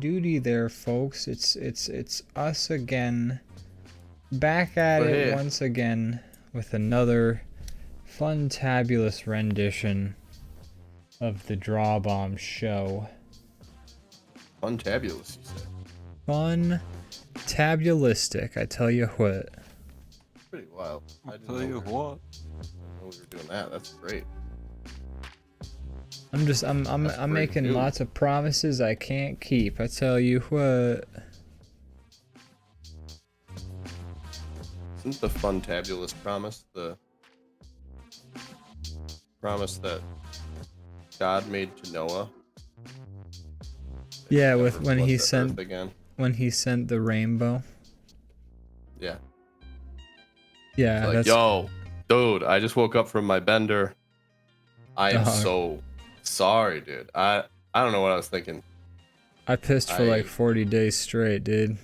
doody there, folks. It's us again, back at We're it here. once again with another fun-tabulous rendition of the DrawBomb show. Funtabulous, you said. Fun-tabulistic, I tell you what. Pretty wild. I didn't Tell know you we what. we were doing that. That's great. I'm That's pretty making good. lots of promises I can't keep. I tell you what. Isn't the funtabulous promise the promise that God made to Noah? Yeah, Never with when flood he the sent earth again. the rainbow. Yeah. Yeah, Like, that's yo, dude, I just woke up from my bender. I am Dog. so sorry, dude. I don't know what I was thinking. I pissed for I- like 40 days straight, dude.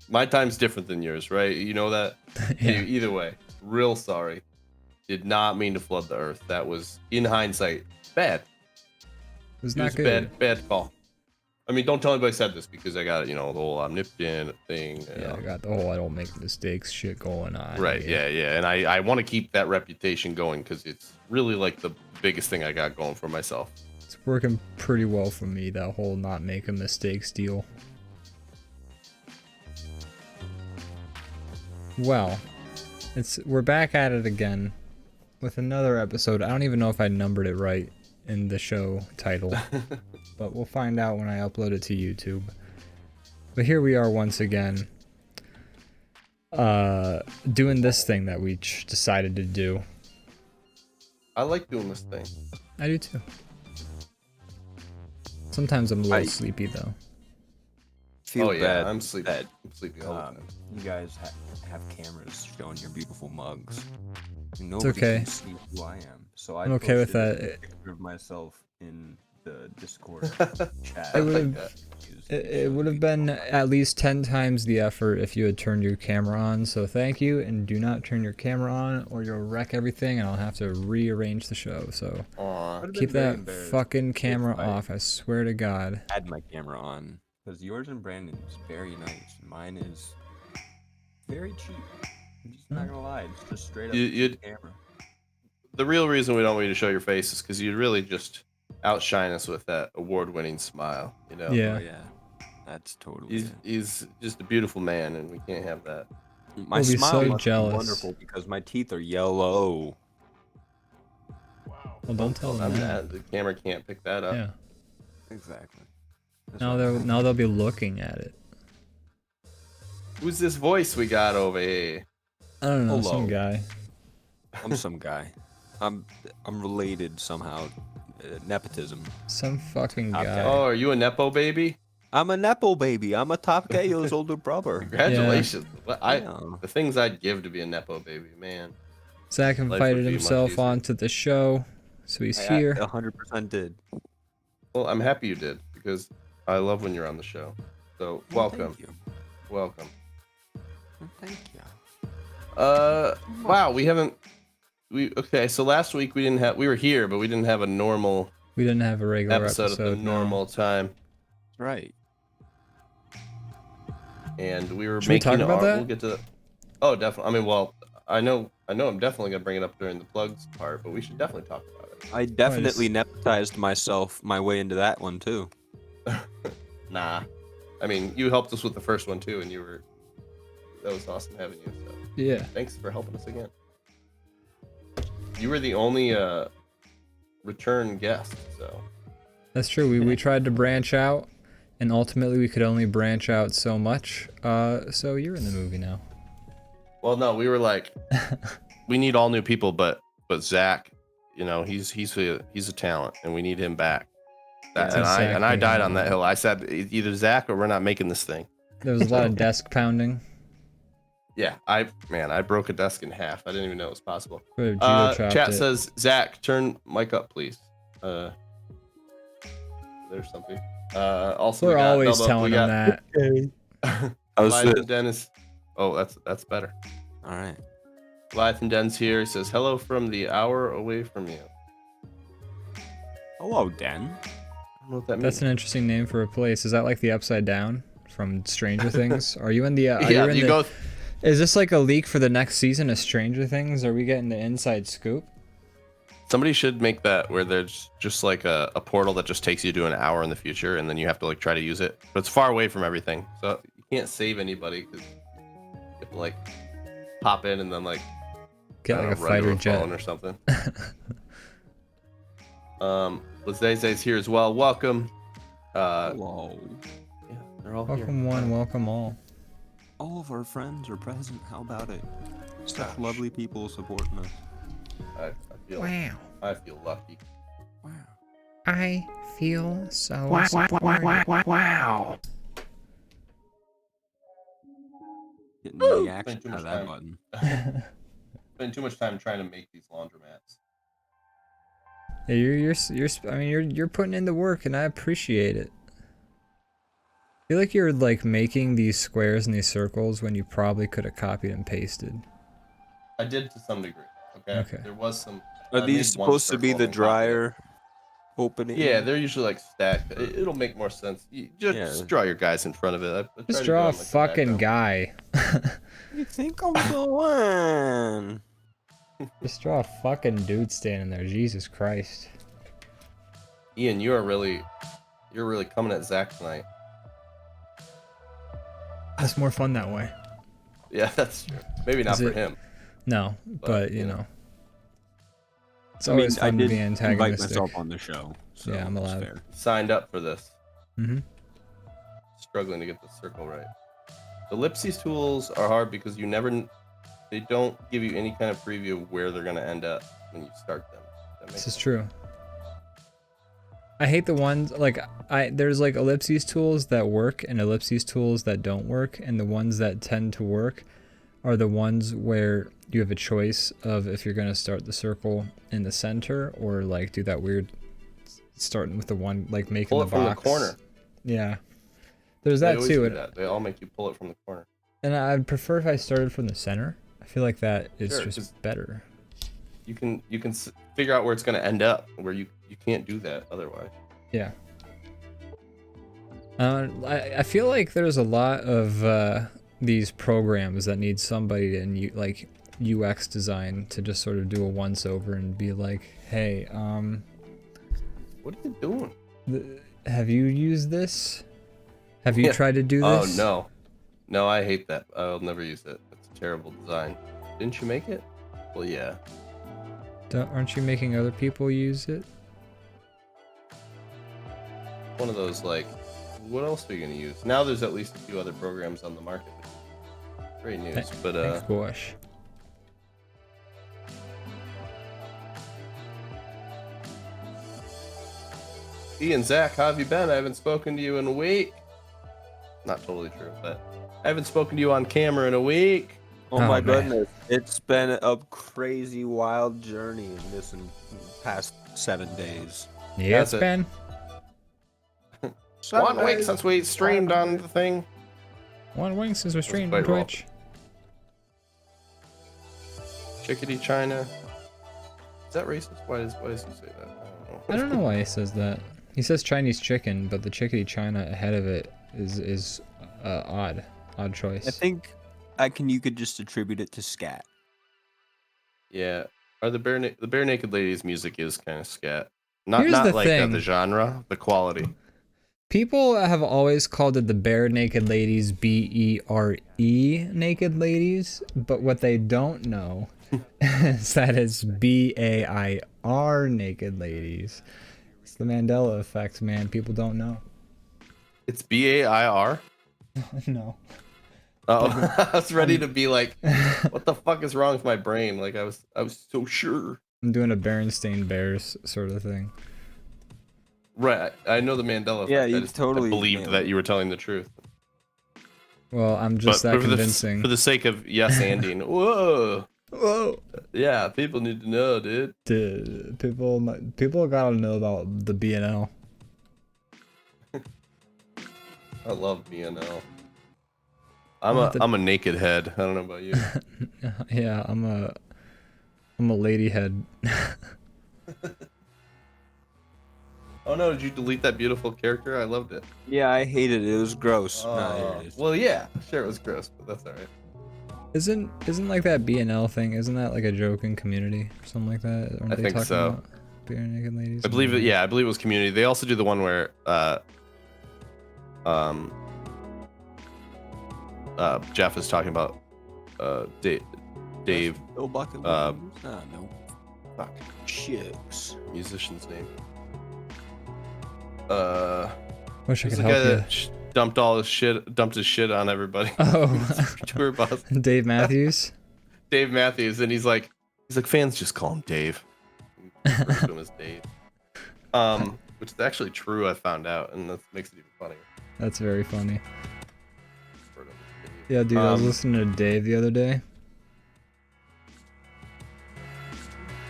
My time's different than yours, right? You know that? Yeah. Either way, real sorry. Did not mean to flood the earth. That was, in hindsight, bad. It was It not was a good. bad call. I mean, don't tell anybody I said this because I got, the whole omnipotent thing. Yeah, I got the whole I don't make mistakes shit going on. Right, here. yeah. And I want to keep that reputation going because it's really like the biggest thing I got going for myself. It's working pretty well for me, that whole not making mistakes deal. Well, we're back at it again with another episode. I don't even know if I numbered it right in the show title, but we'll find out when I upload it to YouTube. But here we are once again, doing this thing that we decided to do. I like doing this thing. I do too. Sometimes I'm a little sleepy though. Feel yeah, bad I'm sleepy. that I'm sleepy all the time. you guys have cameras showing your beautiful mugs. Nobody okay. can see who I am, so I'm okay with posted that. a picture of myself in the Discord chat. It like would that. it would have been at least 10 times the effort if you had turned your camera on, so thank you, and do not turn your camera on or you'll wreck everything and I'll have to rearrange the show, so Aw. Would've been keep very that embarrassed fucking camera if I off, I swear to God. had my camera on, because yours and Brandon's very nice. Mine is very cheap. I'm just not gonna lie, it's just straight up You'd- camera. The real reason we don't want you to show your face is because you'd really just outshine us with that award-winning smile. Yeah. Oh yeah, that's totally He's, it. he's just a beautiful man, and we can't have that. My We'll be smile so must jealous. be wonderful because my teeth are yellow. Well, don't tell them that. The camera can't pick that up. Yeah. Exactly. That's Now what- they'll be looking at it. Who's this voice we got over here? I don't know, Hello. some guy. I'm some guy. I'm related somehow. Nepotism. Some fucking Okay. guy. Oh, are you a nepo baby? I'm a nepo baby. I'm a top guy's older brother. Congratulations. Yeah. The things I'd give to be a nepo baby, man. Zach Life would invited be much himself easier. onto the show, so he's I here. 100% did. Well, I'm happy you did because I love when you're on the show. So Well, welcome, Thank you. welcome. Well, thank you. Wow, okay. So last week we were here, but we didn't have a normal We didn't have a regular episode at the no. normal time, Right. and we were Should we making talk about that? We'll get to the. Oh, definitely. I mean, well, I know. I'm definitely gonna bring it up during the plugs part, but we should definitely talk about it. I definitely nepotized my way into that one too. Nah, I mean, you helped us with the first one too, and that was awesome having you. So Yeah. thanks for helping us again. You were the only return guest, so That's true. We tried to branch out, and ultimately we could only branch out so much. So you're in the movie now. well, no, we were like, we need all new people, but Zach, he's a talent, and we need him back. Yeah, and I exactly. died on that hill. I said either Zach or we're not making this thing. There was a lot of desk pounding. Yeah, I broke a desk in half. I didn't even know it was possible. We have judo chopped Chat it. says, Zach, turn mic up, please. There's something. Also, We're we got always Bubba- telling we him got that. Leviathan Dennis. Oh, that's better. All right. Leviathan Den's here. He says, hello from the hour away from you. Hello, Den. don't know what that means. That's an interesting name for a place. Is that like the Upside Down from Stranger Things? Are you in the? Yeah, you go. Is this like a leak for the next season of Stranger Things? Are we getting the inside scoop? Somebody should make that where there's just like a portal that just takes you to an hour in the future, and then you have to like try to use it. But it's far away from everything, so you can't save anybody because you have to like pop in and then like Get like a run to fighter jet phone or something. Lazay's here as well. Welcome. Hello. Yeah, they're all welcome here. one, welcome all. All of our friends are present. How about it? Such lovely people supporting us. I feel lucky. Wow. I feel so Wow. Getting the action Spend too out of much that time. button. Spend too much time trying to make these laundromats. Yeah, you're putting in the work, and I appreciate it. I feel like you're like making these squares and these circles when you probably could have copied and pasted. I did to some degree. Okay. There was some. Are I these made one supposed to be circle the and copied it. dryer opening? Yeah, they're usually like stacked. It'll make more sense. You just draw your guys in front of it. I try Just to draw a do it on, like, the fucking background. guy. You think I'm going? Just draw a fucking dude standing there. Jesus Christ. Ian, you're really coming at Zach tonight. That's more fun that way. Yeah, that's true. Maybe not Is for it- him. No, but you you know. It's I mean, always I fun to did be invite antagonistic. myself on the show. So Yeah, I'm it's allowed. fair. Signed up for this. Mm-hmm. Struggling to get the circle right. The ellipses tools are hard because they don't give you any kind of preview of where they're gonna end up when you start them. That makes This is sense. true. I hate the ones like there's like ellipses tools that work and ellipses tools that don't work, and the ones that tend to work are the ones where you have a choice of if you're going to start the circle in the center or like do that weird starting with the one like making Pull the it from box. the corner. Yeah. There's They that always too. do that. They all make you pull it from the corner. And I'd prefer if I started from the center. I feel like that is Sure, 'cause just better. You can figure out where it's gonna end up, where you can't do that otherwise. Yeah. I feel like there's a lot of these programs that need somebody in like UX design to just sort of do a once over and be like, hey, What are you doing? have you used this? Have you tried to do this? Oh no, I hate that. I'll never use it. It's a terrible design. Didn't you make it? Well, yeah. Aren't you making other people use it? One of those like, what else are you gonna use? Now there's at least a few other programs on the market. Great news, but Thanks, Bush. Ian, Zach, how have you been? I haven't spoken to you in a week. Not totally true, but I haven't spoken to you on camera in a week. Oh, Oh, my man. goodness. It's been a crazy, wild journey in this past 7 days. Yeah, That's it's it. been. 1 week since we streamed on the thing. 1 week since we streamed on quite rough. Twitch. Chickadee China. Is that racist? Why does he say that? I don't know why he says that. He says Chinese chicken, but the chickadee China ahead of it is odd choice. I think you could just attribute it to scat. Yeah. Are the bare naked ladies music is kind of scat. Not Here's not the like thing. the genre, the quality. People have always called it the bare naked ladies, BERE naked ladies, but what they don't know is that it's BAIR naked ladies. It's the Mandela effect, man. People don't know. It's BAIR. No. Oh, I was ready to be like, what the fuck is wrong with my brain? Like I was so sure. I'm doing a Berenstain Bears sort of thing. Right. I know the Mandela effect. Yeah, I you just totally believed nailed that it. you were telling the truth. Well, I'm just But that for convincing. for the sake of yes anding. Whoa. Whoa. Yeah, people need to know, dude. People gotta know about the BNL. I love BNL. Want the- I'm a naked head. I don't know about you. Yeah, I'm a lady head. Oh no, did you delete that beautiful character? I loved it. Yeah, I hated it. It was gross. No, here it is. Well, yeah, sure it was gross, but that's alright. Isn't like that BNL thing? Isn't that like a joke in Community or something like that? Aren't I they think talking so. about bare naked ladies? I believe it. Yeah, I believe it was Community. They also do the one where Jeff is talking about Dave. Bill Bucket. No. Fuck. Chicks. Musician's name. Wish I He's could the guy help you. that dumped his shit on everybody. Oh, Tour bus. Dave Matthews. Dave Matthews, and he's like fans just call him Dave. He refers to him as Dave. Which is actually true. I found out, and that makes it even funnier. That's very funny. Yeah, dude, I was listening to Dave the other day.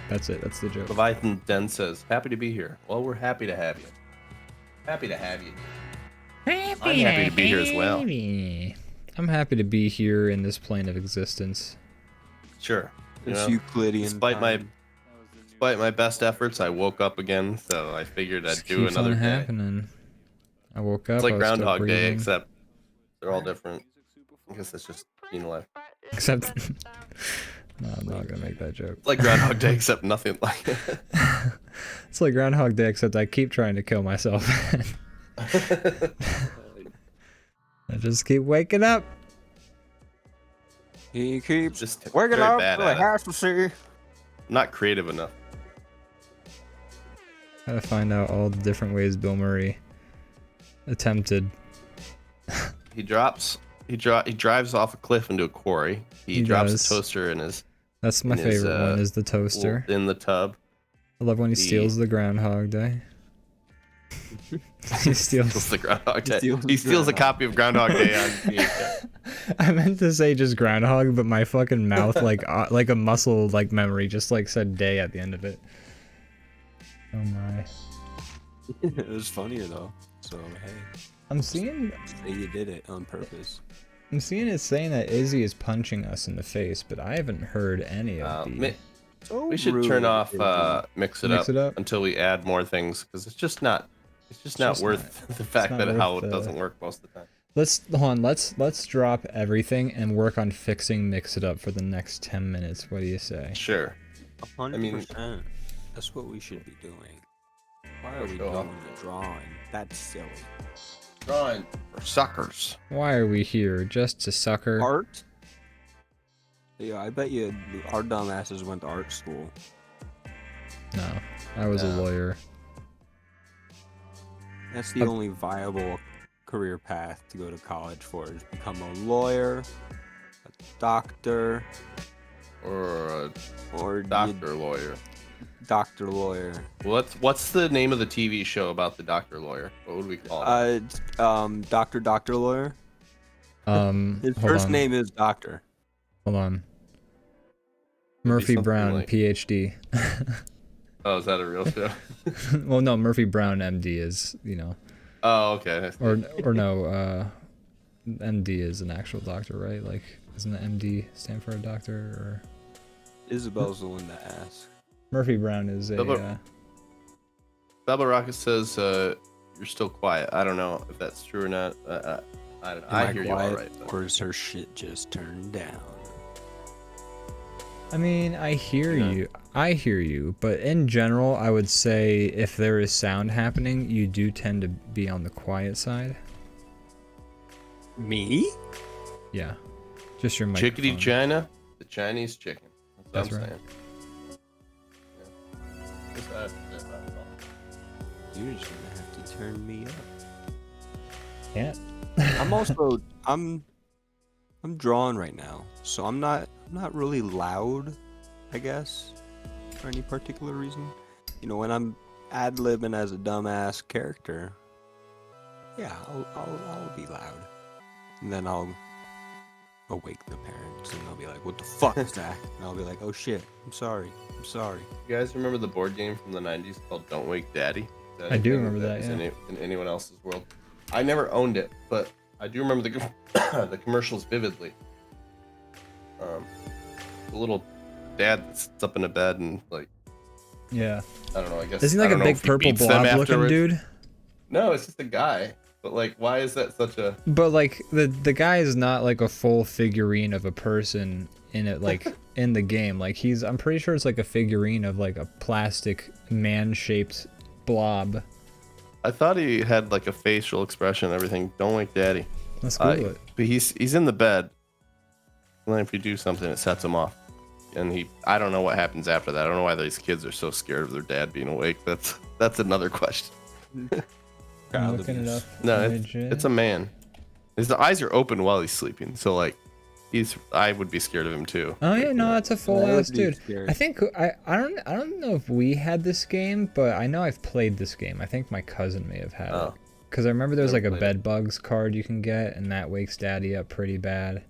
That's it. That's the joke. Leviathan Den says, "Happy to be here." Well, we're happy to have you. Happy to have you. I'm happy to be here as well. I'm happy to be here in this plane of existence. Sure. It's Euclidean. Despite my best efforts, I woke up again, so I figured I'd Just do keeps another on day. happening. I woke up. It's like I was still Groundhog Day, breathing. except they're all different. I guess that's just being alive. Except, no, I'm not gonna make that joke. It's like Groundhog Day, except nothing like it. It's like Groundhog Day, except I keep trying to kill myself. I just keep waking up. He keeps Just waking very up bad for at the it. house to see. Not creative enough. Gotta find out all the different ways Bill Murray attempted. He drives off a cliff into a quarry. He drops does. a toaster in his That's my in his, favorite one, is the toaster. in the tub. I love when he steals the Groundhog Day. He steals. The Groundhog Day. steals He steals a Groundhog. copy of Groundhog Day on VHS. I meant to say just Groundhog, but my fucking mouth, like a muscle, like memory, just like said day at the end of it. Oh my. It was funnier though. So hey, I'm seeing say you did it on purpose. it saying that Izzy is punching us in the face, but I haven't heard any of the. We should turn off mix it Mix it up? until we add more things, because it's just not worth the fact not that how worth it doesn't work most of the time. Let's drop everything and work on fixing Mix It Up for the next 10 minutes. What do you say? Sure. 100%. That's what we should be doing. Why are we Go on. doing the drawing? That's silly. Drawing for suckers. Why are we here? Just to sucker? Art? Yeah, I bet you our dumbasses went to art school. No, I was a No. lawyer. That's the only viable career path to go to college for, is become a lawyer, a doctor, Or a or doctor lawyer. doctor lawyer. What's the name of the TV show about the doctor lawyer? What would we call it? It's, Doctor Lawyer. His Hold first on. name is Doctor. Hold on. Murphy something Brown, like- PhD. Oh, is that a real show? Well, no, Murphy Brown, MD is, you know, Oh, okay. or no, MD is an actual doctor, right? Like, doesn't the MD stand for a doctor? Or Isabel's the one to ask. Murphy Brown is a. Bubba- Bubba Rocket says you're still quiet. I don't know if that's true or not. I don't know. I hear you all right. though. Or is her shit just turned down? I mean, I hear Yeah. you. I hear you, but in general, I would say if there is sound happening, you do tend to be on the quiet side. Me? Yeah, just your microphone. Chickadee China, the Chinese chicken. That's what That's I'm saying. Just that's all. You're just gonna have to turn me up. Can't. I'm also I'm drawing right now, so I'm not really loud, I guess, for any particular reason. You know, when I'm ad-libbing as a dumbass character, yeah, I'll be loud, and then I'll awake the parents, and they'll be like, "What the fuck is that?" And I'll be like, "Oh shit, I'm sorry." You guys remember the board game from the 90s called Don't Wake Daddy? Is that I do anything remember that, is yeah. in anyone else's world? I never owned it, but I do remember the the commercials vividly. The little dad that sits up in a bed and like Yeah. I don't know. I guess Isn't he like I a don't know big if he purple beats them blob looking afterwards. dude? No, it's just a guy. But like, why is that such a? But like the guy is not like a full figurine of a person in it, like in the game. Like I'm pretty sure it's like a figurine of like a plastic man-shaped blob. I thought he had like a facial expression and everything. Don't wake daddy. Let's Google it. But he's in the bed. And then if you do something, it sets him off. And I don't know what happens after that. I don't know why these kids are so scared of their dad being awake. That's another question. I'm looking it up. No, it's a man. His eyes are open while he's sleeping. So like, I would be scared of him too. Oh yeah, no, that's a full ass dude. Scary. I think I don't know if we had this game, but I know I've played this game. I think my cousin may have had it. Because I remember there's like a bed bugs card you can get, and that wakes daddy up pretty bad.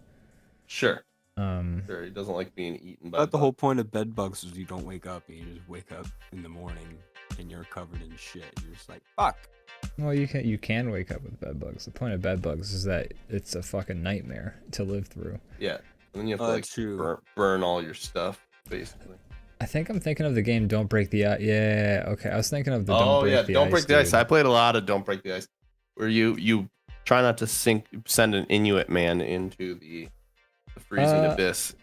Sure. Sure, he doesn't like being eaten by. But the whole point of bed bugs is you don't wake up, and you just wake up in the morning and you're covered in shit. You're just like, fuck. Well, you can wake up with bed bugs. The point of bed bugs is that it's a fucking nightmare to live through. Yeah, and then you have to that's true. like burn all your stuff, basically. I think I'm thinking of the game Don't Break the Ice. Yeah, okay. I was thinking of the Don't Don't break the ice. I played a lot of Don't Break the Ice, where you try not to send an Inuit man into the freezing abyss.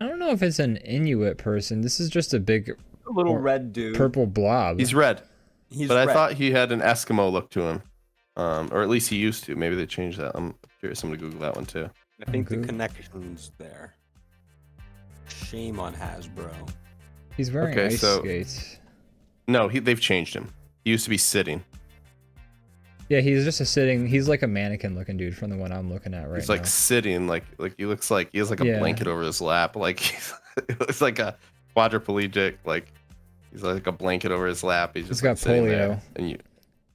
I don't know if it's an Inuit person. This is just a big Little red dude. purple blob. He's red. He's But red. I thought he had an Eskimo look to him, or at least he used to. Maybe they changed that. I'm curious. I'm gonna Google that one too. I think the Google. connection's there. Shame on Hasbro. He's wearing Okay, ice so- skates. No, they've changed him. He used to be sitting. Yeah, he's just he's like a mannequin looking dude from the one I'm looking at right He's now. like sitting, like he looks like he has like a Yeah. blanket over his lap, like it looks like a quadriplegic, like he's like a blanket over his lap. He's just got like, sitting polio. there, and you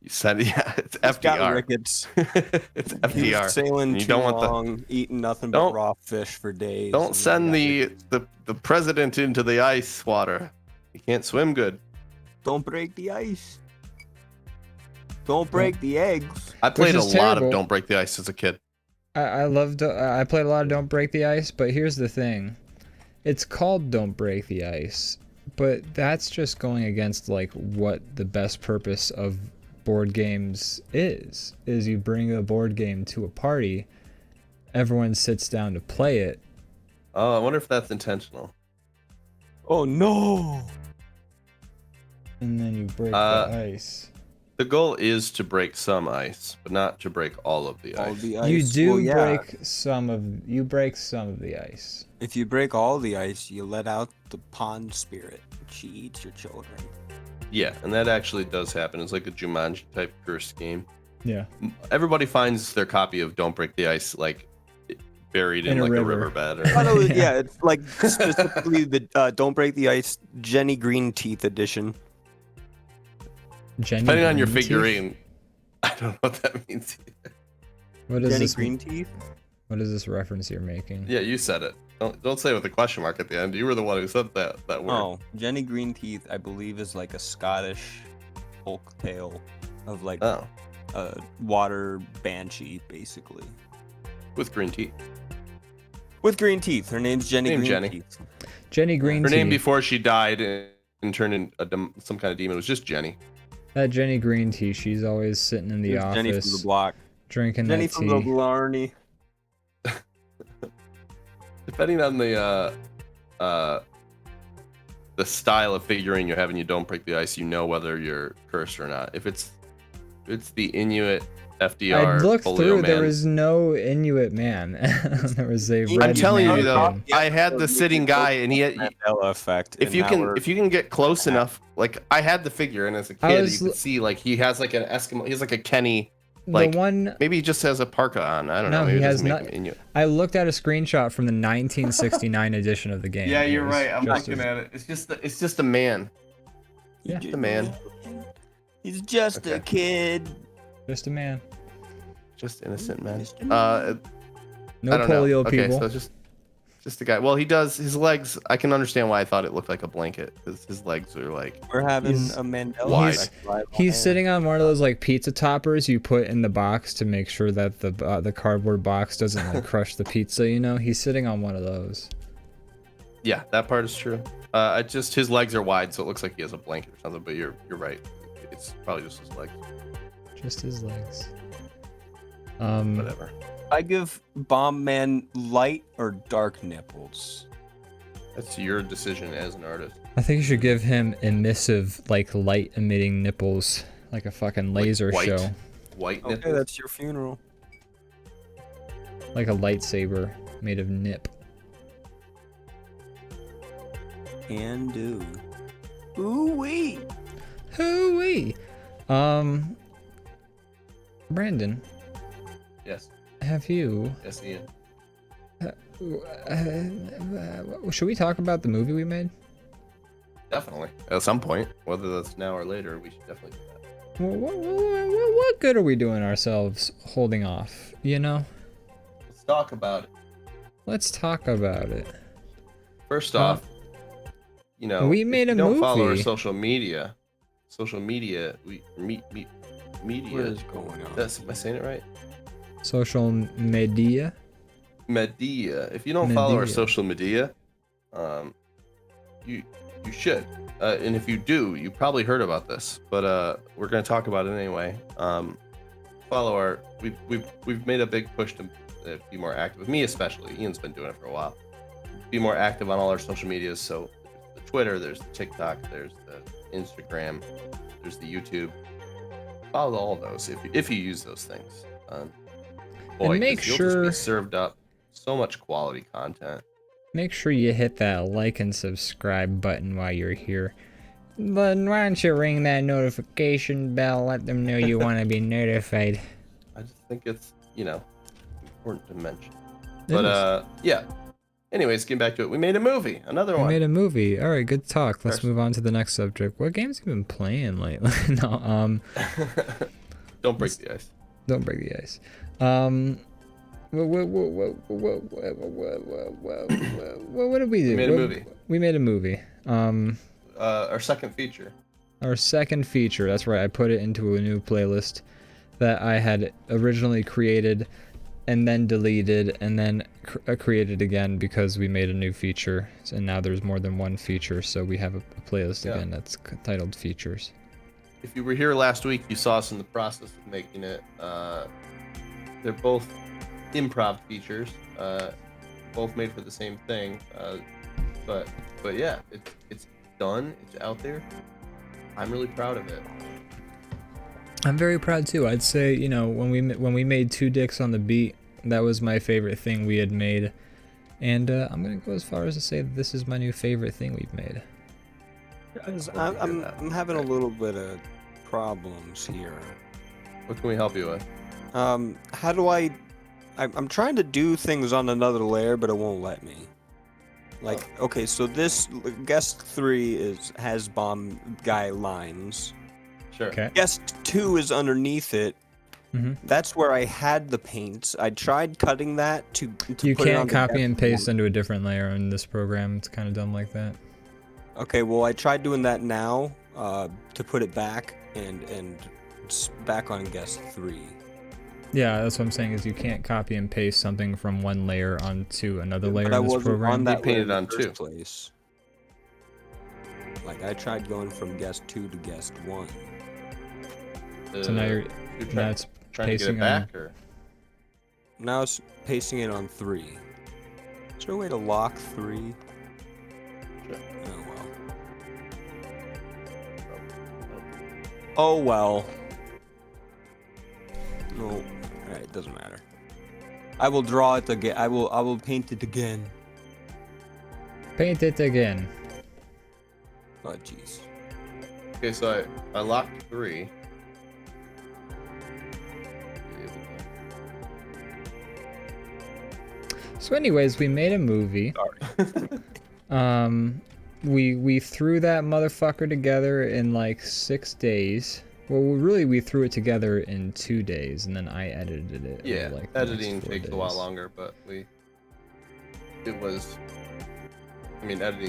said, yeah, it's He's got FDR. rickets. It's He FDR. was sailing And you too don't want the- long, eating nothing but Don't- raw fish for days. Don't and send he got the president into the ice water. He can't swim good. Don't break the ice. Don't break the eggs. I played a is lot terrible. of Don't Break the Ice as a kid. I played a lot of Don't Break the Ice, but here's the thing. It's called Don't Break the Ice, but that's just going against like what the best purpose of board games is you bring a board game to a party, everyone sits down to play it. Oh, I wonder if that's intentional. Oh no! And then you break Uh, the ice. The goal is to break some ice, but not to break all of the All ice. the ice. You do Well, yeah. break some of the ice. If you break all the ice, you let out the pond spirit. She eats your children. Yeah, and that actually does happen. It's like a Jumanji type cursed game. Yeah. Everybody finds their copy of Don't Break the Ice like buried in In a like river. a riverbed. Oh, Or... no, yeah, it's like specifically the Don't Break the Ice Jenny Green Teeth edition. Jenny Depending on your Green Teeth? figurine, I don't know what that means. What is Jenny this? Green Teeth? What is this reference you're making? Yeah, you said it. Don't say it with a question mark at the end. You were the one who said that word. Oh, Jenny Green Teeth, I believe, is like a Scottish folk tale of like Oh, a water banshee, basically. with green teeth. With green teeth. Her name's Jenny Named Green Jenny. Teeth. Jenny Green Her name Tea. before she died and turned into some kind of demon was just Jenny. That Jenny Green Tea, she's always sitting in the Here's office Jenny from the block. drinking Jenny that from tea. the Blarney. Depending on the style of figurine you have and you don't break the ice, you know whether you're cursed or not. If it's the Inuit FDR I looked polio through. man. There was no Inuit man. There was a red I'm telling you though, mannequin. Yeah, I had the sitting guy, and he had. Mandela effect. If and you now can, we're- if you can get close enough, like I had the figure, and as a I kid, was you could see like he has like an Eskimo. He has like a Kenny. Like the one maybe he just has a parka on. I don't No, know. Maybe he it has doesn't make not- him Inuit. I looked at a screenshot from the 1969 edition of the game. It was just at it. It's just a man. He Yeah. ju- The man. He's just a Okay. kid. just a man. Just innocent man. Just a man. No I don't know. polio Okay, people. so just a guy. Well, he does his legs. I can understand why I thought it looked like a blanket because his legs are like. We're having He's- a Mandela wide. effect live on He's air. sitting on one of those like pizza toppers you put in the box to make sure that the cardboard box doesn't like crush the pizza. You know, he's sitting on one of those. Yeah, that part is true. Just his legs are wide, so it looks like he has a blanket or something. But you're right. It's probably just his legs. Just his legs. Whatever. I give Bomb Man light or dark nipples. That's your decision as an artist. I think you should give him emissive, like light emitting nipples, like a fucking laser white. show, White Okay, nipples. that's your funeral. like a lightsaber made of nip. Can do. Ooh wee. Hooey. Brandon, Yes. have you? Yes, Ian. Should we talk about the movie we made? Definitely. At some point, whether that's now or later, we should definitely do that. What good are we doing ourselves holding off? You know? Let's talk about it. Let's talk about it. First off, you know, we made if a you don't follow our movie. social media, media. What is going on? Am I saying it right? Social media. Media. If you don't follow our Media. social media, you should. And if you do, you probably heard about this, but we're gonna talk about it anyway. Follow our. We've made a big push to be more active. With me especially. Ian's been doing it for a while. Be more active on all our social medias. So there's the Twitter, there's the TikTok, there's the Instagram, there's the YouTube. Follow all those if you use those things. Boy, And make 'cause you'll just sure- be served up so much quality content. Make sure you hit that like and subscribe button while you're here. But why don't you ring that notification bell? Let them know you want to be notified. I just think it's important to mention. It But yeah. Anyways, getting back to it, we made a movie, another We one. made a movie. All right, good talk. Let's First- move on to the next subject. What games have you been playing lately? No, Don't break the ice. don't break the ice. What did we do? We made a movie. We made a movie. Our second feature. Our second feature. That's right. I put it into a new playlist that I had originally created and then deleted and then created again because we made a new feature. And now there's more than one feature, so we have a playlist Yeah. again that's titled Features. If you were here last week, you saw us in the process of making it. They're both improv features, both made for the same thing. But yeah, it's done. It's out there. I'm really proud of it. I'm very proud too. I'd say, when we made Two Dicks on the Beat, that was my favorite thing we had made. And I'm going to go as far as to say that this is my new favorite thing we've made. I'm having a little bit of problems here. What can we help you with? How do I'm trying to do things on another layer, but it won't let me. Like, okay, so this guest 3 has bomb guy lines. Sure. Okay. Guest 2 is underneath it. Mhm. That's where I had the paints. I tried cutting that to You put it on can't the copy guest and paste one. into a different layer in this program. It's kind of dumb like that. Okay, well, I tried doing that now to put it back and it's back on guest 3. Yeah, that's what I'm saying is you can't copy and paste something from one layer onto another layer But I in this wasn't program. on that We painted layer in on the two. first place. Like, I tried going from guest 2 to guest 1. So now you're trying, that's trying to get pasting it on- back, or Now it's pasting it on 3. Is there a way to lock 3? Sure. Oh, well. Oh, well. No. Alright, it doesn't matter. I will draw it again. I will paint it again. paint it again. Oh, jeez. Okay, so I locked 3. So anyways, we made a movie. We threw that motherfucker together in like 6 days. Well, really, we threw it together in 2 days, and then I edited it. Yeah, over, like, the next editing 4 takes a while days. longer, but editing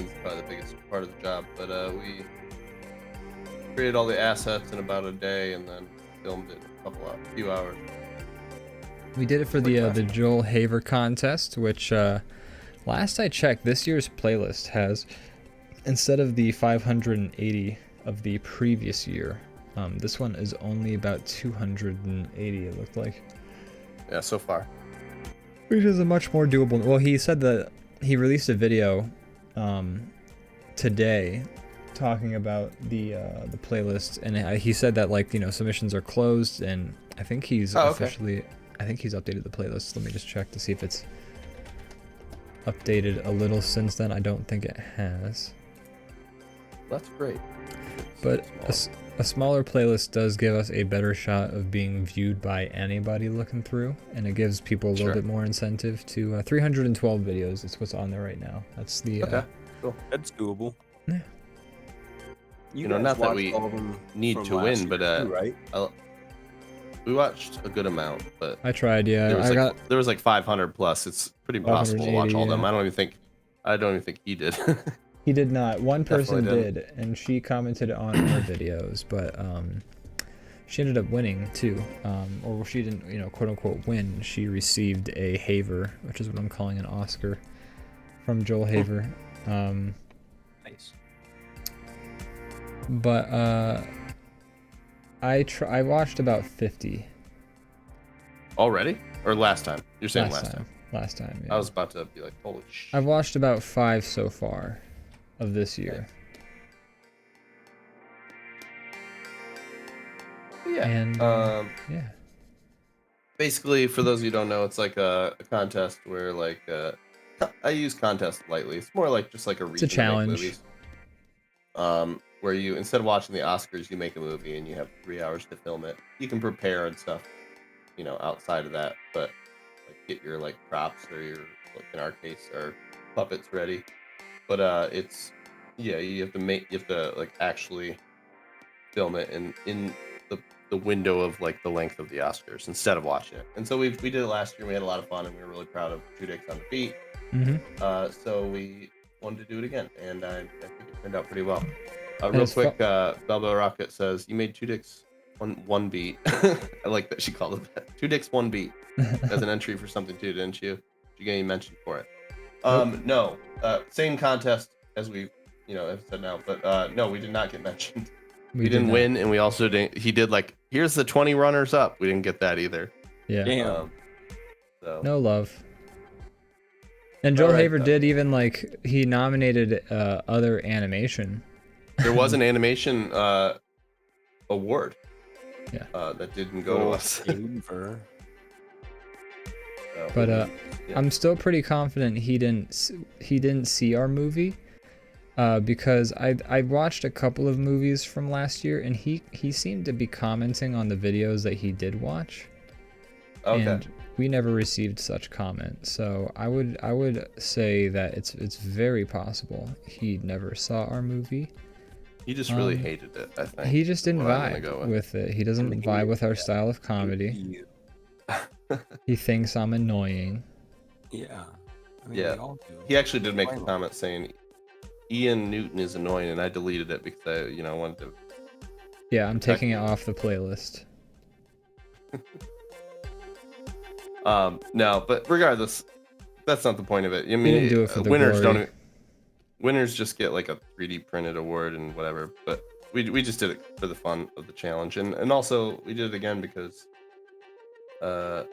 is probably the biggest part of the job, but we created all the assets in about a day and then filmed it in a few hours. We did it for Quick the fast. Joel Haver contest, which last I checked, this year's playlist has instead of the 580 of the previous year, this one is only about 280, it looked like. Yeah, so far. Which is a much more doable. Well, he said that he released a video today talking about the playlist, and he said that, like, you know, submissions are closed, and I think he's officially, I think he's updated the playlist. Let me just check to see if it's updated a little since then. I don't think it has. That's great. But a smaller playlist does give us a better shot of being viewed by anybody looking through, and it gives people a little bit more incentive to 312 videos. It's what's on there right now. That's the Okay, cool. That's doable. Yeah. You know, not that we need to win, but right? we watched a good amount. But I tried, yeah. There was like 500 plus. It's pretty impossible to watch all them. I don't even think he did. He did not. One person Definitely did, and she commented on our videos, but she ended up winning too. Or she didn't, you know, quote unquote win. She received a Haver, which is what I'm calling an Oscar, from Joel Haver. Nice. But I watched about 50. Already? Or last time? You're saying last time. Last time, yeah. I was about to be like, holy shit. I've watched about 5 so far of this year. Yeah. And yeah. Basically, for those of you who don't know, it's like a contest where, like, I use contest lightly. It's more like just like a reason It's a challenge. to make movies. Where you, instead of watching the Oscars, you make a movie and you have 3 hours to film it. You can prepare and stuff, you know, outside of that, but like get your like props or your, like in our case, our puppets ready. But it's, yeah, you have to like actually film it in the window of like the length of the Oscars instead of watching it. And so we did it last year. We had a lot of fun and we were really proud of 2 Dicks on the Beat. So we wanted to do it again, and I think it turned out pretty well. Real quick, Balbo Rocket says, you made 2 Dicks one beat. I like that she called it that. 2 Dicks 1 beat as an entry for something too, didn't you? Did you get any mention for it? No. Same contest as we, you know, have said now, but no, we did not get mentioned. We didn't win, and we also didn't. He did like, here's the 20 runners up. We didn't get that either. Yeah. Damn. So. No love. And Joel Haver did even, like, he nominated other animation. There was an animation award. Yeah. That didn't go to us. But yeah. I'm still pretty confident he didn't see our movie, because I watched a couple of movies from last year, and he seemed to be commenting on the videos that he did watch. Okay. And we never received such comment, so I would say that it's very possible he never saw our movie. He just really hated it, I think. He just didn't vibe with it. He doesn't vibe with our style of comedy. He thinks I'm annoying. Yeah. I mean, Yeah. He actually did make a comment saying Ian Newton is annoying, and I deleted it because I, you know, wanted to. Yeah, I'm taking it off the playlist. No, but regardless, that's not the point of it. I mean, didn't do it for the winners glory. don't. Winners just get like a 3D printed award and whatever. But we just did it for the fun of the challenge, and also we did it again because I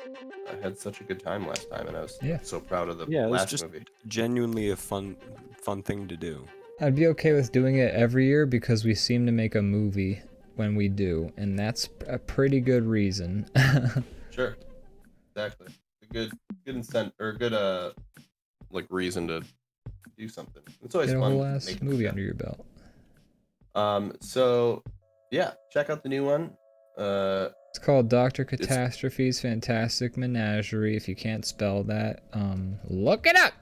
had such a good time last time, and I was so proud of the last just movie. Genuinely a fun thing to do. I'd be okay with doing it every year because we seem to make a movie when we do, and that's a pretty good reason. Sure, exactly. A good incentive or good like reason to do something. It's always Get a fun. whole ass movie under your belt. So yeah, check out the new one. It's called Dr. Catastrophe's Fantastic Menagerie. If you can't spell that, look it up.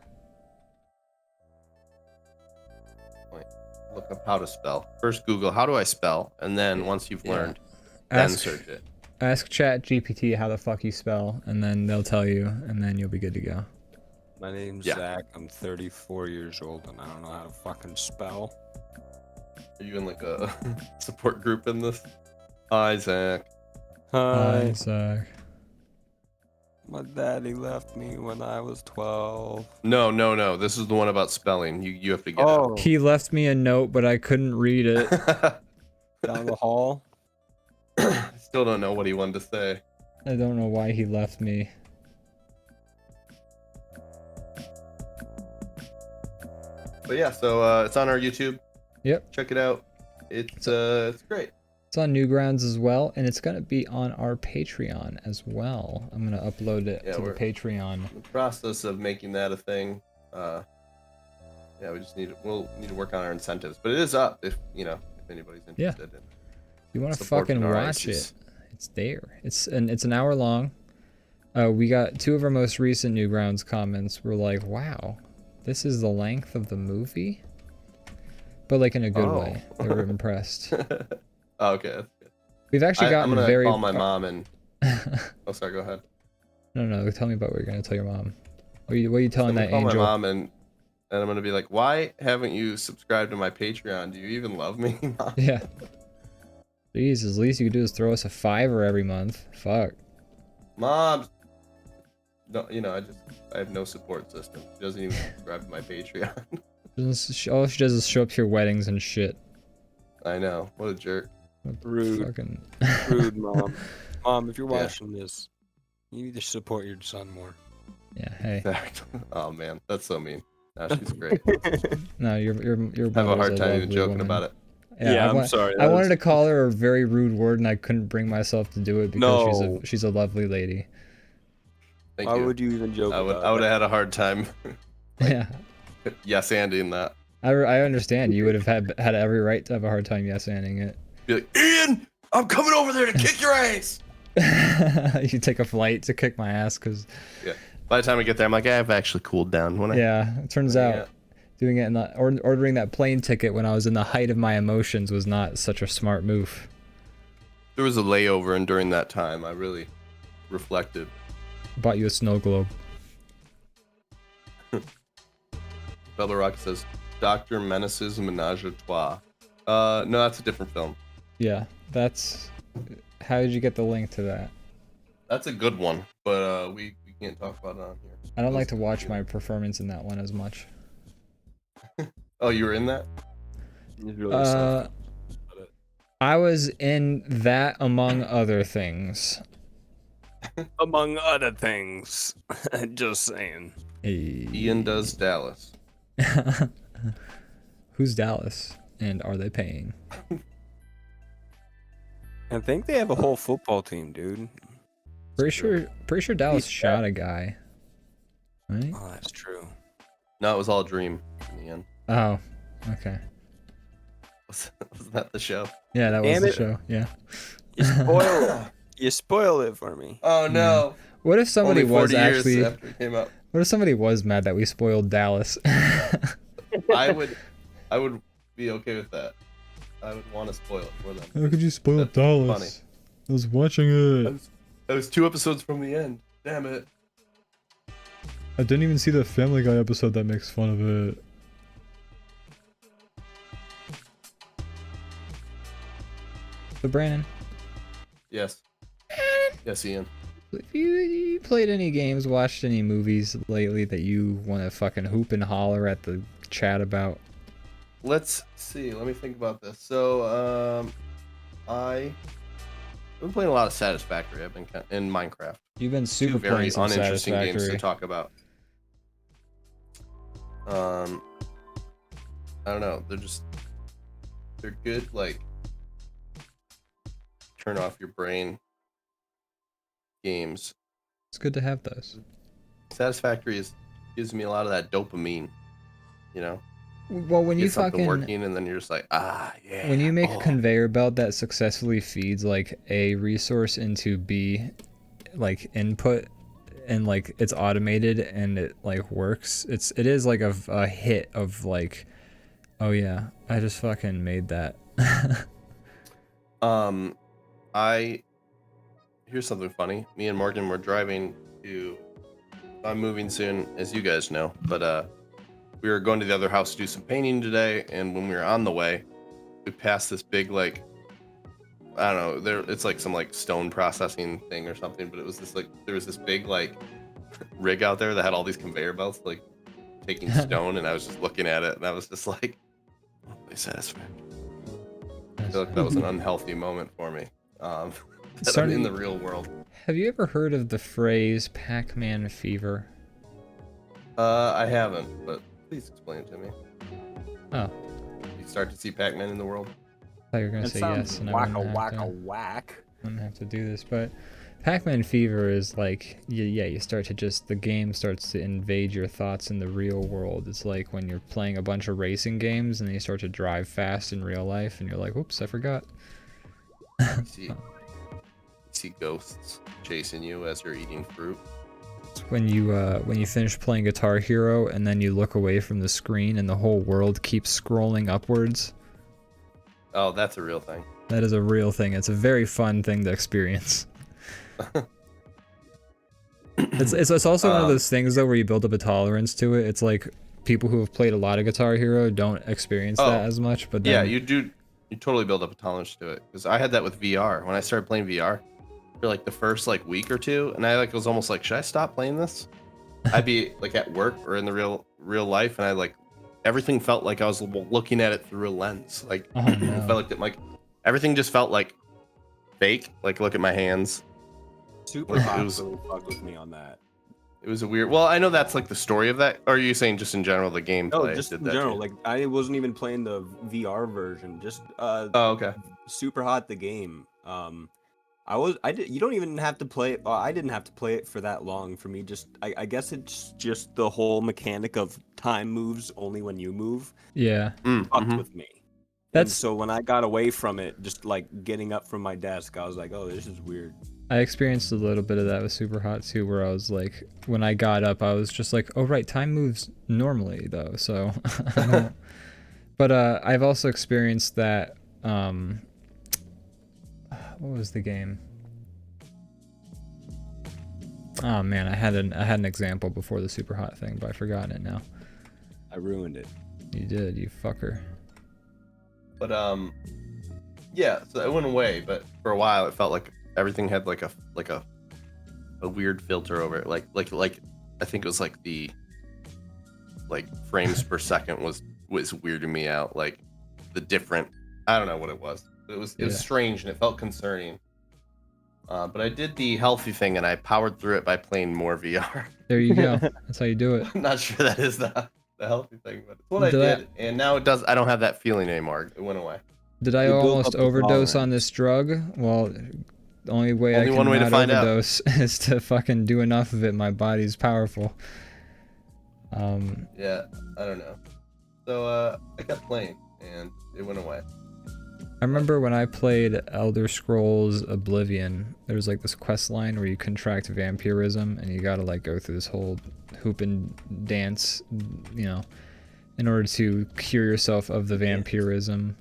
Look up how to spell. First Google how do I spell, and then once you've learned, then search it. Ask ChatGPT how the fuck you spell, and then they'll tell you, and then you'll be good to go. My name's Zach. I'm 34 years old, and I don't know how to fucking spell. Are you in like a support group in this? Hi, Zach. Hi. Zach. My daddy left me when I was 12. No. This is the one about spelling. You have to get Oh, He left me a note, but I couldn't read it. it. down the hall. Still don't know what he wanted to say. I don't know why he left me. But yeah, so it's on our YouTube. Yep. Check it out. It's great. It's on Newgrounds as well, and it's gonna be on our Patreon as well. I'm gonna upload it to the Patreon. In the process of making that a thing. Yeah, we'll need to work on our incentives, but it is up if anybody's interested in. You want to supporting fucking our watch artists. it? It's there. It's an hour long. We got 2 of our most recent Newgrounds comments. Were like, "Wow, this is the length of the movie," but like in a good way. They were impressed. Oh, okay, that's good. We've actually gotten I'm gonna very. call my mom and. Oh, sorry. Go ahead. No. Tell me about what you're gonna tell your mom. What are you telling I'm gonna that call angel? my mom and I'm gonna be like, "Why haven't you subscribed to my Patreon? Do you even love me, Mom?" Yeah. Jesus, least you could do is throw us a $5 every month. Fuck. Mom. No, I have no support system. She doesn't even subscribe to my Patreon. All she does is show up to your weddings and shit. I know. What a jerk. Rude. Fucking. Rude, Mom. Mom, if you're Yeah. watching this, you need to support your son more. Yeah. Hey. Exactly. Oh man, that's so mean. No, she's great. No, your I have a mother's hard time even lovely joking woman. about it. Yeah, I'm sorry. I wanted to call her a very rude word, and I couldn't bring myself to do it because No. she's a lovely lady. Thank Why you. would you even joke I would about have had a hard time. Yeah. Yes, anding that. I understand. You would have had every right to have a hard time yes-anding it. Be like, Ian, I'm coming over there to kick your ass. You take a flight to kick my ass because. Yeah. By the time I get there, I'm like, I've actually cooled down. When Yeah, it turns out doing it ordering that plane ticket when I was in the height of my emotions was not such a smart move. there was a layover, and during that time, I really reflected. Bought you a snow globe. Bella Rock says, Dr. Menace's Menage a Trois. No, that's a different film. Yeah, that's. How did you get the link to that? That's a good one, but we can't talk about it on here. I don't like to watch my performance in that one as much. Oh, you were in that? He's really soft. I was in that among other things. Among other things. Just saying. Hey. Ian does Dallas. Who's Dallas? And are they paying? I think they have a whole football team, dude. Pretty sure Dallas shot a guy. Right? Oh, that's true. No, it was all a dream in the end. Oh, okay. Wasn't that the show? Yeah, that was Damn the it. show. Yeah. You spoil it for me. Oh no! What if somebody Only was 40 years actually? after it came out. What if somebody was mad that we spoiled Dallas? I would be okay with that. I would want to spoil it for them. How could you spoil That's Dallas? funny. I was watching it. That was 2 episodes from the end. Damn it. I didn't even see the Family Guy episode that makes fun of it. So Brandon, Yes. Yes, Ian. if you played any games, watched any movies lately that you want to fucking hoop and holler at the chat about? Let's see. Let me think about this. So, I've been playing a lot of Satisfactory. I've been in Minecraft. You've been super Two very playing some uninteresting games to Satisfactory. talk about. I don't know. They're good. Like, turn off your brain games. It's good to have those. Satisfactory gives me a lot of that dopamine. You know, Well, when you get something fucking working, and then you're just like, yeah. when you make a oh. conveyor belt that successfully feeds like A resource into B, like input, and like it's automated and it like works, it is like a hit of like, oh yeah, I just fucking made that. Here's something funny. Me and Morgan were driving to. I'm moving soon, as you guys know, but we were going to the other house to do some painting today, and when we were on the way, we passed this big like I don't know. It's like some like stone processing thing or something. But it was this like there was this big like rig out there that had all these conveyor belts like taking stone, and I was just looking at it, and I was just like, really satisfied. I feel like that was an unhealthy moment for me. That I'm in the real world. Have you ever heard of the phrase Pac-Man fever? I haven't, but please explain it to me. Oh. You start to see Pac-Man in the world? I thought you were going to say yes, and I wouldn't have to do this, but Pac-Man fever is like, you start to the game starts to invade your thoughts in the real world. It's like when you're playing a bunch of racing games and you start to drive fast in real life, and you're like, oops, I forgot. You see ghosts chasing you as you're eating fruit. When you finish playing Guitar Hero and then you look away from the screen and the whole world keeps scrolling upwards. Oh, that's a real thing. That is a real thing. It's a very fun thing to experience. It's also one of those things though where you build up a tolerance to it. It's like people who have played a lot of Guitar Hero don't experience that as much, but then, yeah, you do. You totally build up a tolerance to it, because I had that with VR. When I started playing VR for like the first like week or two, and I like was almost like, should I stop playing this? I'd be like at work or in the real life, and I like everything felt like I was looking at it through a lens. Like if I looked at everything just felt like fake. Like look at my hands. Super hot really fucked with me on that. It was a weird. Well, I know that's like the story of that. Or are you saying just in general the gameplay? No, just in general. Like I wasn't even playing the VR version. Just oh, okay. Super hot the game. You don't even have to play it. I didn't have to play it for that long for me. I guess it's just the whole mechanic of time moves only when you move. Yeah. Fucked with me. So when I got away from it, just like getting up from my desk, I was like, oh, this is weird. I experienced a little bit of that with Super Hot too, where I was like, when I got up, I was just like, oh right, time moves normally though, so. But I've also experienced that. What was the game? Oh man, I had an example before the Super Hot thing, but I've forgotten it now. I ruined it. You did, you fucker. But yeah, so it went away, but for a while it felt like everything had like a weird filter over it. Like I think it was like the frames per second was weirding me out. Like the different, I don't know what it was. It was strange and it felt concerning. But I did the healthy thing and I powered through it by playing more VR. There you go. That's how you do it. I'm not sure that is the healthy thing, but it's what I did. And now it does. I don't have that feeling anymore. It went away. Did I almost overdose on this drug? Well, the only way I can not overdose is to fucking do enough of it. My body's powerful. Yeah, I don't know. So I kept playing and it went away. I remember when I played Elder Scrolls Oblivion, there was like this quest line where you contract vampirism and you gotta like go through this whole hoop and dance, you know, in order to cure yourself of the vampirism.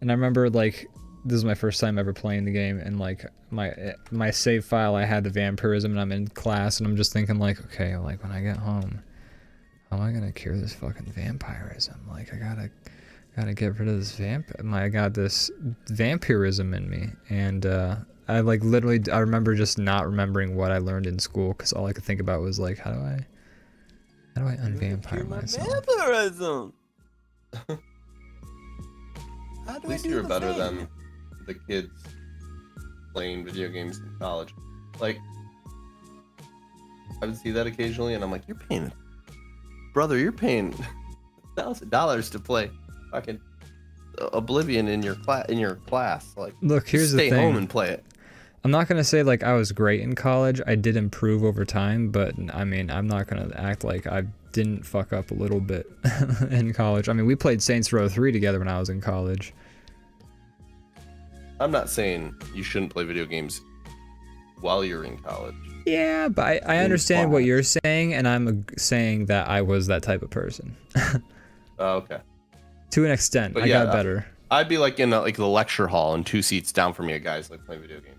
And I remember like this is my first time ever playing the game, and like my save file I had the vampirism and I'm in class and I'm just thinking like, okay, like when I get home, how am I gonna cure this fucking vampirism? Like I gotta get rid of this I got this vampirism in me, and I like literally I remember just not remembering what I learned in school because all I could think about was like how do I unvampire myself? Vampirism. At least you were better than the kids playing video games in college. Like I would see that occasionally and I'm like, you're paying $1,000 to play fucking Oblivion in your class. Like, look, here's the thing. Stay home and play it. I'm not gonna say like I was great in college. I did improve over time, but I mean, I'm not gonna act like I didn't fuck up a little bit in college. I mean, we played Saints Row 3 together when I was in college. I'm not saying you shouldn't play video games while you're in college. Yeah, but I understand what you're saying, and I'm saying that I was that type of person. Oh, okay. To an extent, but I got better. I'd be like in the lecture hall, and 2 seats down from me, a guy's like playing video games.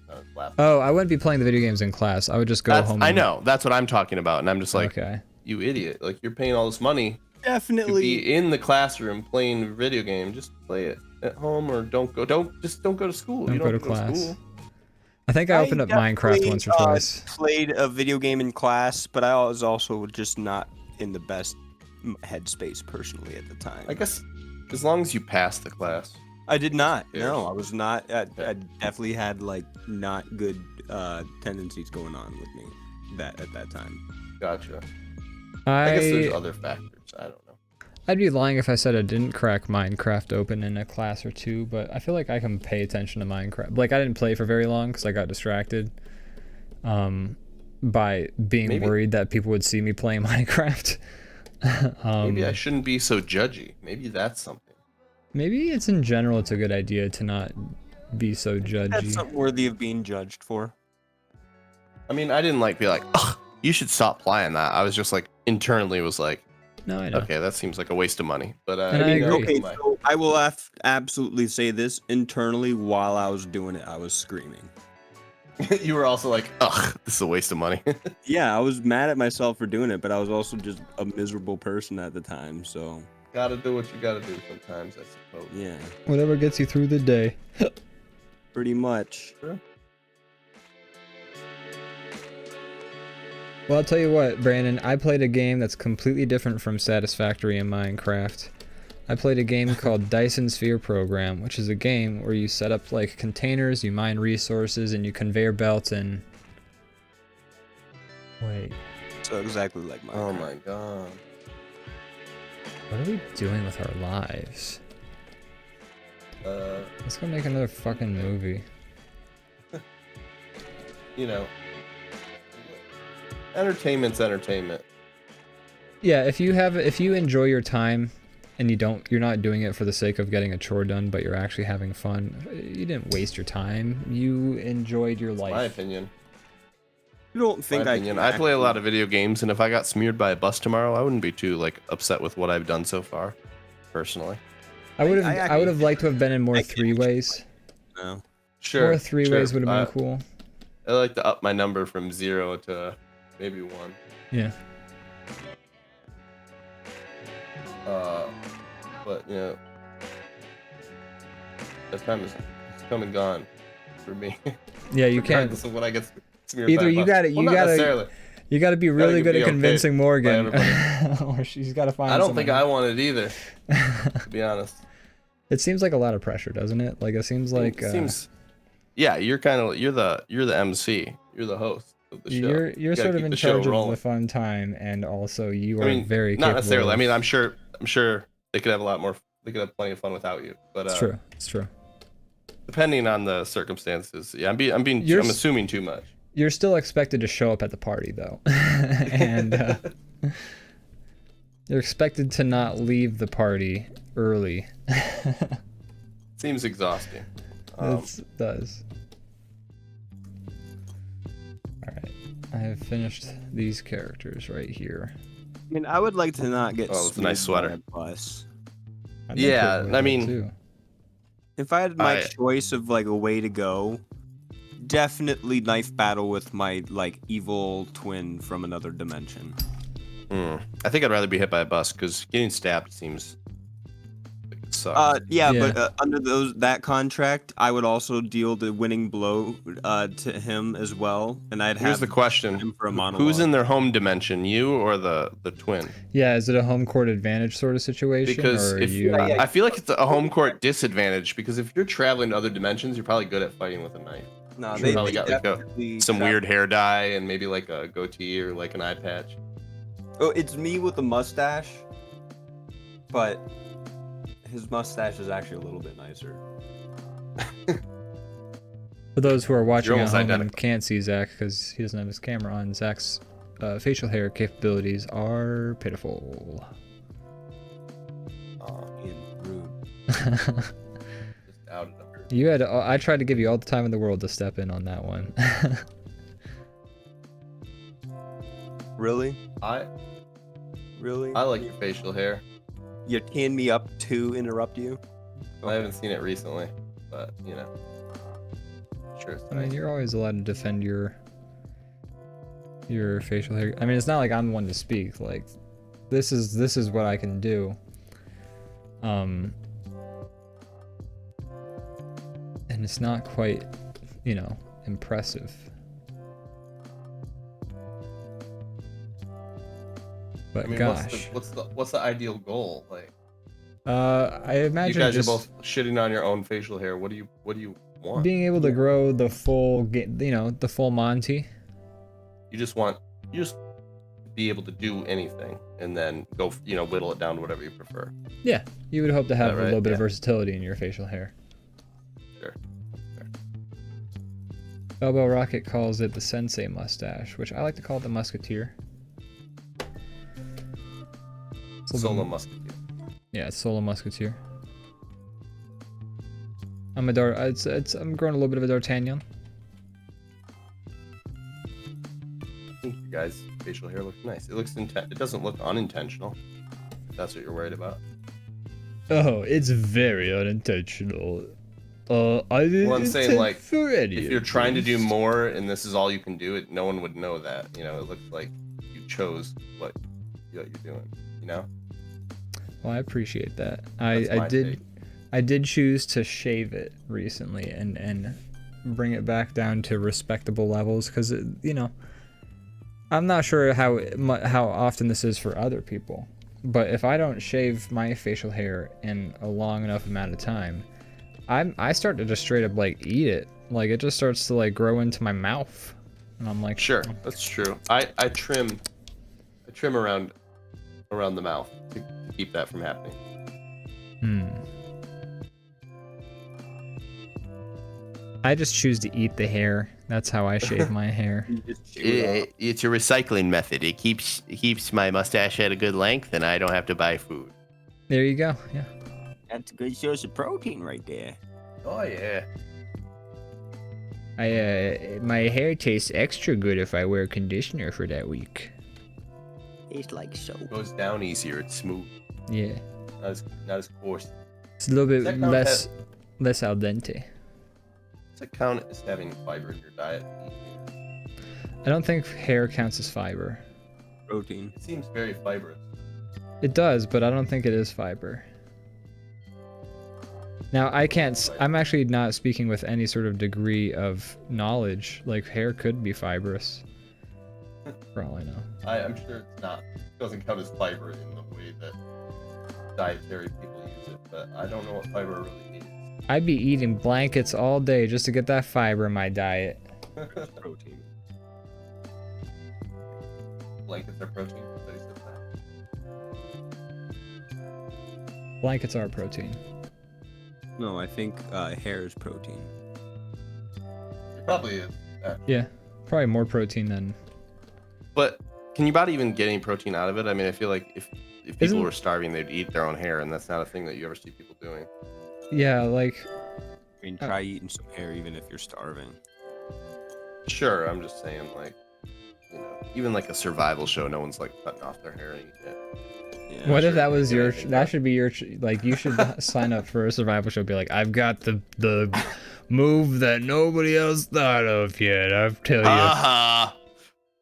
Oh, I wouldn't be playing the video games in class. I would just go home. I know. That's what I'm talking about, and I'm just like, okay, you idiot! Like you're paying all this money Definitely. be in the classroom playing a video game. Just play it at home, or don't go to school. You Don't go don't to have to class. school. I think I opened up Minecraft definitely, once or twice. Played a video game in class, but I was also just not in the best headspace personally at the time. I guess as long as you pass the class. I did not. Yes. No, I was not. I definitely had like not good tendencies going on with me at that time. Gotcha. I guess there's I other factors. I don't know. I'd be lying if I said I didn't crack Minecraft open in a class or two, but I feel like I can pay attention to Minecraft. Like I didn't play for very long because I got distracted by being worried that people would see me playing Minecraft. Maybe I shouldn't be so judgy. Maybe that's something. Maybe it's in general it's a good idea to not be so judgy. That's something worthy of being judged for. I mean, I didn't be like, ugh, you should stop playing that. I was just like, internally was like, No, I know. okay, that seems like a waste of money. But And I agree. Okay, so I will absolutely say this. Internally, while I was doing it, I was screaming. You were also like, ugh, this is a waste of money. Yeah, I was mad at myself for doing it, but I was also just a miserable person at the time, so... Gotta do what you gotta do sometimes, I suppose. Yeah, Whatever gets you through the day. pretty much. Sure. Well, I'll tell you what, Brandon, I played a game that's completely different from Satisfactory in Minecraft. I played a game called Dyson Sphere Program, which is a game where you set up like containers, you mine resources, and you conveyor belts and... Wait, So exactly like mine. Oh my god. what are we doing with our lives? Let's go make another fucking movie. You know, entertainment's entertainment. Yeah, if you enjoy your time and you're not doing it for the sake of getting a chore done, but you're actually having fun, you didn't waste your time. You enjoyed your life. My opinion. You don't think I play a lot of video games, and if I got smeared by a bus tomorrow, I wouldn't be too upset with what I've done so far, personally. I would have liked to have been in more three-ways. No. Sure. More three-ways would have been cool. I like to up my number from 0 to maybe 1. Yeah. But you know, that time is come and gone for me. Yeah, you can't. Regardless of when I get smeared Either by a you bus. gotta Well, not necessarily. you gotta be really good be at okay convincing by Morgan, everybody. or she's gotta find. I don't think someone. I want it either, to be honest. It seems like a lot of pressure, doesn't it? Like it seems like. It seems. Yeah, you're the MC. You're the host of the show. You're gotta sort of keep in the show charge of rolling. the fun time, and also you are I mean, very not capable necessarily. I of- mean, I'm sure they could have a lot more. They could have plenty of fun without you. But It's true. It's true. depending on the circumstances, yeah, I'm assuming too much. You're still expected to show up at the party, though, and you're expected to not leave the party early. Seems exhausting. It does. Alright, I have finished these characters right here. I mean, I would like to not get. Oh, it's a nice smeared by sweater. a bus. I'd Yeah, like to I avoid mean- that, too. If I had my I- choice of like a way to go, definitely knife battle with my like evil twin from another dimension. I think I'd rather be hit by a bus because getting stabbed seems like it sucks. Yeah, Yeah. but under that contract, I would also deal the winning blow to him as well, and I'd Here's have the question: him for a monologue. who's in their home dimension, you or the twin? Yeah, is it a home court advantage sort of situation? Because or if you... I feel like it's a home court disadvantage because if you're traveling to other dimensions, you're probably good at fighting with a knife. No, Sure. Probably got, like, definitely Some travel- weird hair dye and maybe like a goatee or like an eye patch. Oh, it's me with the mustache, but his mustache is actually a little bit nicer. For those who are watching You're at almost home and identical. can't see Zach because he doesn't have his camera on, Zach's facial hair capabilities are pitiful. Being rude. Just outed him. You had. I tried to give you all the time in the world to step in on that one. Really? I I like your facial hair. You teeing me up to interrupt you? I haven't seen it recently, but you know. Sure. It's I mean, nice. you're always allowed to defend your facial hair. I mean, it's not like I'm the one to speak. Like, this is what I can do. And it's not quite, impressive. But I mean, gosh, what's the ideal goal? Like, I imagine you guys just are both shitting on your own facial hair. What do you want? being able to grow the full, the full Monty. You just be able to do anything and then go, whittle it down to whatever you prefer. Yeah, you would hope to have Is that a right? little bit of Yeah. versatility in your facial hair. Sure. Elbow Rocket calls it the sensei mustache, which I like to call it the musketeer. It's a little Solo bit- musketeer. Yeah, it's solo musketeer. I'm I'm growing a little bit of a D'Artagnan. I think your guys' facial hair looks nice. It doesn't look unintentional. If that's what you're worried about. Oh, it's very unintentional. I didn't Well, I'm saying, intend like, for any If of you're trying to do this. more and this is all you can do, no one would know that. It looks like you chose what you're doing. Well, I appreciate that. That's I my did take. I did choose to shave it recently and bring it back down to respectable levels because I'm not sure how often this is for other people, but if I don't shave my facial hair in a long enough amount of time, I start to just straight up like eat it. Like it just starts to like grow into my mouth, and I'm like, Sure, that's true. I trim around the mouth to keep that from happening. I just choose to eat the hair. That's how I shave my hair. It's a recycling method. It keeps my mustache at a good length, and I don't have to buy food. There you go. Yeah. That's a good source of protein right there. Oh yeah. My hair tastes extra good if I wear conditioner for that week. Tastes like soap. It goes down easier. It's smooth. Yeah. Not as coarse. It's a little bit Does that count less al dente. Does it count as having fiber in your diet? I don't think hair counts as fiber. Protein. It seems very fibrous. It does, but I don't think it is fiber. Now, I'm actually not speaking with any sort of degree of knowledge. Like, hair could be fibrous. For all I know. I'm sure it's not. It doesn't count as fiber in the way that dietary people use it, but I don't know what fiber really is. I'd be eating blankets all day just to get that fiber in my diet. Protein. Blankets are protein. So you said that. Blankets are protein. No, I think hair is protein. It probably is. Yeah, probably more protein than... But can your body even get any protein out of it? I mean, I feel like if people Isn't- were starving, they'd eat their own hair, and that's not a thing that you ever see people doing. Yeah, like... I mean, try eating some hair even if you're starving. Sure, I'm just saying, like, even like a survival show, no one's like cutting off their hair and eating it. Yeah, What sure, if that was yeah, your... I think That that- should be your... Like, you should sign up for a survival show. Be like, I've got the move that nobody else thought of yet. I'll tell you. Uh-huh.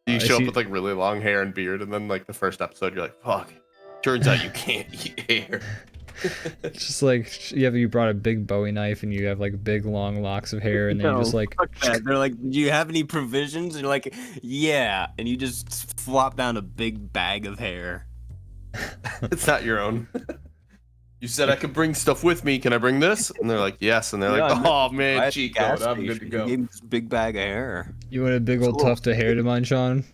You I show see- up with like really long hair and beard, and then like the first episode, you're like, fuck. Turns out you can't eat hair. Just like you brought a big Bowie knife and you have like big long locks of hair, and then you just like... fuck that. They're like, do you have any provisions? And you're like, yeah. And you just flop down a big bag of hair. It's not your own. You said I could bring stuff with me. Can I bring this? And they're like, yes. And they're Yeah, like, oh man, At the cheat gas code. I'm good to station, go. He gave me this big bag of hair. You want a big old Cool. tuft of hair to munch on?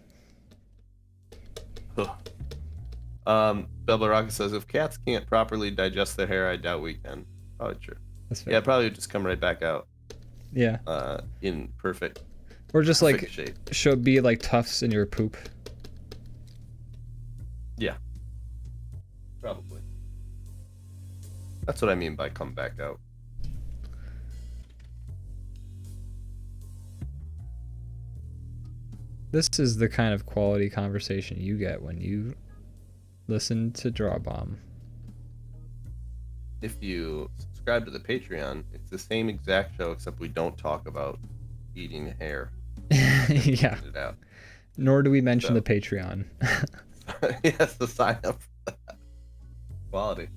Bella Rocket says, if cats can't properly digest their hair, I doubt we can. Probably true. That's fair. Yeah, probably would just come right back out Yeah. in perfect Or just like shape. be like tufts in your poop. Yeah. Probably. That's what I mean by come back out. This is the kind of quality conversation you get when you listen to DrawBomb. If you subscribe to the Patreon, it's the same exact show except we don't talk about eating hair. Yeah. It out. Nor do we mention So- the Patreon. He has to sign up for that. Quality.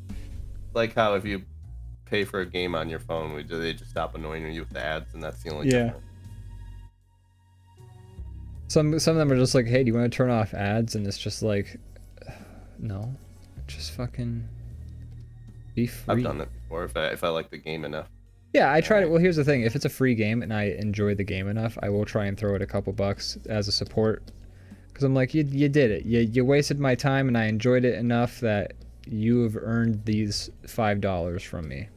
Like how if you pay for a game on your phone, they just stop annoying you with the ads, and that's the only difference. Some of them are just like, hey, do you want to turn off ads? And it's just like, no, just fucking be free. I've done it before if I like the game enough. Yeah, I tried it. Well, here's the thing: if it's a free game and I enjoy the game enough, I will try and throw it a couple bucks as a support. Because I'm like, you did it. You wasted my time, and I enjoyed it enough that you have earned these $5 from me.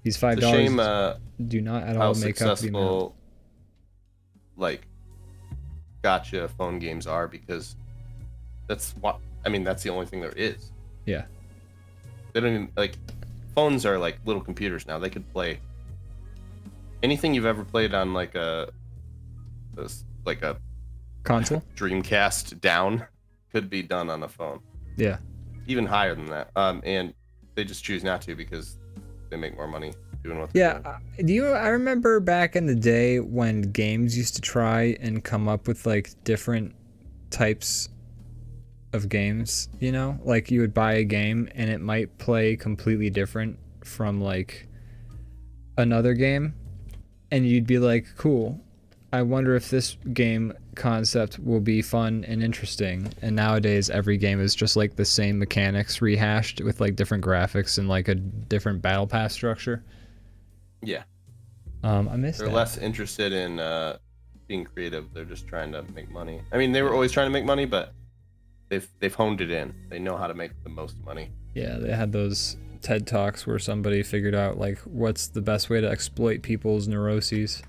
These $5 do not at all make up the amount. Like, gotcha phone games are, because that's the only thing there is. Yeah. They don't even, like, phones are like little computers now. They could play anything you've ever played on like a console. Dreamcast down could be done on a phone. Yeah. Even higher than that. And they just choose not to because they make more money doing what they're doing. I remember back in the day when games used to try and come up with like different types of games, you know? Like you would buy a game and it might play completely different from like another game, and you'd be like, cool, I wonder if this game concept will be fun and interesting. And nowadays every game is just like the same mechanics rehashed with like different graphics and like a different battle pass structure. Yeah. I miss that. They're less interested in being creative. They're just trying to make money. I mean, they were always trying to make money, but they've honed it in. They know how to make the most money. Yeah, they had those TED Talks where somebody figured out like what's the best way to exploit people's neuroses.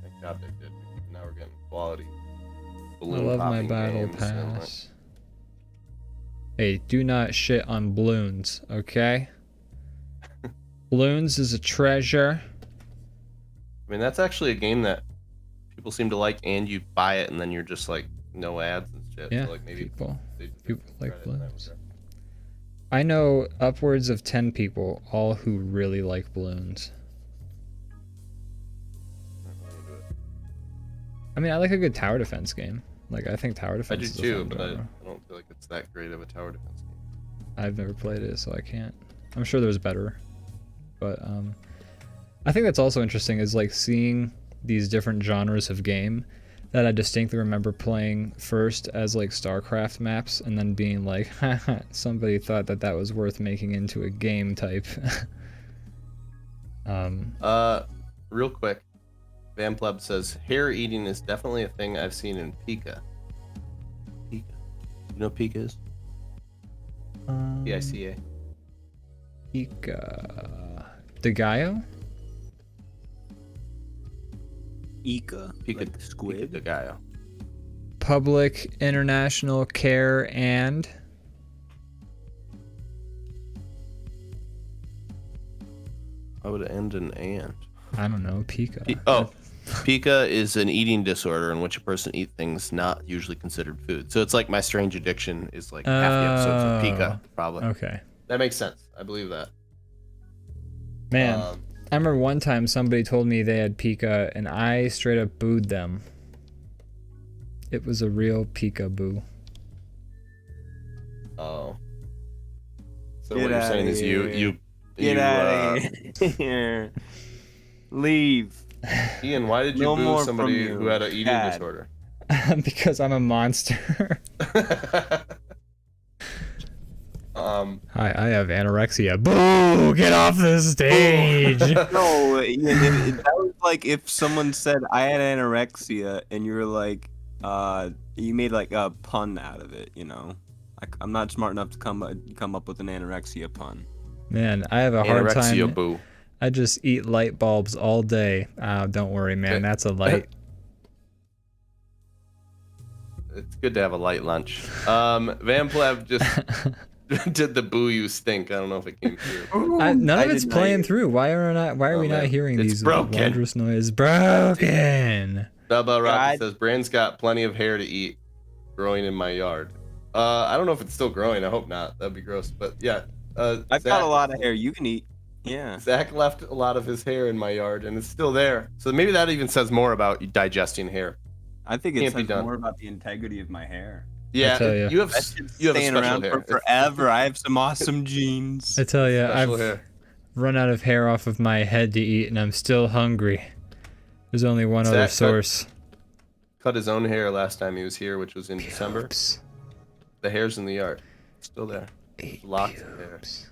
Thank God they did. Now we're getting quality. I love my battle pass. Hey, do not shit on balloons, okay? Balloons is a treasure. I mean, that's actually a game that people seem to like, and you buy it, and then you're just like, no ads and shit. Yeah, so like maybe people like balloons. I know upwards of 10 people, all who really like balloons. I mean, I like a good tower defense game. Like, I think tower defense is I do a fun too, but I genre. don't feel like it's that great of a tower defense game. I've never played it, so I can't. I'm sure there's better. But I think that's also interesting is like seeing these different genres of game that I distinctly remember playing first as like StarCraft maps and then being like, haha, somebody thought that was worth making into a game type. Real quick, Vampleb says hair eating is definitely a thing I've seen in Pika. Pika, you know what Pika is? P-I-C-A. Pika. DeGaio? Ika? Pika, Like squid? Pika de Gallo. Public International Care and... Why would it end in and? I don't know, Pika. Pika is an eating disorder in which a person eats things not usually considered food. So it's like My Strange Addiction is like half the episodes of Pika, probably. Okay. That makes sense. I believe that. Man, I remember one time somebody told me they had Pika and I straight up booed them. It was a real Pika boo. Oh. So Get what you're saying outta is here. you Get out of here. Leave. Ian, why did you No boo more somebody from you. who had an eating Bad. disorder? Because I'm a monster. Hi, I have anorexia. Boo! Get off the stage! No, that was like if someone said I had anorexia and you were like, you made like a pun out of it, you know? Like, I'm not smart enough to come up with an anorexia pun. Man, I have a hard Anorexia time. boo. I just eat light bulbs all day. Don't worry, man. That's a light. It's good to have a light lunch. Vampleb just did the boo you stink. I don't know if it came through. None of it's did not playing hear. through. Why are we not man. hearing It's these broken. wondrous noises? Broken. Bubba Rocky God. says, Brand's got plenty of hair to eat growing in my yard. I don't know if it's still growing. I hope not. That'd be gross. But yeah. I've got a lot of hair you can eat. Yeah. Zach left a lot of his hair in my yard and it's still there. So maybe that even says more about you digesting hair. I think it Can't be says done. more about the integrity of my hair. Yeah, tell ya. you have That shit's you have a staying special around hair. for forever. I have some awesome genes. I tell you, Special I've hair. run out of hair off of my head to eat, and I'm still hungry. There's only one Zach other cut- source. Cut his own hair last time he was here, which was in December. Pubes. The hair's in the yard. Still there. Eat Lots of hair. pubes.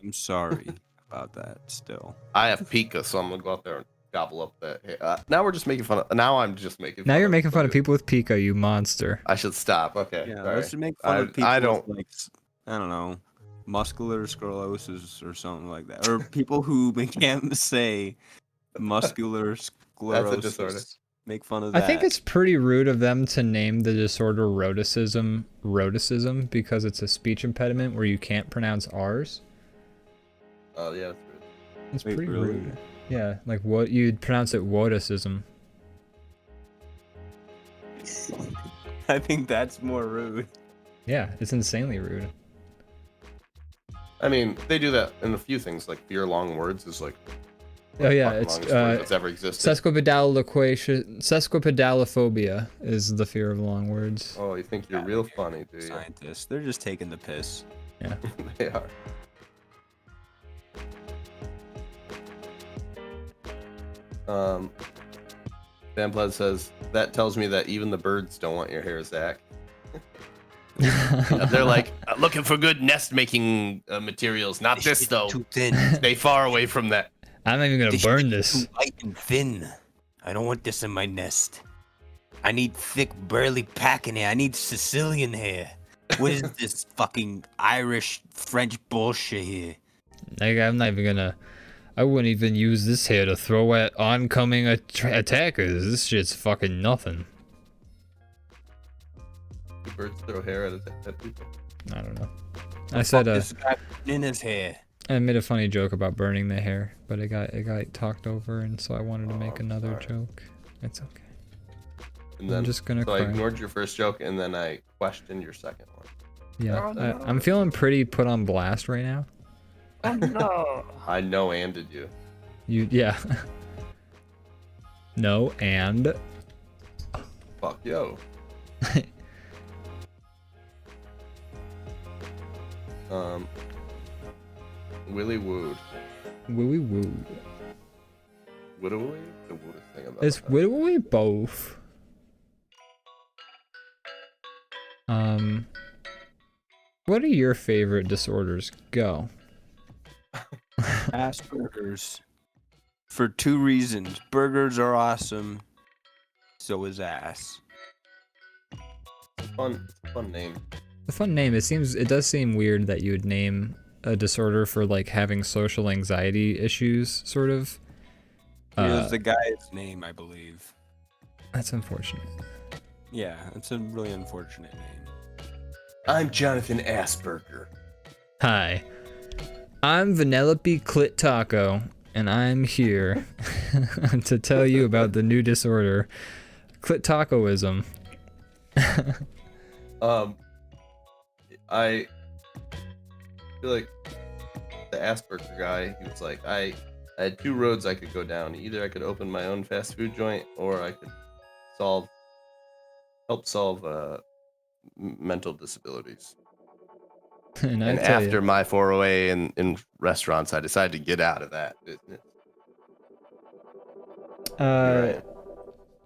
I'm sorry about that. Still, I have pica, so I'm gonna go out there and gobble up that hair. Now we're just making fun of. Now I'm just making. Now fun you're of making fun of fucking- people with pica, you monster. I should stop. Okay. yeah. sorry. Let's make fun of people I don't. with, like, I don't know, muscular sclerosis or something like that, or people who can't say muscular sclerosis. disorder. Make fun of I that. think it's pretty rude of them to name the disorder rhoticism because it's a speech impediment where you can't pronounce R's. Oh yeah. That's weird. It's Wait, pretty really? rude. Yeah, like what you'd pronounce it whoticism. I think that's more rude. Yeah, it's insanely rude. I mean, they do that in a few things. Like fear long words is like. Oh yeah, fucking it's longest word that's ever existed. sesquipedalophobia is the fear of long words. Oh, you think you're real funny, do you? Scientists, they're just taking the piss. Yeah. They are. Dan Bled says that tells me that even the birds don't want your hair, Zach. They're like looking for good nest making materials. Not this though. Too thin. Stay far away from that. I'm not even gonna burn this. Too light and thin. I don't want this in my nest. I need thick, burly packing hair. I need Sicilian hair. What is this fucking Irish, French bullshit here? Like, I'm not even gonna. I wouldn't even use this hair to throw at oncoming attackers. This shit's fucking nothing. Do birds throw hair at people? I don't know. I said This guy in his hair. I made a funny joke about burning the hair, but it got talked over, and so I wanted to make another sorry. joke. It's okay. And then, I'm just gonna so I cry. ignored your first joke and then I questioned your second one. Yeah, Oh, no. I'm feeling pretty put on blast right now. Oh no. I know anded you. Yeah. No, and Fuck yo. Willy Wood. wooey woo. Woodaway? The woodest thing about It's that. we both. What are your favorite disorders? Go. Asperger's. For 2 reasons. Burgers are awesome. So is ass. It's a fun name. A fun name. It does seem weird that you would name a disorder for like having social anxiety issues, sort of. It was the guy's name, I believe. That's unfortunate. Yeah, it's a really unfortunate name. I'm Jonathan Asperger. Hi, I'm Vanellope Clit Taco, and I'm here to tell you about the new disorder, Clit Tacoism. I feel like the Asperger guy, he was like, I had 2 roads I could go down. Either I could open my own fast food joint, or I could help solve mental disabilities. And And after my foray in restaurants, I decided to get out of that business. Right.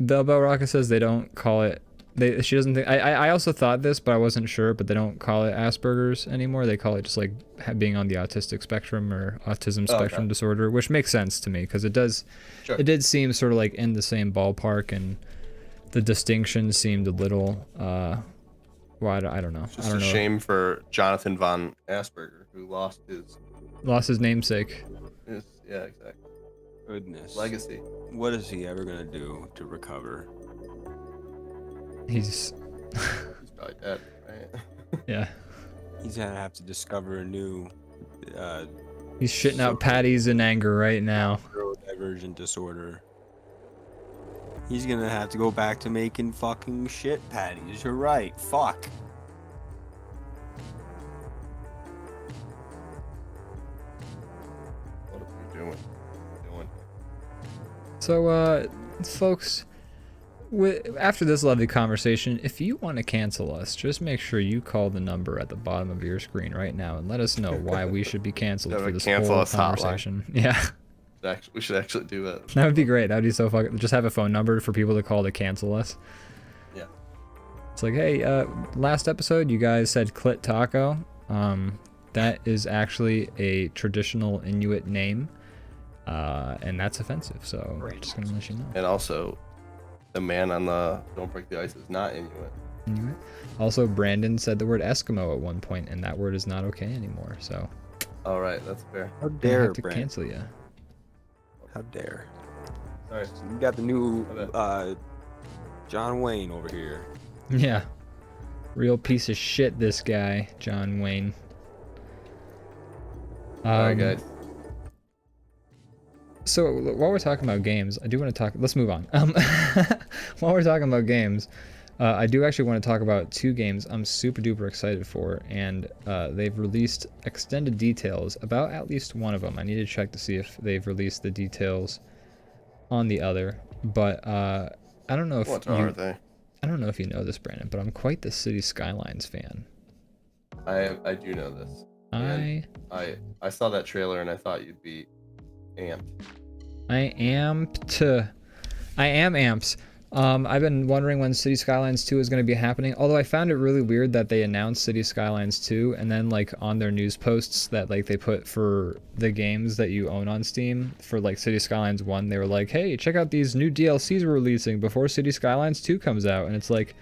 Bell Bell Rocket says they don't call it. She doesn't think. I also thought this, but I wasn't sure. But they don't call it Asperger's anymore. They call it just like being on the autistic spectrum or autism spectrum disorder, which makes sense to me because it does. Sure. It did seem sort of like in the same ballpark, and the distinction seemed a little. Well, I don't know. It's I just don't a know. shame for Jonathan von Asperger, who lost Lost his namesake. his yeah, exactly. Goodness. Legacy. What is he ever gonna do to recover? He's. He's probably dead, right? Yeah. He's gonna have to discover a new He's shitting out patties in anger right now. neurodivergent disorder. He's gonna have to go back to making fucking shit patties. You're right. Fuck. What are we doing? So, folks, after this lovely conversation, if you want to cancel us, just make sure you call the number at the bottom of your screen right now and let us know why we should be canceled Have for a this cancel whole us hotline. conversation. Yeah, We should actually do that. that would be great. That would be so fucking. Just have a phone number for people to call to cancel us. Yeah. It's like, hey, last episode you guys said clit taco. That is actually a traditional Inuit name, and that's offensive. So I'm just gonna let you know. And also, the man on the Don't Break the Ice is not Inuit. Inuit. Also, Brandon said the word Eskimo at one point, and that word is not okay anymore. So All right, that's fair. How I dare, have to Brent? cancel you. How dare? Sorry. You got the new My John Wayne over here. Yeah, real piece of shit. This guy, John Wayne. All right, guys. So while we're talking about games, I do want to talk. Let's move on. While we're talking about games, I do actually want to talk about two games I'm super duper excited for, and they've released extended details about at least one of them. I need to check to see if they've released the details on the other, but I don't know if What are they? I don't know if you know this, Brandon, but I'm quite the City Skylines fan. I do know this. I saw that trailer and I thought you'd be amped. I am amped. I've been wondering when City Skylines 2 is going to be happening. Although I found it really weird that they announced City Skylines 2 and then like on their news posts that like they put for the games that you own on Steam for like City Skylines 1, they were like, "Hey, check out these new DLCs we're releasing before City Skylines 2 comes out." And it's like,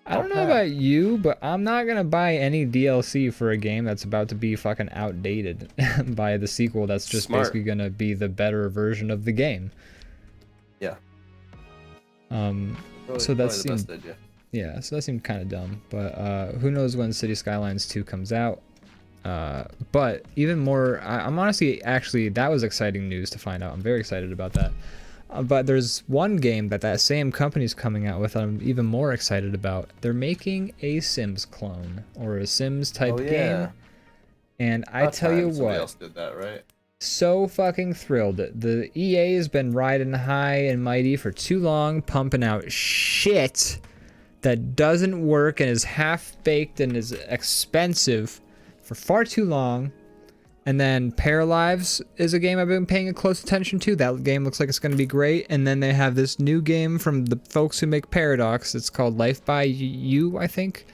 I don't know about you, but I'm not going to buy any DLC for a game that's about to be fucking outdated by the sequel that's just Smart. basically going to be the better version of the game. Yeah. So that the seemed, best idea. yeah, so that seemed kind of dumb, but who knows when City Skylines 2 comes out. But even more, I'm honestly, actually, that was exciting news to find out. I'm very excited about that. But there's one game that same company's coming out with that I'm even more excited about. They're making a Sims clone, or a Sims type game. And I tell you Somebody what, else did that, right? so fucking thrilled. The EA has been riding high and mighty for too long, pumping out shit that doesn't work and is half-baked and is expensive for far too long. And then Paralives is a game I've been paying close attention to. That game looks like it's going to be great. And then they have this new game from the folks who make Paradox. It's called Life by You, I think.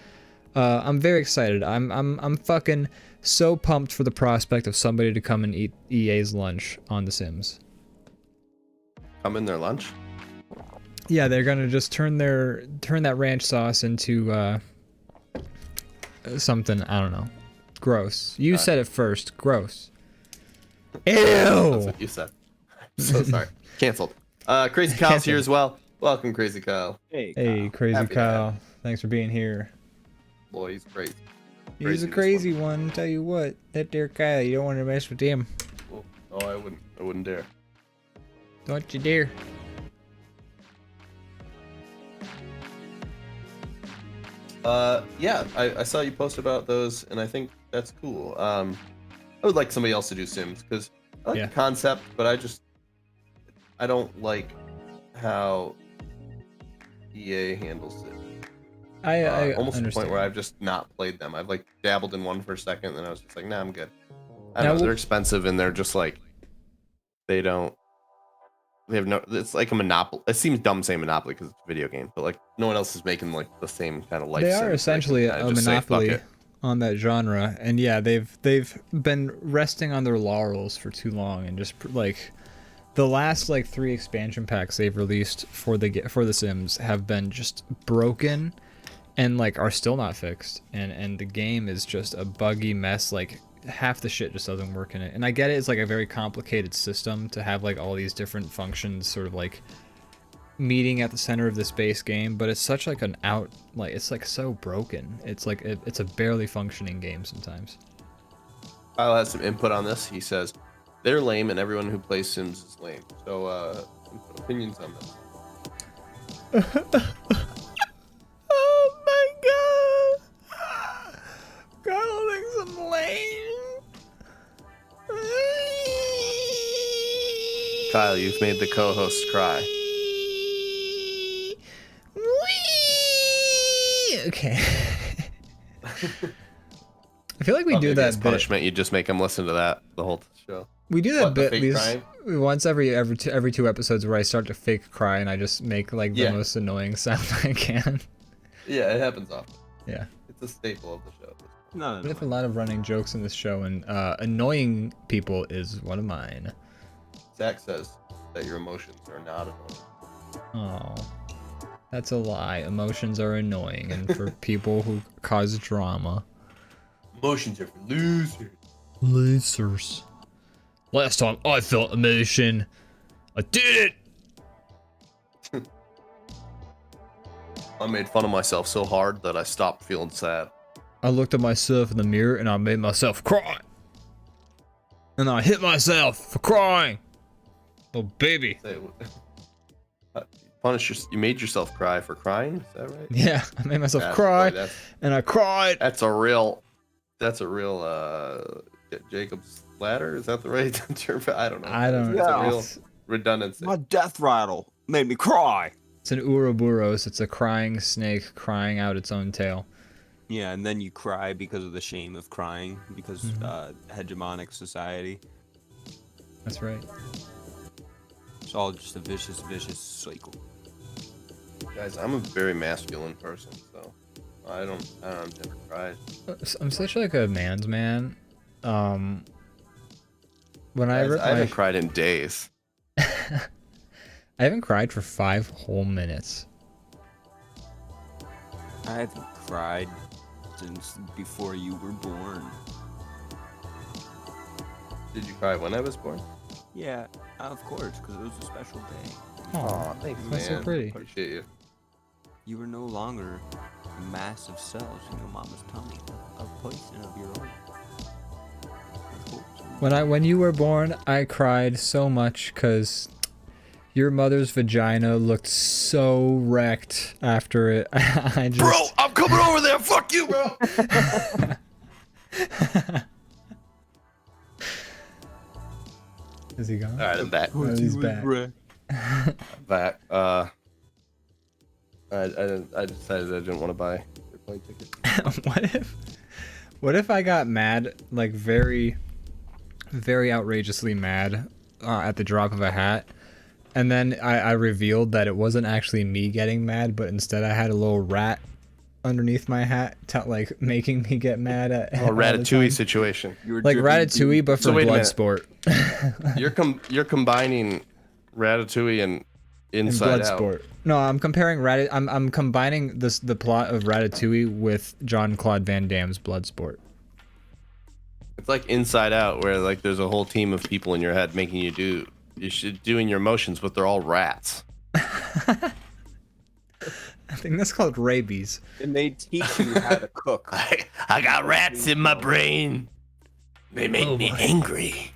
I'm very excited. I'm fucking so pumped for the prospect of somebody to come and eat EA's lunch on The Sims. Come in their lunch? Yeah, they're gonna just turn that ranch sauce into something, I don't know. Gross. You said it first. Gross. Ew. That's what you said. So sorry. Canceled. Crazy Kyle's here as well. Welcome, Crazy Kyle. Hey, Hey, Crazy Happy to have Kyle. Thanks for being here. Boy, he's crazy. He's Crazy a this crazy one. Tell you what, that there Kyle, you don't want to mess with him. Oh, I wouldn't dare. Don't you dare. Yeah, I saw you post about those, and I think that's cool. I would like somebody else to do Sims, because I like the concept, but I don't like how EA handles it. I almost to the point understand. where I've just not played them. I've like dabbled in one for a second, and then I was just like, nah, I'm good. I Now, don't know, they're expensive, and they're just like, they have no, it's like a monopoly. It seems dumb saying monopoly because it's a video game, but like no one else is making like the same kind of life. They Sims. are They essentially can kinda a just say, "Fuck monopoly it." on that genre, and yeah, they've been resting on their laurels for too long, and just like the last like 3 expansion packs they've released for the Sims have been just broken, and like are still not fixed, and the game is just a buggy mess. Like half the shit just doesn't work in it, and I get it, it's like a very complicated system to have like all these different functions sort of like meeting at the center of this base game, but it's such like it's like so broken. It's like it's a barely functioning game sometimes. Kyle has some input on this. He says they're lame, and everyone who plays Sims is lame. So, opinions on this? Oh my god! Kyle thinks I'm lame. Kyle, you've made the co-host cry. Okay. I feel like we do maybe that as bit. punishment. You just make them listen to that the whole show. We do that What, the bit fake these crying? once every two episodes where I start to fake cry and I just make like the Yeah. most annoying sound I can. Yeah, it happens often. Yeah. It's a staple of the show. No, We have a lot of running jokes in this show, and annoying people is one of mine. Zach says that your emotions are not annoying. Oh, that's a lie. Emotions are annoying, and for people who cause drama. Emotions are for losers. Losers. Last time I felt emotion, I did it. I made fun of myself so hard that I stopped feeling sad. I looked at myself in the mirror and I made myself cry. And I hit myself for crying. Oh baby. Say, you made yourself cry for crying? Is that right? Yeah, I made myself That's- cry, boy, and I cried. that's a real Jacob's ladder. Is that the right term? I don't know. I don't It's know. a real redundancy. My death rattle made me cry. It's an Ouroboros. It's a crying snake crying out its own tail. Yeah, and then you cry because of the shame of crying, because hegemonic society. That's right. It's all just a vicious cycle. Guys, I'm a very masculine person, so I've never cried. I'm such like a man's man. When I Guys, I haven't cried in days. I haven't cried for 5 whole minutes. I haven't cried since before you were born. Did you cry when I was born? Yeah, of course, because it was a special day. Aw, thanks, that's man. so pretty. Appreciate you. You were no longer a mass of cells in your mama's tummy, a poison of your own. Of course. When you were born, I cried so much because your mother's vagina looked so wrecked after it. I just... Bro, I'm coming over there. Fuck you, bro. Is he gone? All right, I'm back. Oh, he's back. I'm back. I decided I didn't want to buy your plane ticket. What if I got mad, like very, very outrageously mad at the drop of a hat, and then I revealed that it wasn't actually me getting mad, but instead I had a little rat underneath my hat, like making me get mad at A Ratatouille situation. You were like dripping Ratatouille, but for So wait a minute. Bloodsport. You're combining Ratatouille and In Inside Out. Bloodsport. No, I'm comparing I'm combining the plot of Ratatouille with Jean-Claude Van Damme's Bloodsport. It's like Inside Out, where like there's a whole team of people in your head making you doing your emotions, but they're all rats. I think that's called rabies. and they teach you how to cook. I got rats in my brain. They make me angry.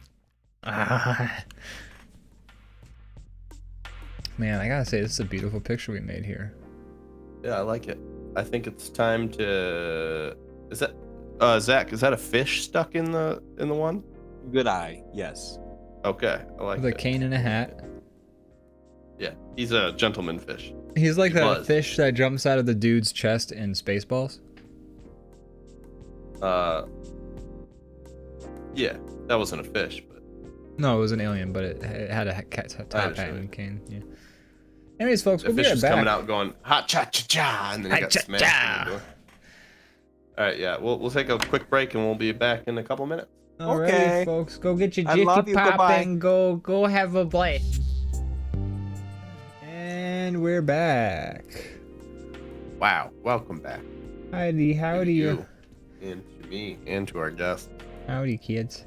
Man, I gotta say, this is a beautiful picture we made here. Yeah, I like it. I think it's time to. Is that Zach? Is that a fish stuck in the one? Good eye, yes. Okay, I like With a that. cane and a hat. Yeah, he's a gentleman fish. He's like He that was. fish that jumps out of the dude's chest in Spaceballs. Yeah, that wasn't a fish, but No, it was an alien, but it had a top hat understand. and cane. Yeah. Anyways, folks, the we'll be fish right was back. coming out going ha cha cha cha, and then he got smashed in the door. All right, yeah, we'll take a quick break and we'll be back in a couple minutes. Alrighty, Okay. folks, go get your I love Jiffy you, Pop goodbye. and go have a blast. And we're back. Wow, welcome back. Howdy, to howdy, you, and to me, and to our guest. howdy, kids.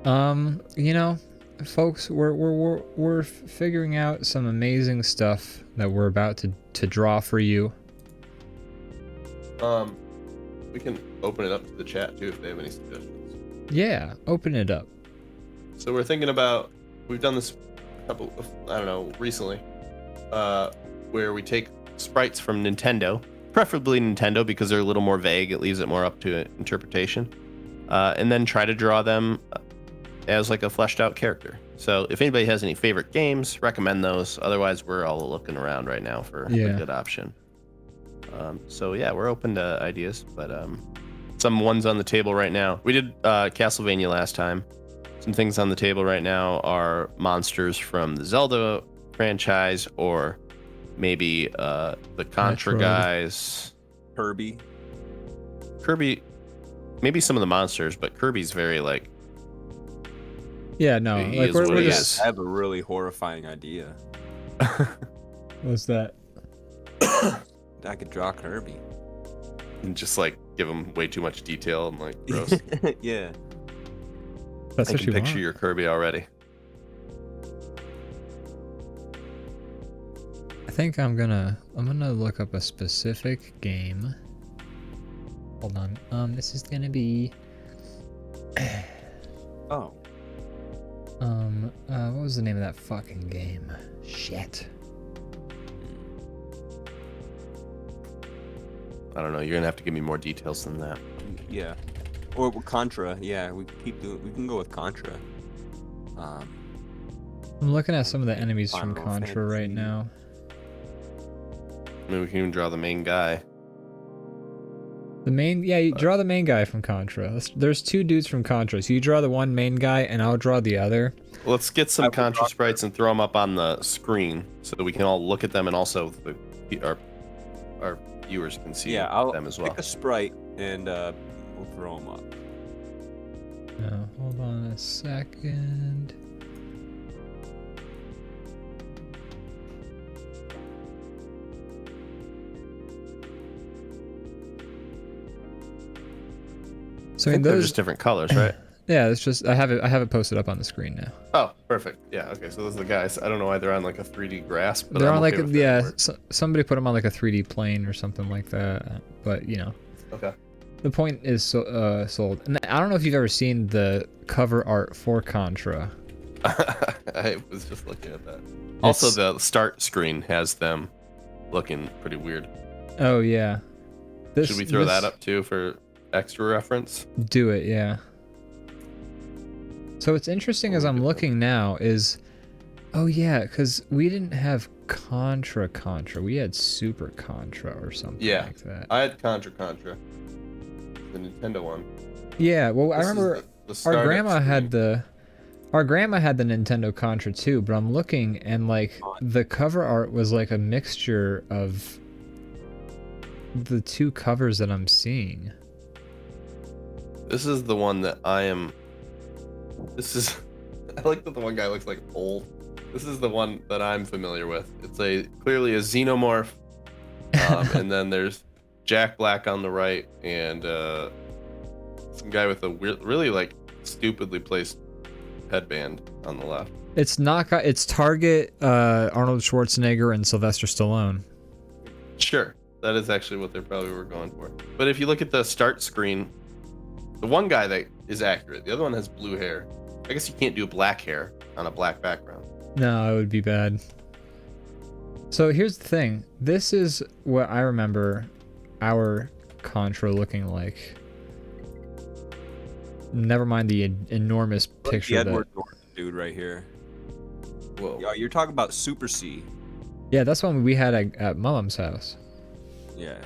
You know, folks, we're figuring out some amazing stuff that we're about to draw for you. We can open it up to the chat too if they have any suggestions. Yeah, open it up. So we're thinking about, we've done this recently, where we take sprites from Nintendo, preferably Nintendo because they're a little more vague. It leaves it more up to interpretation, and then try to draw them as like a fleshed out character. So if anybody has any favorite games, recommend those. Otherwise, we're all looking around right now for a good option. So yeah, we're open to ideas, but some ones on the table right now. We did Castlevania last time. Some things on the table right now are monsters from the Zelda franchise, or maybe the Contra Metroid. guys. Kirby. Maybe some of the monsters, but Kirby's very like. Yeah, no. He Like is we're what he just. is. I have a really horrifying idea. What's that? I could draw Kirby. And just like give him way too much detail and like gross. Yeah. That's I what can you picture want. your Kirby already. I think I'm gonna look up a specific game. Hold on. This is gonna be. Oh. What was the name of that fucking game? Shit. I don't know. You're gonna have to give me more details than that. Yeah. Or Contra. Yeah, we can go with Contra. I'm looking at some of the enemies from Final Contra right Fantasy. now. I mean, we can even draw the main guy. The main, yeah, you draw the main guy from Contra. There's two dudes from Contra, so you draw the one main guy, and I'll draw the other. Let's get some I will Contra draw sprites and throw them up on the screen so that we can all look at them, and also our viewers can see Yeah, I'll them as well. pick a sprite and we'll throw them up. Now, hold on a second. So I in think they're those, just different colors, right? yeah, it's just I have it posted up on the screen now. Oh, perfect. Yeah. Okay. So those are the guys. I don't know why they're on like a 3D grasp, but They're I'm on like okay a, with that. yeah, Work. somebody put them on like a 3D plane or something like that. But you know, Okay. the point is sold. And I don't know if you've ever seen the cover art for Contra. I was just looking at that. Also, It's- the start screen has them looking pretty weird. Oh yeah. Should we throw that up too for extra reference? Do it, yeah. So what's interesting as I'm looking now is, oh yeah, because we didn't have Contra, we had Super Contra or something Yeah. like that. I had Contra, the Nintendo one. Yeah, well I This is remember the our startup grandma had screen. our grandma had the Nintendo Contra too, but I'm looking and like the cover art was like a mixture of the two covers that I'm seeing. This is the one that I am. This is. I like that the one guy looks like old. This is the one that I'm familiar with. It's clearly a xenomorph, and then there's Jack Black on the right, and some guy with a really like stupidly placed headband on the left. It's Target, Arnold Schwarzenegger, and Sylvester Stallone. Sure, that is actually what they probably were going for. But if you look at the start screen, the one guy that is accurate, the other one has blue hair. I guess you can't do black hair on a black background. No, it would be bad. So here's the thing. This is what I remember our Contra looking like. Never mind the enormous picture. The Edward Norton dude right here. Whoa. Yeah, you're talking about Super C. Yeah, that's one we had at Mom's house. Yeah.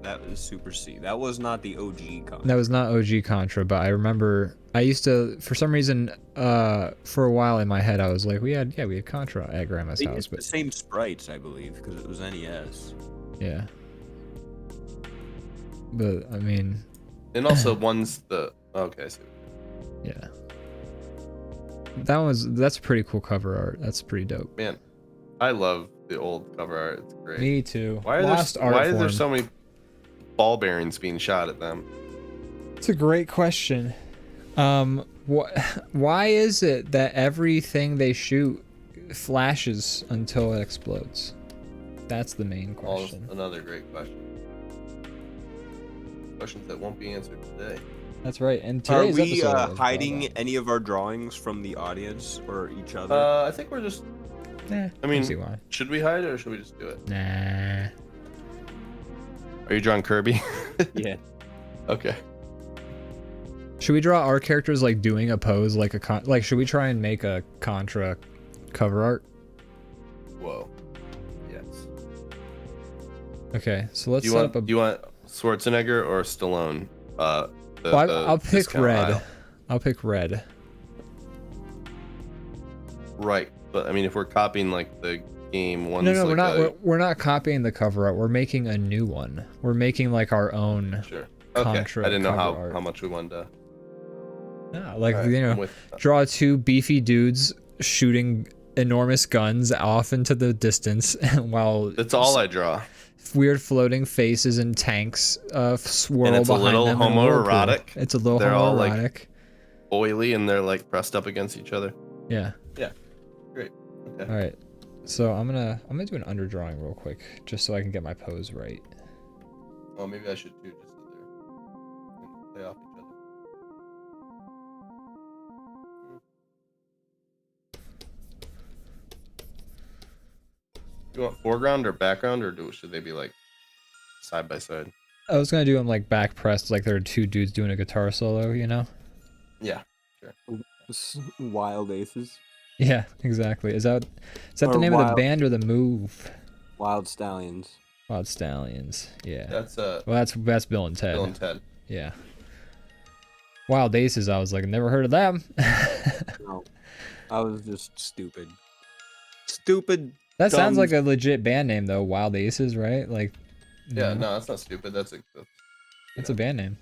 That was Super C. That was not the OG Contra. That was not OG Contra, but I remember I used to, for some reason, for a while in my head, I was like, we had Contra at Grandma's house, It's but the same sprites, I believe, because it was NES. yeah. But I mean, And also one's the okay. I see. yeah. That's pretty cool cover art. That's pretty dope. Man, I love the old cover art. It's great. Me too. Why are Lost there art why is there form. so many ball bearings being shot at them? It's a great question. Why is it that everything they shoot flashes until it explodes? That's the main question. Another great question. Questions that won't be answered today. That's right. And Are today's we episode of hiding DrawBomb. any of our drawings from the audience or each other? I think we're just. Nah, I mean, see why. should we hide it or should we just do it? Nah. Are you drawing Kirby? Yeah. Okay. Should we draw our characters like doing a pose like a like? Should we try and make a Contra cover art? Whoa. Yes. Okay, so let's Do you set want up a. do you want Schwarzenegger or Stallone? I'll pick discount red. aisle. I'll pick red. Right, but I mean, if we're copying like the game ones, No, like we're not. We're not copying the cover art. We're making a new one. We're making like our own. Sure. Okay. Contra I didn't know cover how art. much we wanted to. Yeah, like Alright, you know, I'm with that. draw two beefy dudes shooting enormous guns off into the distance while That's all I draw. weird floating faces and tanks swirl And it's a behind little them in a whirlpool. homoerotic. It's a little They're all, like, homoerotic. Oily, and they're like pressed up against each other. Yeah. Yeah. Great. Okay. All right. So I'm gonna do an underdrawing real quick just so I can get my pose right. Oh, maybe I should too, just so they play off each other. You want foreground or background, or should they be like side by side? I was gonna do them like back pressed, like there are two dudes doing a guitar solo, you know? Yeah. Wild Aces. Yeah, exactly. Is that the Or name of the Wild- band or the move? Wild Stallions. Wild Stallions. Yeah. That's Well, that's Bill and Ted. Bill and Ted. Yeah. Wild Aces. I was like, never heard of them. No, I was just stupid. Stupid. That sounds Dumb. like a legit band name though. Wild Aces, right? Like. Yeah, no, that's not stupid. That's It's a band name.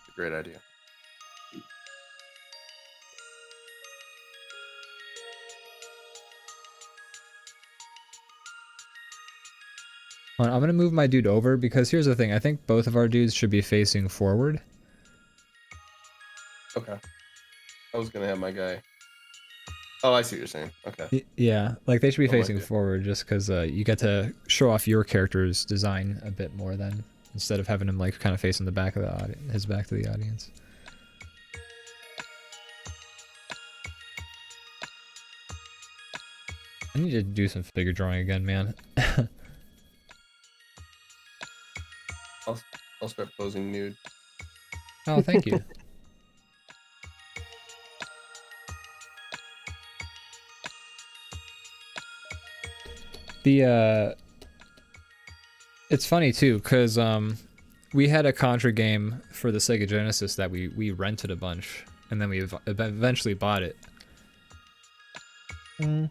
a great idea. I'm gonna move my dude over because here's the thing. I think both of our dudes should be facing forward. Okay. I was gonna have my guy. Oh, I see what you're saying. Okay. Yeah, like they should be I'm with facing you. forward just because you get to show off your character's design a bit more then, instead of having him like kind of facing the back of the audience, his back to the audience. I need to do some figure drawing again, man. I'll start posing nude. Oh, thank you. It's funny too, because we had a Contra game for the Sega Genesis that we rented a bunch, and then we eventually bought it. And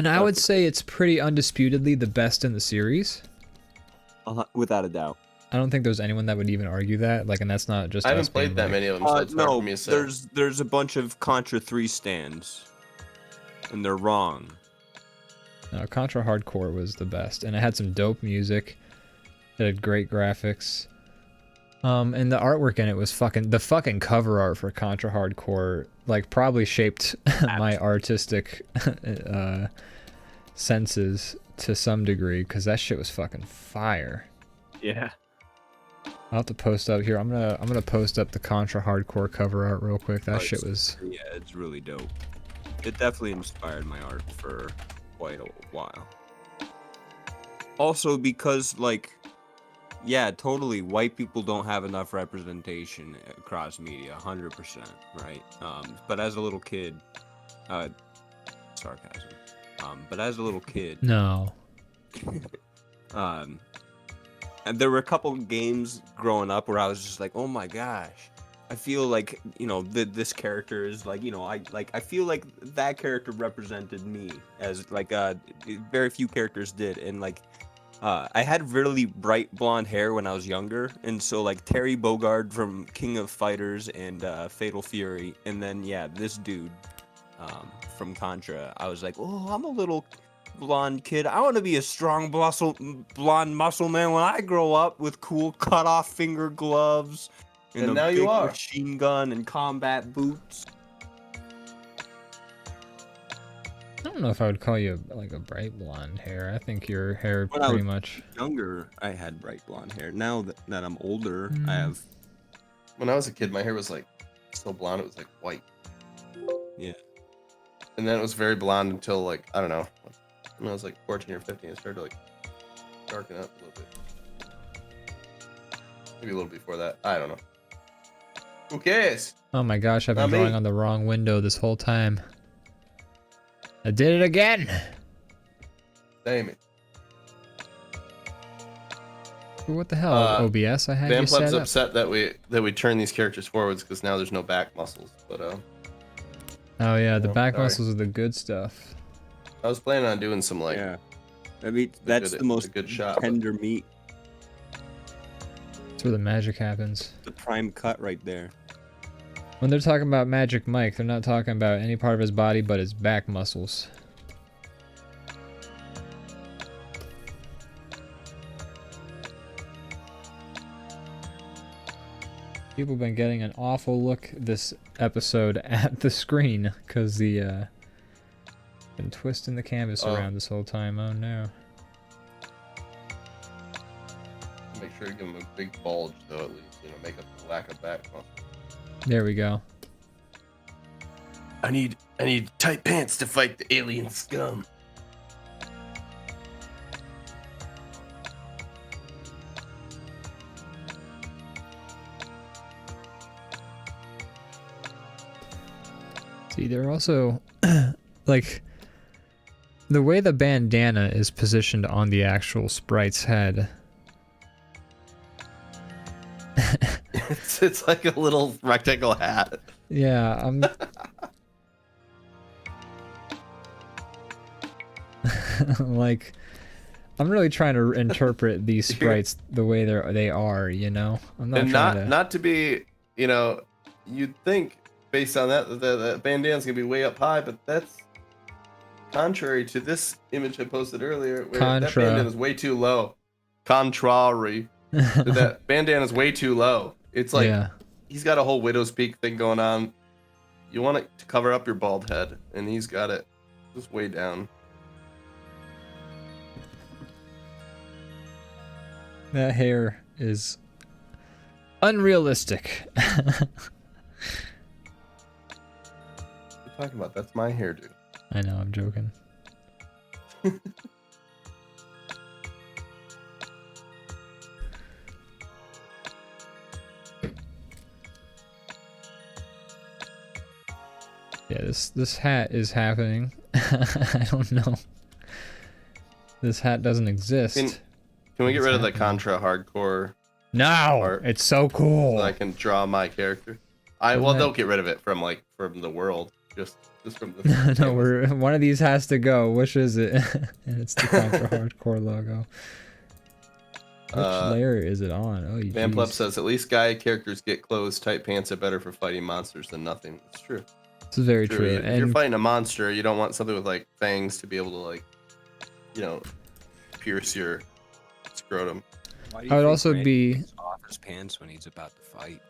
I would say it's pretty undisputedly the best in the series. Without a doubt. I don't think there's anyone that would even argue that. Like, and that's not just. I us haven't played being that like- many of them, so it's hard No, for me to say. there's a bunch of Contra 3 stands, and they're wrong. No, Contra Hardcore was the best, and it had some dope music. It had great graphics. And the artwork in it was the fucking cover art for Contra Hardcore, like probably shaped my artistic senses to some degree, because that shit was fucking fire. Yeah. I'll have to post up here. I'm gonna post up the Contra Hardcore cover art real quick. That shit was. Yeah, it's really dope. It definitely inspired my art for quite a while. Also because, like, yeah, totally, white people don't have enough representation across media, 100%, right? But as a little kid, sarcasm. But as a little kid, No. and there were a couple games growing up where I was just like, oh my gosh, I feel like, you know, this character is like, you know, I feel like that character represented me, as like very few characters did. And like I had really bright blonde hair when I was younger, and so like Terry Bogard from King of Fighters and Fatal Fury, and then yeah, this dude from Contra, I was like, oh, I'm a little blonde kid. I want to be a strong blonde muscle man when I grow up, with cool cut off finger gloves And a now you big are. machine gun and combat boots. I don't know if I would call you like a bright blonde hair. I think your hair When I pretty was much. Younger, I had bright blonde hair. Now that I'm older, I Mm. have When I was a kid, my hair was like still blonde. It was like white. Yeah. And then it was very blonde until like, I don't know, when I was like 14 or 15, it started to like darken up a little bit. Maybe a little before that. I don't know. Who cares? Oh my gosh, I've been Not me. drawing on the wrong window this whole time. I did it again! Damn it. What the hell, OBS? I had you Van set Pleb's up. upset that we turn these characters forwards because now there's no back muscles. But Oh yeah, the Oh, back sorry. muscles are the good stuff. I was planning on doing some like Yeah. I mean, that's good- the most a good shot, but- tender meat. That's where the magic happens. The prime cut right there. When they're talking about Magic Mike, they're not talking about any part of his body but his back muscles. People have been getting an awful look this episode at the screen because the been twisting the canvas around this whole time. Oh no. make sure to give him a big bulge though at least, make up the lack of back muscle. There we go. I need tight pants to fight the alien scum. See, they're also like the way the bandana is positioned on the actual sprite's head. It's like a little rectangle hat. Yeah, I'm like I'm really trying to interpret these sprites the way they are, I'm not And trying to not to be, you'd think based on that the bandana's gonna be way up high, but that's contrary to this image I posted earlier where that bandana's way too low. Contrary. That bandana's way too low. It's like he's got a whole widow's peak thing going on. You want it to cover up your bald head, and he's got it just way down. That hair is unrealistic. What are you talking about? That's my hairdo. I know, I'm joking. Yeah, this hat is happening. I don't know. This hat doesn't exist. Can we get rid of the Contra hardcore? No, art it's so cool. So I can draw my character. They'll get rid of it from the world, just from the. No, one of these has to go. Which is it? And it's the Contra hardcore logo. Which layer is it on? Oh, Van Pleb jeez. says at least guy characters get clothes. Tight pants are better for fighting monsters than nothing. It's true. This is very true. If you're And fighting a monster, you don't want something with like fangs to be able to pierce your scrotum. Why do you I would think also Randy be takes off his pants when he's about to fight.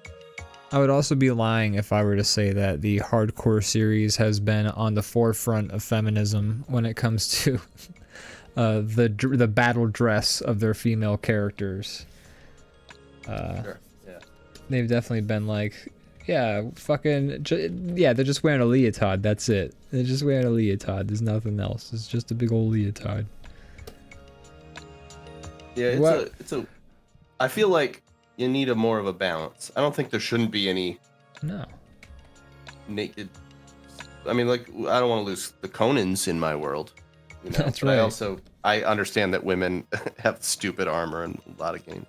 I would also be lying if I were to say that the hardcore series has been on the forefront of feminism when it comes to the battle dress of their female characters. Sure. Yeah. They've definitely been like, yeah, they're just wearing a leotard. That's it. They're just wearing a leotard. There's nothing else. It's just a big old leotard. Yeah, I feel like you need more of a balance. I don't think there shouldn't be any No. naked. I mean, I don't want to lose the Conans in my world. That's but right. I understand that women have stupid armor in a lot of games.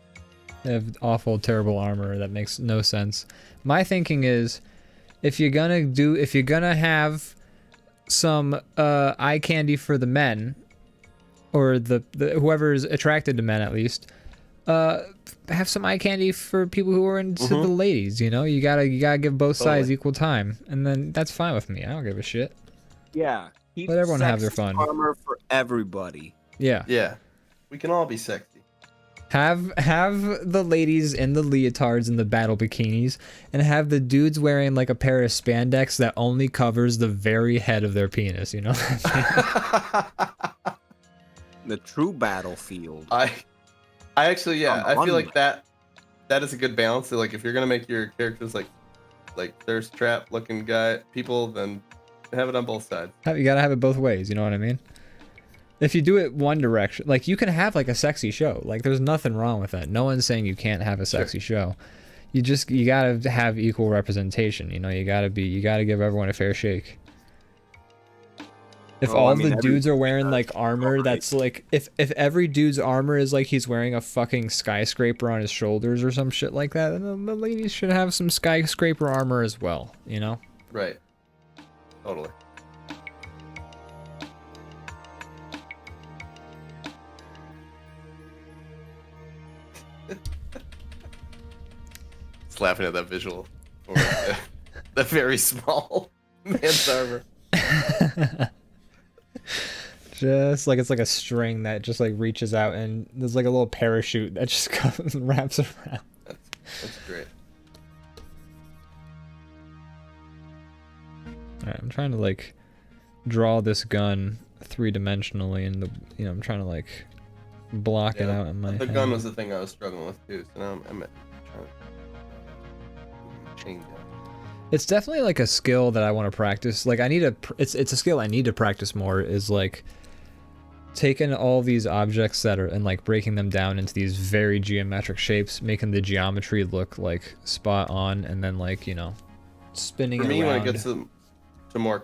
They have awful, terrible armor that makes no sense. My thinking is, if you're gonna have some eye candy for the men, or the whoever is attracted to men at least, have some eye candy for people who are into the ladies. You gotta give both sides equal time, and then that's fine with me. I don't give a shit. Yeah. Keep Let everyone have their sexy fun. Armor for everybody. Yeah. Yeah, we can all be sexy. Have the ladies in the leotards and the battle bikinis, and have the dudes wearing like a pair of spandex that only covers the very head of their penis. You know. The true battlefield. I actually, yeah, I feel like that. that is a good balance. So, if you're gonna make your characters like thirst trap looking people, then have it on both sides. You gotta have it both ways. You know what I mean? If you do it one direction, you can have like a sexy show. There's nothing wrong with that. No one's saying you can't have a sexy show. you gotta have equal representation. You know, you gotta give everyone a fair shake. If all the dudes are wearing like armor that's like if every dude's armor is like he's wearing a fucking skyscraper on his shoulders or some shit like that, then the ladies should have some skyscraper armor as well, you know? Right. Totally. Just laughing at that visual. Or the very small man's armor. Just like it's like a string that just like reaches out and there's like a little parachute that just comes and wraps around. That's great. Alright, I'm trying to like draw this gun three-dimensionally and I'm trying to like block it out in my The head. gun was the thing I was struggling with too, so now I'm trying to change that. It's definitely like a skill that I want to practice. Like I need it's a skill I need to practice more, is like taking all these objects that are and like breaking them down into these very geometric shapes, making the geometry look like spot on, and then like, you know, spinning For me, it around. when it gets to more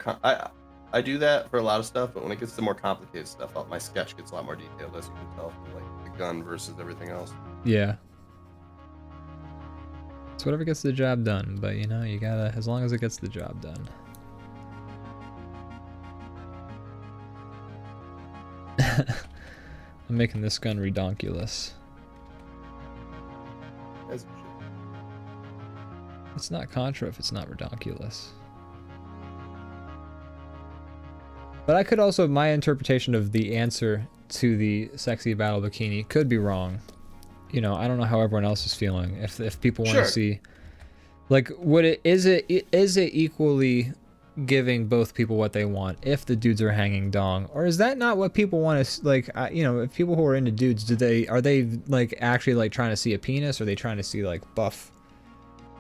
I do that for a lot of stuff, but when it gets to more complicated stuff, my sketch gets a lot more detailed, as you can tell from like the gun versus everything else. Yeah. It's whatever gets the job done, but you know, you gotta, as long as it gets the job done. I'm making this gun redonkulous. It's not Contra if it's not redonkulous. But I could also, my interpretation of the answer to the sexy battle bikini could be wrong. You know, I don't know how everyone else is feeling. If people want to see, like, is it equally giving both people what they want if the dudes are hanging dong, or is that not what people want to like? You know, if people who are into dudes, are they like actually like trying to see a penis, or are they trying to see like buff?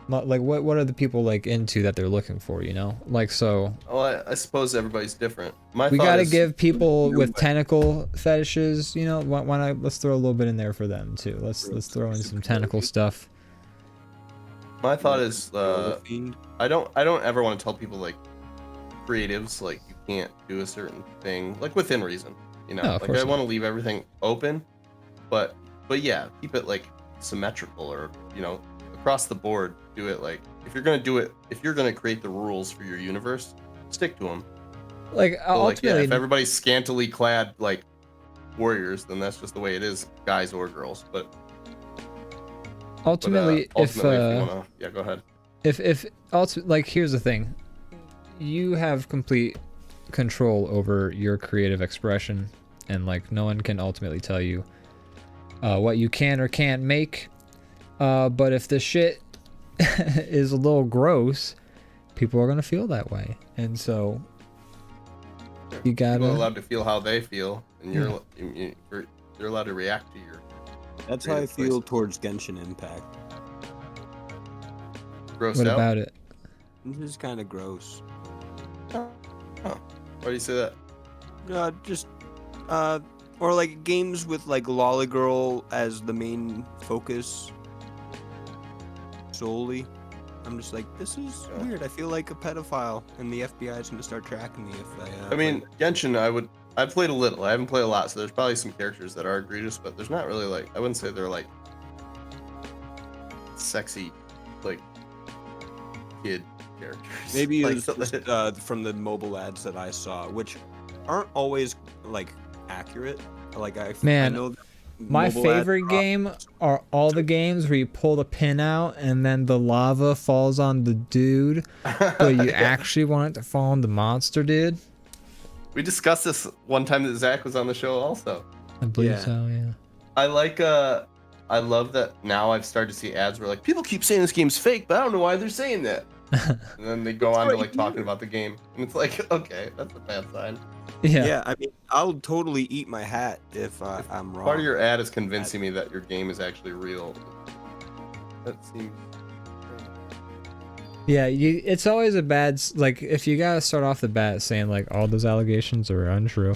Like what are the people like into that they're looking for? You know, like so. Well, I suppose everybody's different. We gotta give people with tentacle fetishes, you know, why not? Let's throw a little bit in there for them too. Let's throw in some tentacle stuff. My thought is, I don't ever want to tell people like creatives like you can't do a certain thing like within reason. You know, like I want to leave everything open, but yeah, keep it like symmetrical, or you know, across the board. Do it like if you're gonna create the rules for your universe, stick to them. Like so, ultimately, if everybody's scantily clad like warriors, then that's just the way it is, guys or girls. But ultimately, if you wanna, yeah, go ahead. If like here's the thing, you have complete control over your creative expression, and like no one can ultimately tell you what you can or can't make. But if the shit is a little gross, people are gonna feel that way, and so you gotta. People are allowed to feel how they feel, and you're allowed to react to your. That's how I feel towards Genshin Impact. Grossed what out? about it? This is kind of gross. Oh, why do you say that? Or like games with like Lolly Girl as the main focus solely. I'm just like, this is weird. I feel like a pedophile, and the FBI is gonna start tracking me if I. I mean, Genshin, I played a little. I haven't played a lot, so there's probably some characters that are egregious, but there's not really like, I wouldn't say they're like sexy, like kid characters. Maybe like, it was just, from the mobile ads that I saw, which aren't always like accurate. Like I know that my favorite game are all the games where you pull the pin out and then the lava falls on the dude, but you actually want it to fall on the monster dude. We discussed this one time that Zach was on the show also. I believe so, yeah. I love that now I've started to see ads where like people keep saying this game's fake, but I don't know why they're saying that. And then they go on to like talking about the game, and it's like, okay, that's a bad sign. Yeah, I mean, I'll totally eat my hat if I'm wrong. Part of your ad is convincing me that your game is actually real. That seems. Yeah, it's always a bad, like, if you gotta start off the bat saying like all those allegations are untrue,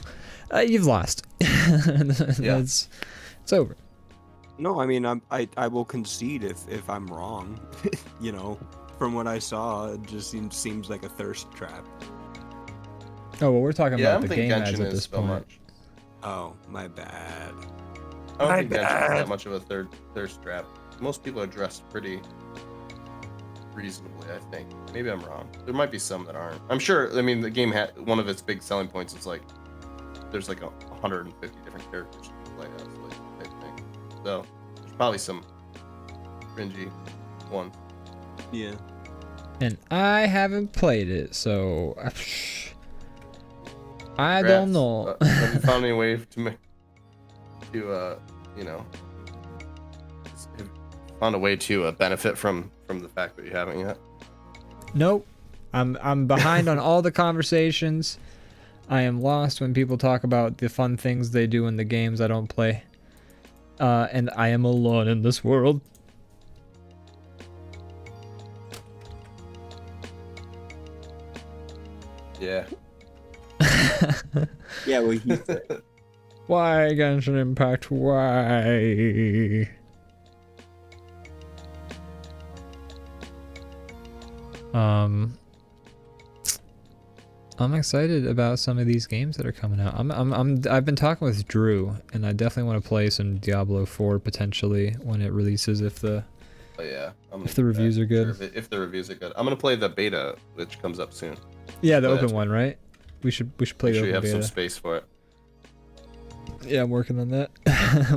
you've lost. Yeah. It's over. No, I mean I will concede if I'm wrong. You know, from what I saw, it just seems like a thirst trap. Oh well, we're talking Yeah, I about don't the think game ads Genshin at is this so point. much. Oh, my bad. I don't My think Genshin is bad. that much of a thirst trap. Most people are dressed pretty reasonably, I think. Maybe I'm wrong. There might be some that aren't. I'm sure. I mean, the game had one of its big selling points is like there's like 150 different characters to play as, like type thing. So there's probably some cringy one. Yeah. And I haven't played it, so I Congrats. don't know. Have you found any way to make you know, have found a way to benefit from the fact that you haven't yet? Nope. I'm behind on all the conversations. I am lost when people talk about the fun things they do in the games I don't play. And I am alone in this world. Yeah. Yeah, well, he said. Why Genshin Impact? Why? I'm excited about some of these games that are coming out. I've been talking with Drew, and I definitely want to play some Diablo 4 potentially when it releases Oh yeah. if the reviews are good. Sure, if the reviews are good, I'm gonna play the beta, which comes up soon. Yeah, the Oh, open that's one, right? We should play Make the sure you open have some beta. space for it. Yeah, I'm working on that.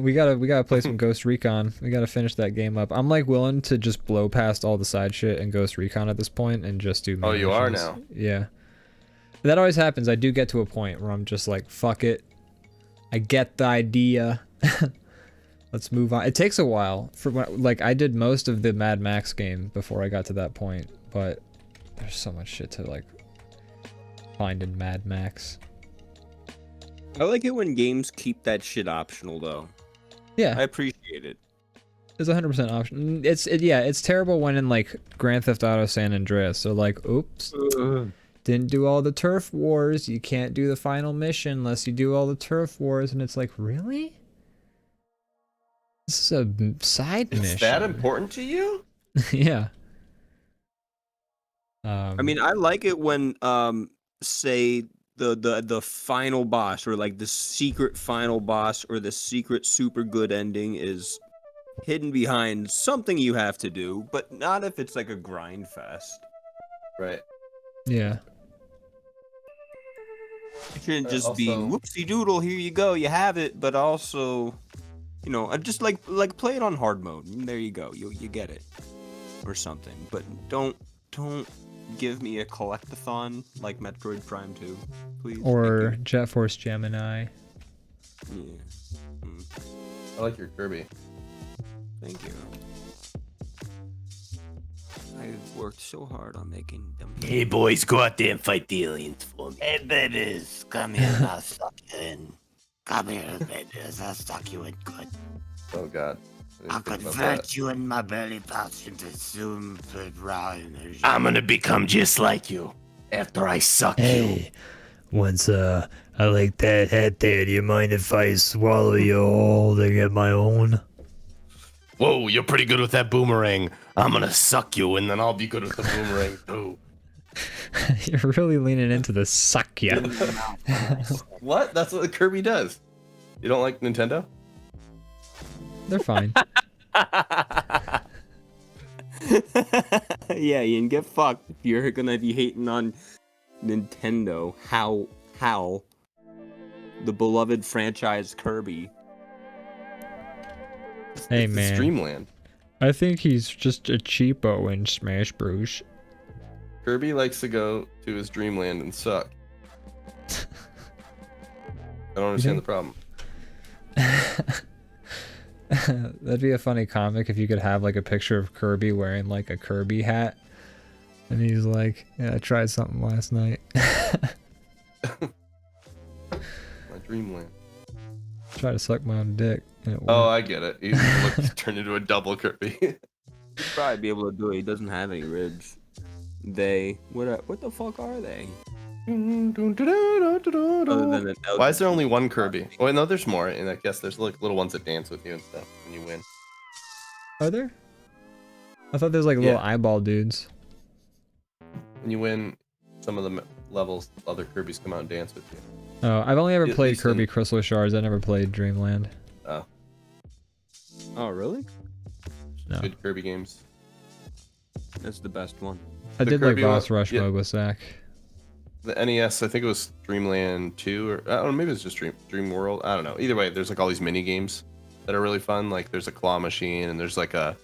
we gotta play some Ghost Recon. We gotta finish that game up. I'm like willing to just blow past all the side shit and Ghost Recon at this point and just do. Oh, main you are missions. now? Yeah. That always happens. I do get to a point where I'm just like, fuck it. I get the idea. Let's move on. It takes a while for like I did most of the Mad Max game before I got to that point, but there's so much shit to like find in Mad Max. I like it when games keep that shit optional, though. Yeah. I appreciate it. It's 100% option. It's terrible when in like Grand Theft Auto San Andreas. So like, oops, didn't do all the turf wars. You can't do the final mission unless you do all the turf wars, and it's like, really? This is a side mission. It's that important to you? Yeah. I mean, I like it when, say, the final boss or like the secret final boss or the secret super good ending is hidden behind something you have to do, but not if it's like a grind fest. Right. yeah. It shouldn't just be Also- whoopsie doodle, here you go, you have it, but also, you know, just like play it on hard mode. And there you go, you get it, or something. But don't give me a collectathon like Metroid Prime 2, please. Or Jet Force Gemini. Thank you. Yeah. I like your Kirby. Thank you. I've worked so hard on making them. Hey boys, go out there and fight the aliens for me. Hey, babies, come here and I'll suck you in. Come here, babies, I'll suck you in good. Oh god. I I'll didn't think about convert that. you in my belly pouch into super raw energy. I'm gonna become just like you after I suck you. Hey, once I like that hat there, do you mind if I swallow you whole to get my own? Whoa, you're pretty good with that boomerang. I'm gonna suck you and then I'll be good with the boomerang too. You're really leaning into the suck ya. What? That's what Kirby does. You don't like Nintendo? They're fine. Yeah, Ian, get fucked if you're gonna be hating on Nintendo. How the beloved franchise Kirby. Hey, It's man. Dreamland. I think he's just a cheapo in Smash Bros. Kirby likes to go to his Dreamland and suck. I don't understand the problem. That'd be a funny comic if you could have like a picture of Kirby wearing like a Kirby hat. And he's like, yeah, I tried something last night. My Dreamland. Try to suck my own dick. And it Oh, worked. I get it. He turned into a double Kirby. He'd probably be able to do it. He doesn't have any ribs. What the fuck are they? Other than an Why is there only one Kirby? Oh, wait, no, there's more. And I guess there's like little ones that dance with you and stuff when you win. Are there? I thought there's like little eyeball dudes. When you win some of the levels, other Kirby's come out and dance with you. Oh, I've only ever At played least Kirby in- Crystal Shards. I never played Dreamland. Oh, Oh, really? No. good Kirby games. That's the best one. I The did Kirby like Boss one- Rush yeah. mode with Zach. The NES, I think it was Dreamland 2, or I don't know, maybe it's just Dream World. I don't know. Either way, there's like all these mini games that are really fun. Like there's a claw machine, and there's like a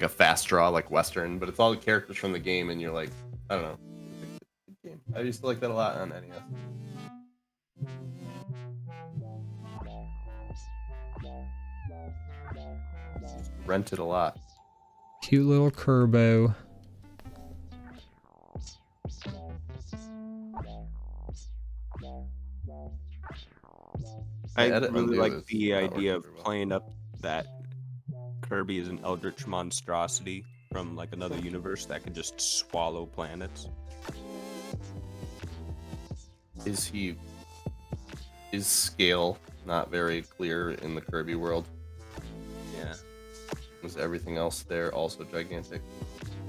fast draw like Western, but it's all the characters from the game, and you're like, I don't know. It's a good game. I used to like that a lot on NES. Rented a lot. Cute little Kerbo. I edit really undo like is the not idea working of very well. playing up that Kirby is an eldritch monstrosity from like another universe that could just swallow planets. Is scale not very clear in the Kirby world? Yeah. Is everything else there also gigantic?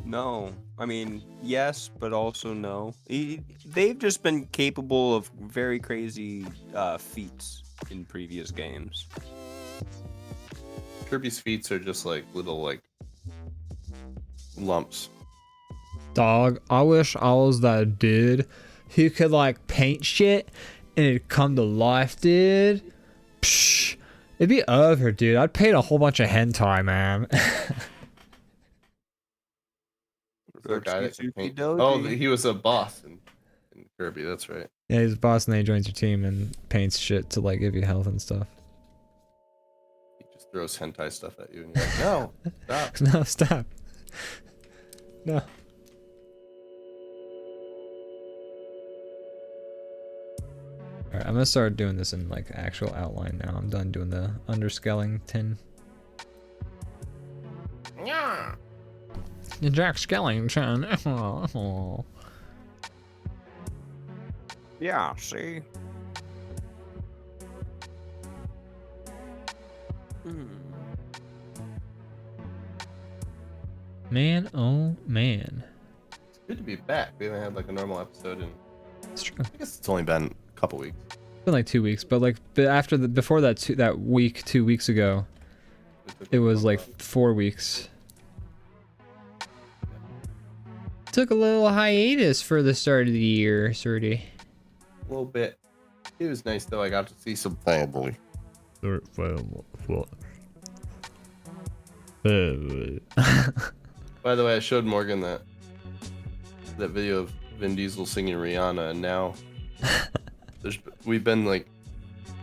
No, I mean yes, but also no. They've just been capable of very crazy feats in previous games. Kirby's feet are just like little like lumps. Dog, I wish I was that dude who could like paint shit and it'd come to life, dude. Psh, it'd be over, dude. I'd paint a whole bunch of hentai, man. The guy that can Suzuki paint- Doji. Oh, he was a boss in Kirby. That's right. Yeah, he's a boss and then he joins your team and paints shit to like give you health and stuff. He just throws hentai stuff at you, and you're like, no, stop. No, stop. No. Alright, I'm gonna start doing this in like actual outline now. I'm done doing the underscaling tin. Yeah. Jack Skellington. Oh. Yeah, see. Man, oh man. It's good to be back. We haven't had like a normal episode in. It's true. I guess it's only been a couple weeks. It's been like 2 weeks, but like after the before that that week 2 weeks ago, took it a was little like 4 weeks. Took a little hiatus for the start of the year, Surdy. a little bit. It was nice though. I got to see some family. By the way, I showed Morgan that video of Vin Diesel singing Rihanna, and now we've been like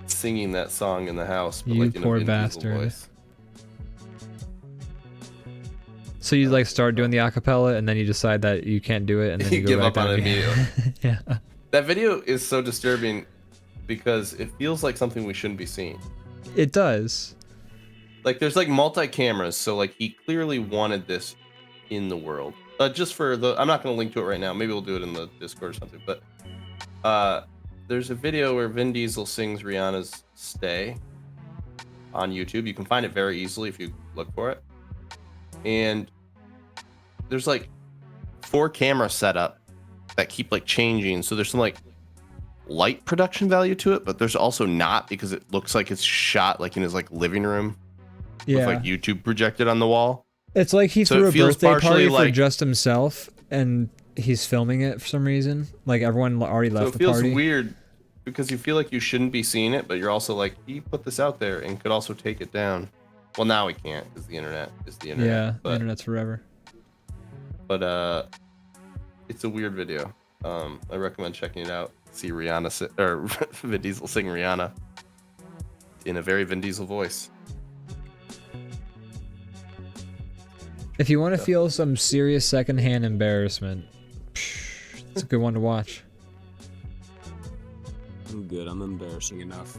singing that song in the house, but You like in poor a Vin Diesel bastard. voice. So you like start doing the acapella and then you decide that you can't do it and then you You go give back up on down it again. immediately. Yeah. That video is so disturbing because it feels like something we shouldn't be seeing. It does. Like there's like multi-cameras, so like he clearly wanted this in the world. Just for the, I'm not gonna link to it right now. Maybe we'll do it in the Discord or something. But there's a video where Vin Diesel sings Rihanna's "Stay" on YouTube. You can find it very easily if you look for it. And there's like 4 cameras set up that keep like changing. So there's some like light production value to it, but there's also not, because it looks like it's shot like in his like living room Yeah. with like YouTube projected on the wall. It's like he So threw it a feels birthday partially party for like- just himself and he's filming it for some reason. Like everyone already So left it the feels party. weird because you feel like you shouldn't be seeing it, but you're also like, he put this out there and could also take it down. Well, now we can't because the internet is the internet. Yeah, the but, internet's forever. but it's a weird video. I recommend checking it out. See Rihanna or Vin Diesel sing Rihanna in a very Vin Diesel voice. If you want to feel some serious secondhand embarrassment, it's a good one to watch. I'm good. I'm embarrassing enough.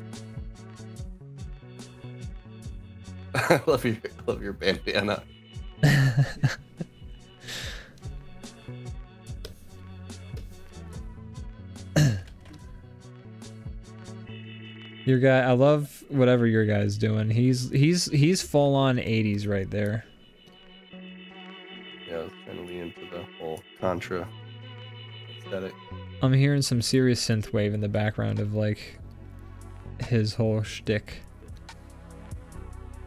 I love your bandana. Your guy, I love whatever your guy's doing. He's full on 80s right there. Contra aesthetic. I'm hearing some serious synthwave in the background of like his whole shtick.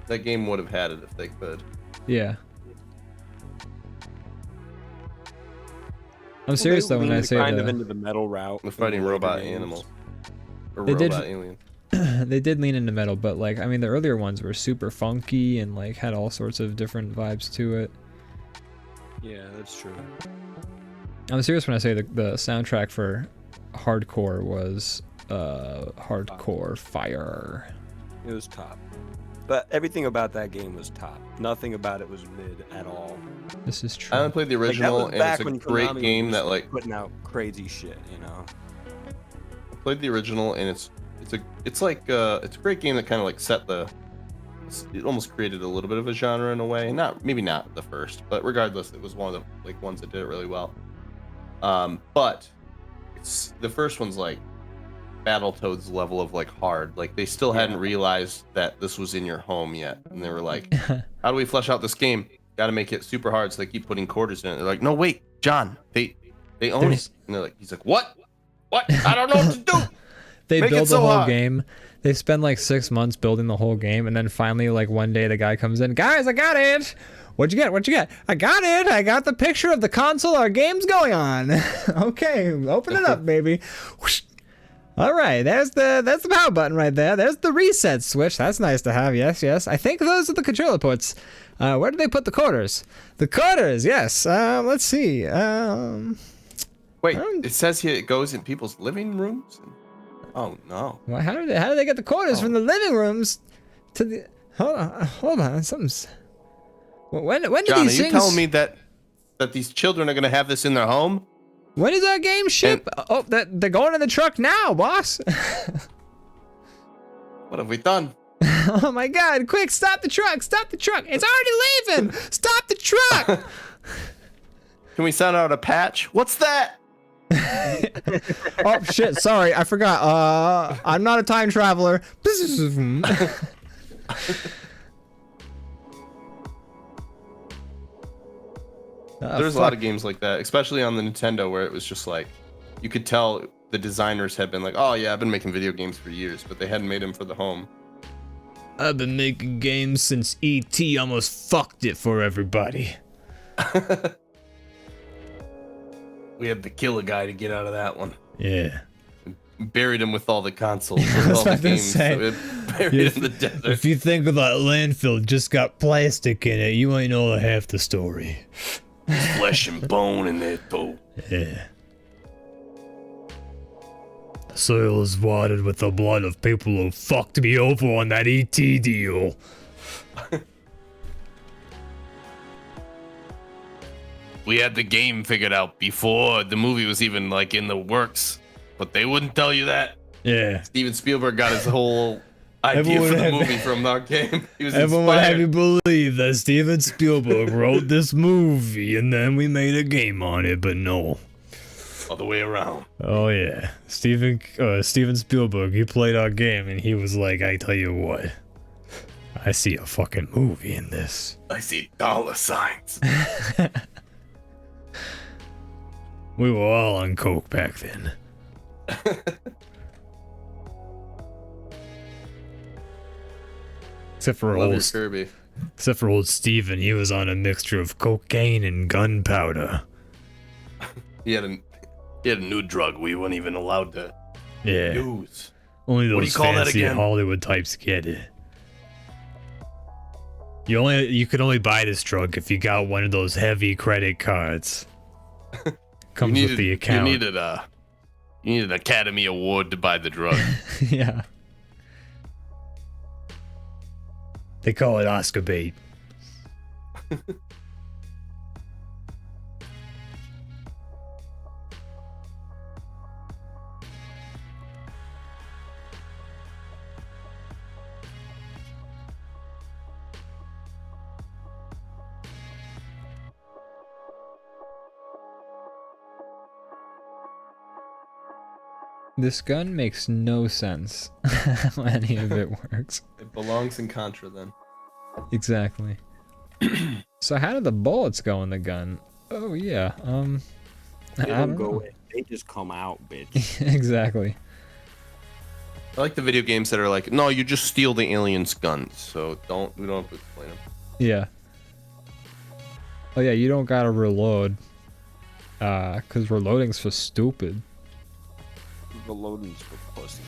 That game would have had it if they could. Yeah. I'm serious though when I say kind of into the metal route. We're fighting in the robot later games. animals. Or They did- robot aliens. they did lean into metal, but like I mean the earlier ones were super funky and like had all sorts of different vibes to it. Yeah, that's true. I'm serious when I say the soundtrack for hardcore was hardcore fire. It was top. But everything about that game was top. Nothing about it was mid at all. This is I true. haven't played the Like, that original, was and back it's a when great Konami game was that like putting out crazy shit, you know. I played the original, and it's a great game that kind of like it almost created a little bit of a genre in a way. Maybe not the first, but regardless, it was one of the like ones that did it really well. But it's the first one's like Battletoads level of like hard. Like they still hadn't realized that this was in your home yet, and they were like, "How do we flesh out this game? Got to make it super hard." So they keep putting quarters in it. They're like, "No, wait, John, they own it." And they're like, "He's like, what? What? I don't know what to do." They Make it build so the whole hard. game. They spend like 6 months building the whole game, and then finally, like one day, the guy comes in. Guys, I got it. What'd you get? What'd you get? I got it. I got the picture of the console our game's going on. Okay, open it up, baby. Whoosh. All right, that's the power button right there. There's the reset switch. That's nice to have. Yes, yes. I think those are the controller ports. Where did they put the quarters? The quarters. Yes. Let's see. Wait, it says here it goes in people's living rooms. Oh no! Well, how did they get the quarters from the living rooms to the? Hold on. Something's. When do John, are these you things? telling me that these children are gonna have this in their home? When does our game ship? Oh, they're going in the truck now, boss. What have we done? Oh my God! Quick, stop the truck! Stop the truck! It's already leaving! Stop the truck! Can we send out a patch? What's that? Oh shit! Sorry, I forgot. I'm not a time traveler. There's a lot of games like that, especially on the Nintendo, where it was just like, you could tell the designers had been like, oh yeah, I've been making video games for years, but they hadn't made them for the home. I've been making games since E.T. almost fucked it for everybody. We had to kill a guy to get out of that one. Yeah. Buried him with all the consoles, with I was all the about to games. say. So we buried him in the desert. If you think of that landfill just got plastic in it, you ain't know half the story. Flesh and bone in there too. Yeah. The soil is watered with the blood of people who fucked me over on that ET deal. We had the game figured out before the movie was even like in the works, but they wouldn't tell you that. Yeah. Steven Spielberg got his whole idea Everyone for the had- movie from that game. He was Everyone would have you inspired. believe that Steven Spielberg wrote this movie and then we made a game on it, but no. All the way around. Oh yeah, Steven Spielberg, he played our game and he was like, I tell you what, I see a fucking movie in this. I see dollar signs. We were all on coke back then. Except for Love your old, Kirby. except for old Steven, he was on a mixture of cocaine and gunpowder. He had a new drug we weren't even allowed to Yeah, use. only What do you those call that fancy again? Hollywood types get it. You could only buy this drug if you got one of those heavy credit cards. Comes with the account. You needed an Academy Award to buy the drug. Yeah. They call it Oscar bait. This gun makes no sense how any of it works. It belongs in Contra then. Exactly. So how do the bullets go in the gun? Oh yeah. They I don't don't go know. in. They just come out, bitch. Exactly. I like the video games that are like, no, you just steal the alien's guns, so we don't have to explain them. Yeah. Oh yeah, you don't gotta reload. Cause reloading's for stupid. The loading's for pussies.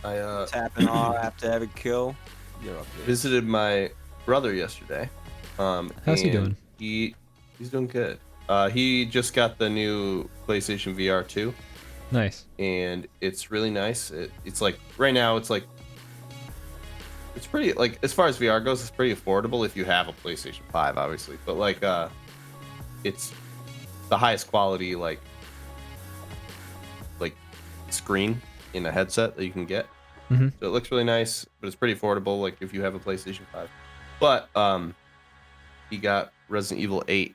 I Tapping off after every kill. You're up there. visited my brother yesterday. How's he and doing? He's doing good. He just got the new PlayStation VR 2, Nice. and it's really nice. It's like right now, it's pretty, like, as far as VR goes, it's pretty affordable if you have a PlayStation 5, obviously. But like, it's the highest quality like screen in a headset that you can get. Mhm. So it looks really nice, but it's pretty affordable. Like if you have a PlayStation 5. But he got Resident Evil 8,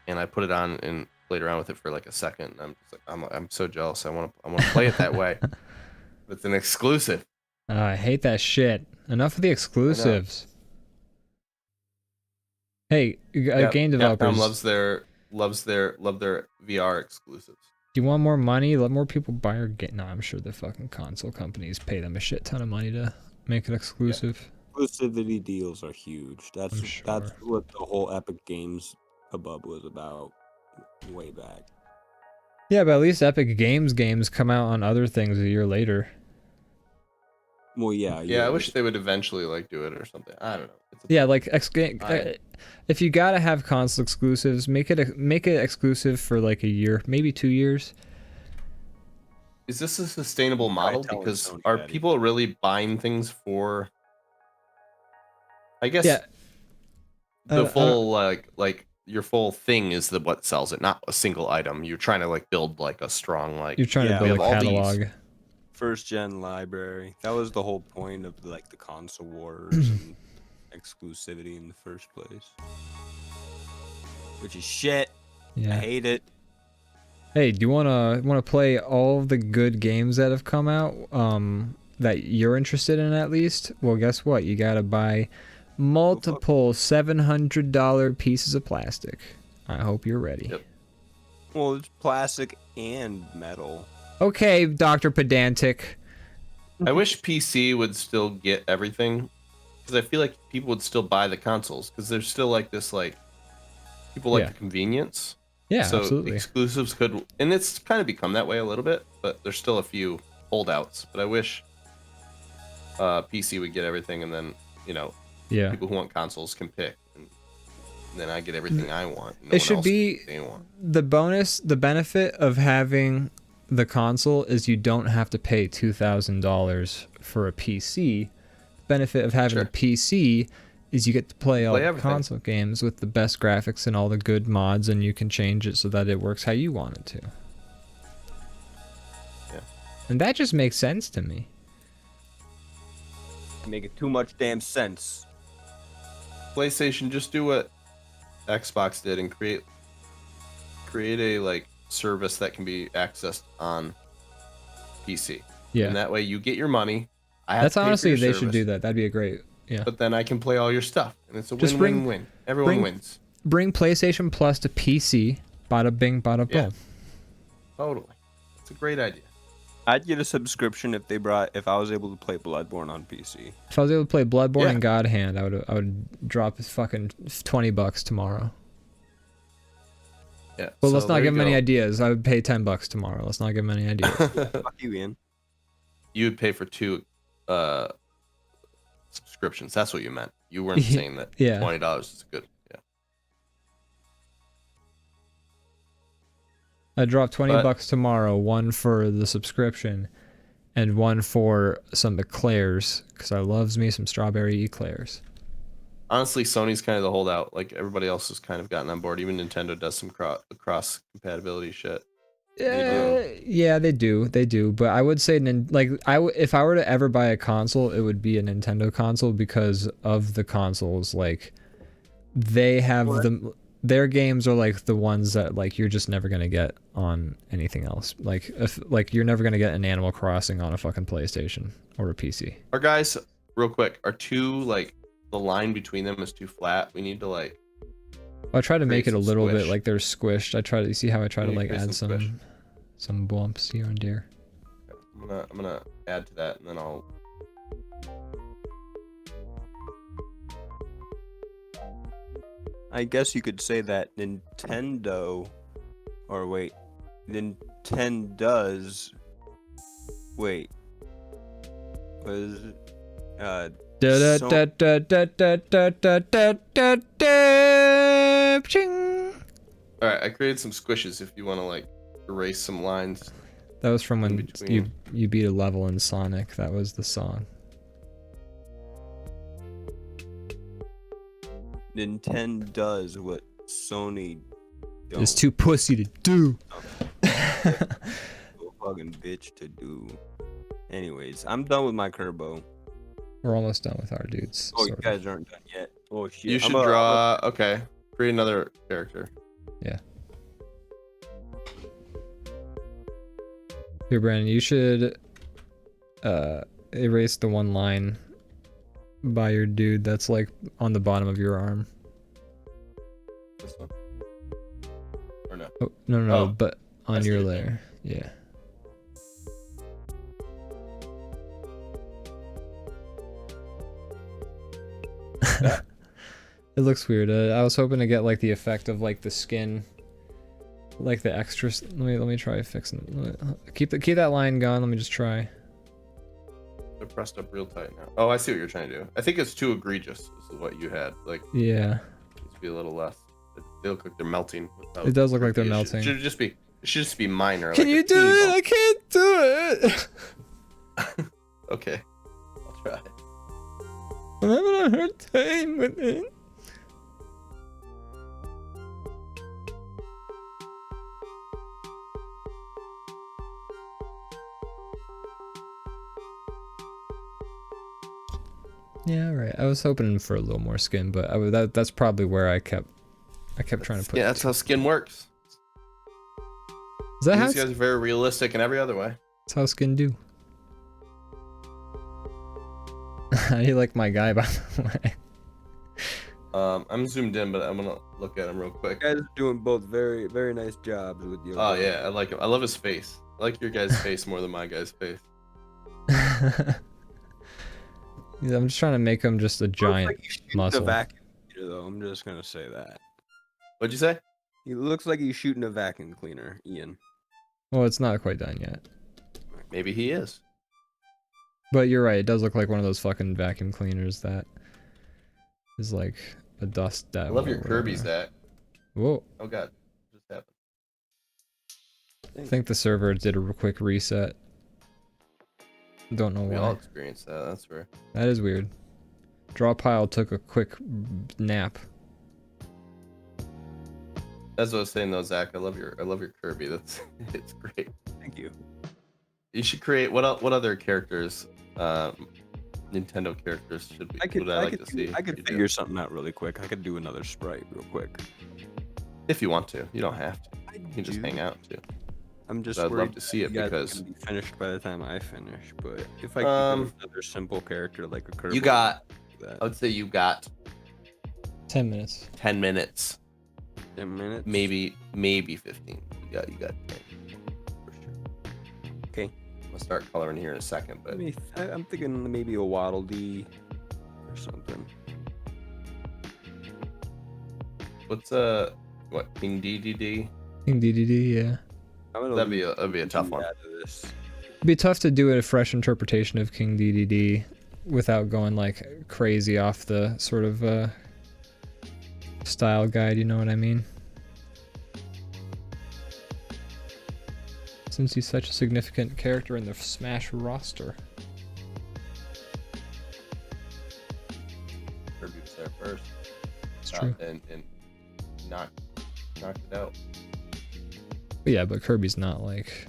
and I put it on and played around with it for like a second. I'm just like, I'm so jealous. I want to play it that way. It's an exclusive. I hate that shit. Enough of the exclusives. Hey, game developers. Capcom love their VR exclusives. Do you want more money? Let more people buy your game. No, I'm sure the fucking console companies pay them a shit ton of money to make it exclusive. Exclusivity deals are huge. That's I'm sure. that's what the whole Epic Games hubbub was about way back. Yeah, but at least Epic games come out on other things a year later. Well, yeah. Yeah, I wish they would eventually like do it or something. I don't know. Yeah, like I- if you gotta have console exclusives, make it exclusive for like a year, maybe 2 years. Is this a sustainable model? telling Because Sony are that. people really buying things for? I guess Yeah. the full like your full thing is what sells it, not a single item. You're trying to like build like a strong like. You're trying Yeah, to we build a have all these. catalog. First gen library. That was the whole point of like the console wars and exclusivity in the first place. Which is shit. I Yeah. hate it. Hey, do you wanna play all of the good games that have come out? That you're interested in at least? Well, guess what? You gotta buy multiple $700 pieces of plastic. I hope you're ready. Yep. Well, it's plastic and metal. Okay, Dr. Pedantic. I wish PC would still get everything, because I feel like people would still buy the consoles because there's still like this like people like Yeah. the convenience. Yeah, So absolutely. exclusives could, and it's kind of become that way a little bit, but there's still a few holdouts. But I wish PC would get everything, and then Yeah. people who want consoles can pick, and then I get everything I want. No It one should else be gets what they want. the benefit of having the console is you don't have to pay $2,000 for a PC. Benefit of having a Sure. PC is you get to play all Play the everything. console games with the best graphics and all the good mods, and you can change it so that it works how you want it to. Yeah. And that just makes sense to me. Make it too much damn sense. PlayStation, just do what Xbox did and create a like service that can be accessed on PC. Yeah. And that way you get your money. I have That's to pay for honestly, your they should service, do that. That'd be a great. Yeah. But then I can play all your stuff, and it's a Just win-win-win. Everyone bring- wins. Bring PlayStation Plus to PC. Bada bing, bada Yeah. boom. Totally. It's a great idea. I'd get a subscription if I was able to play Bloodborne on PC. If I was able to play Bloodborne Yeah. and God Hand, I would drop fucking $20 tomorrow. Yeah. But so let's not there give you him any go. ideas. I would pay $10 tomorrow. Let's not give him any ideas. Fuck you, Ian. You would pay for 2 subscriptions. That's what you meant. You weren't saying that Yeah. $20 is good. Yeah. I drop 20 But- bucks tomorrow, one for the subscription and one for some eclairs, because I loves me some strawberry eclairs. Honestly, Sony's kind of the holdout. Like everybody else has kind of gotten on board. Even Nintendo does some cross compatibility shit. Yeah, they do. But I would say, if I were to ever buy a console, it would be a Nintendo console because of the consoles. Like, they have their games are like the ones that like you're just never gonna get on anything else. Like you're never gonna get an Animal Crossing on a fucking PlayStation or a PC. Our guys, real quick, are too like the line between them is too flat. We need to like I try to make Create it a some little bit squish. like they're squished. I try to, you see how I try to Yeah, like create add some squish. some bumps here and there. I'm gonna add to that, and then I'll. I guess you could say that Nintendo, or wait, Nintendo's. Wait, was Da da So- da da da da da da da da da. Ching. All right, I created some squishes if you want to like erase some lines. That was from when between. you beat a level in Sonic. That was the song. Nintendo does what Sony don't. It's too pussy to do. So fucking bitch to do. Anyways, I'm done with my Kerbo. We're almost done with our dudes. Oh, you sort of. guys aren't done yet. Oh shit. You should draw. Okay, create another character. Here, Brandon, you should erase the one line by your dude that's like on the bottom of your arm. This one. Or no? Oh, no, Oh, but I on see your what you're layer. Yeah. That? It looks weird. I was hoping to get like the effect of like the skin, like the extra. Let me try fixing. Keep that line going. Let me just try. They're pressed up real tight now. Oh, I see what you're trying to do. I think it's too egregious. This is what you had. Like, Yeah. it needs to be a little less. They look like they're melting. without- It does look like they're It melting. Should just be. It should just be minor. Can like a you do teeny it? bump. I can't do it. Okay, I'll try. I'm having a hard time with it. Yeah, right. I was hoping for a little more skin, but that's probably where I kept trying to put. Yeah, that's how skin works. Is that how? These guys are very realistic in every other way. That's how skin do. How do you like my guy, by the way? I'm zoomed in, but I'm gonna look at him real quick. You guys are doing both very, very nice jobs with your. Oh yeah, I like him. I love his face. I like your guy's face more than my guy's face. Yeah, I'm just trying to make him just a giant muscle. A vacuum cleaner, though. I'm just gonna say that. What'd you say? He looks like he's shooting a vacuum cleaner, Ian. Well, it's not quite done yet. Maybe he is. But you're right, it does look like one of those fucking vacuum cleaners that is like a dust I devil. love your or Kirby, whatever. Zach. Whoa. Oh god, what just happened? I think the server did a quick reset. Don't know We all why. experienced that. That's fair. That is weird. Draw pile took a quick nap. That's what I was saying though, Zach. I love your Kirby. That's it's great. Thank you. You should create what other characters, Nintendo characters should we? Would I like to see? I could you do? figure something out really quick. I could do another sprite real quick. If you want to, you don't have to. You can just do. hang out too. I'm just I'd love worried to see it you guys are because gonna be finished by the time I finish. But if I could do another simple character like a Kirby, you got. that I would say you got 10 minutes. 10 minutes, 10 minutes. maybe 15. You got 10 for sure. Okay. I'm gonna start coloring here in a second, but I'm thinking maybe a Waddle Dee or something. what's what King DDD? King DDD, yeah. That'd be a tough one. This. It'd be tough to do a fresh interpretation of King DDD without going like crazy off the sort of style guide, you know what I mean? Since he's such a significant character in the Smash roster. Kirby was there first. It's true. And knocked it out. But yeah, but Kirby's not like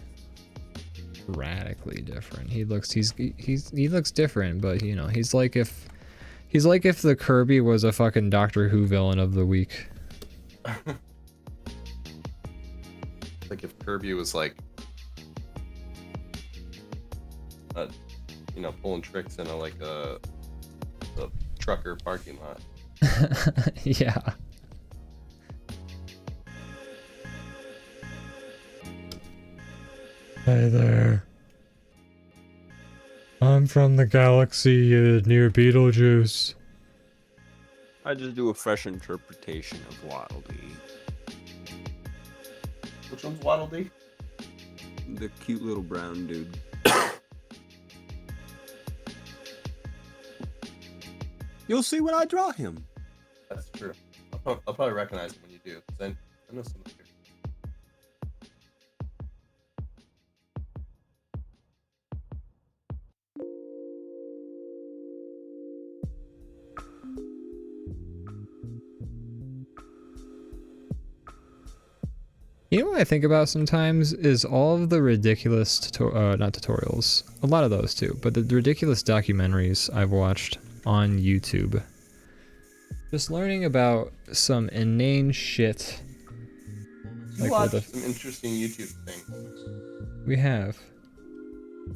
radically different. He looks different, but you know, he's like if the Kirby was a fucking Doctor Who villain of the week. Like if Kirby was like, pulling tricks in a trucker parking lot. Yeah. Hey there. I'm from the galaxy near Beetlejuice. I just do a fresh interpretation of Waddle Dee. Which one's Waddle Dee? The cute little brown dude. You'll see when I draw him. That's true. I'll probably recognize him when you do. 'Cause I know some of the pictures. You know what I think about sometimes is all of the ridiculous, not tutorials, a lot of those too, but the ridiculous documentaries I've watched on YouTube. Just learning about some inane shit. You Like watch with some interesting YouTube things. we have.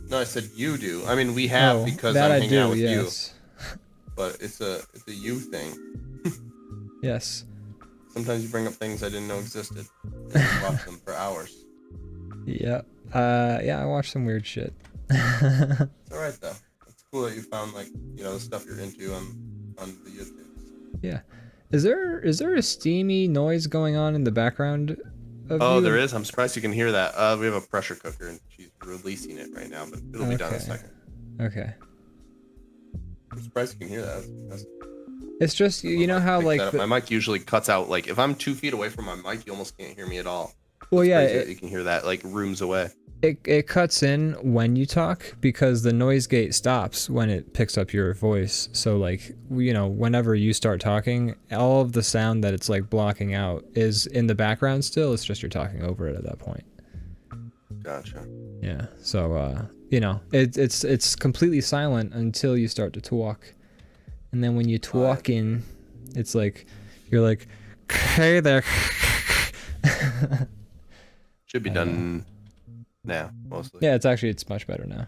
No, I said you do. I mean, we have because that I'm I hanging do, out with yes. you. But it's a you thing. Yes. Sometimes you bring up things I didn't know existed. And you watch them for hours. Yeah. Yeah, I watched some weird shit. It's all right though. It's cool that you found like the stuff you're into on the YouTube. Yeah. Is there a steamy noise going on in the background of Oh, you? there is. I'm surprised you can hear that. We have a pressure cooker and she's releasing it right now, but it'll be done in a Okay. second. Okay. I'm surprised you can hear that. That's It's just you know mic how picks like that up. My mic usually cuts out. Like if I'm 2 feet away from my mic, you almost can't hear me at all. well It's yeah crazy that you can hear that like rooms away. it cuts in when you talk because the noise gate stops when it picks up your voice. So like whenever you start talking, all of the sound that it's like blocking out is in the background still. It's just you're talking over it at that point. Gotcha. Yeah. So it's completely silent until you start to talk. And then when you talk in, it's like you're like, hey there. Should be done now, mostly. Yeah, it's much better now.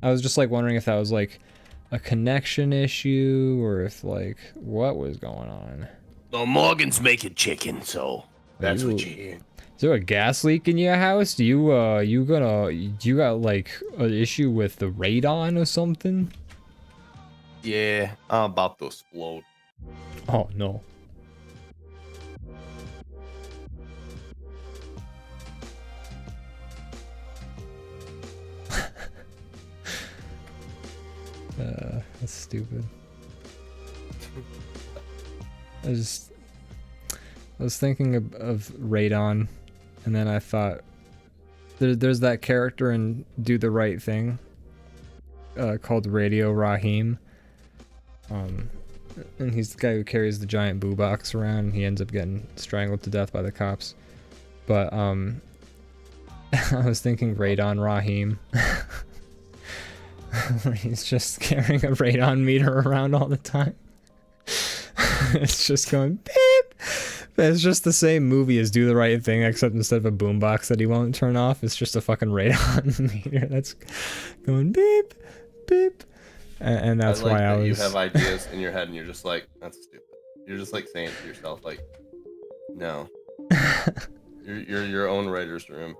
I was just like wondering if that was like a connection issue or if like what was going on. Well, Morgan's making chicken, so that's what you hear. Is there a gas leak in your house? Do you got like an issue with the radon or something? Yeah, I'm about to explode. Oh no. That's stupid. I was thinking of radon, and then I thought there's that character in Do the Right Thing called Radio Raheem. And he's the guy who carries the giant boo box around, and he ends up getting strangled to death by the cops. But I was thinking Radon Raheem. He's just carrying a radon meter around all the time. It's just going beep. It's just the same movie as Do the Right Thing, except instead of a boombox that he won't turn off, it's just a fucking radon meter that's going beep, beep. And that's I like why that I was. you have ideas in your head and you're just like, that's stupid. You're just like saying to yourself, like, no. You're your own writer's room.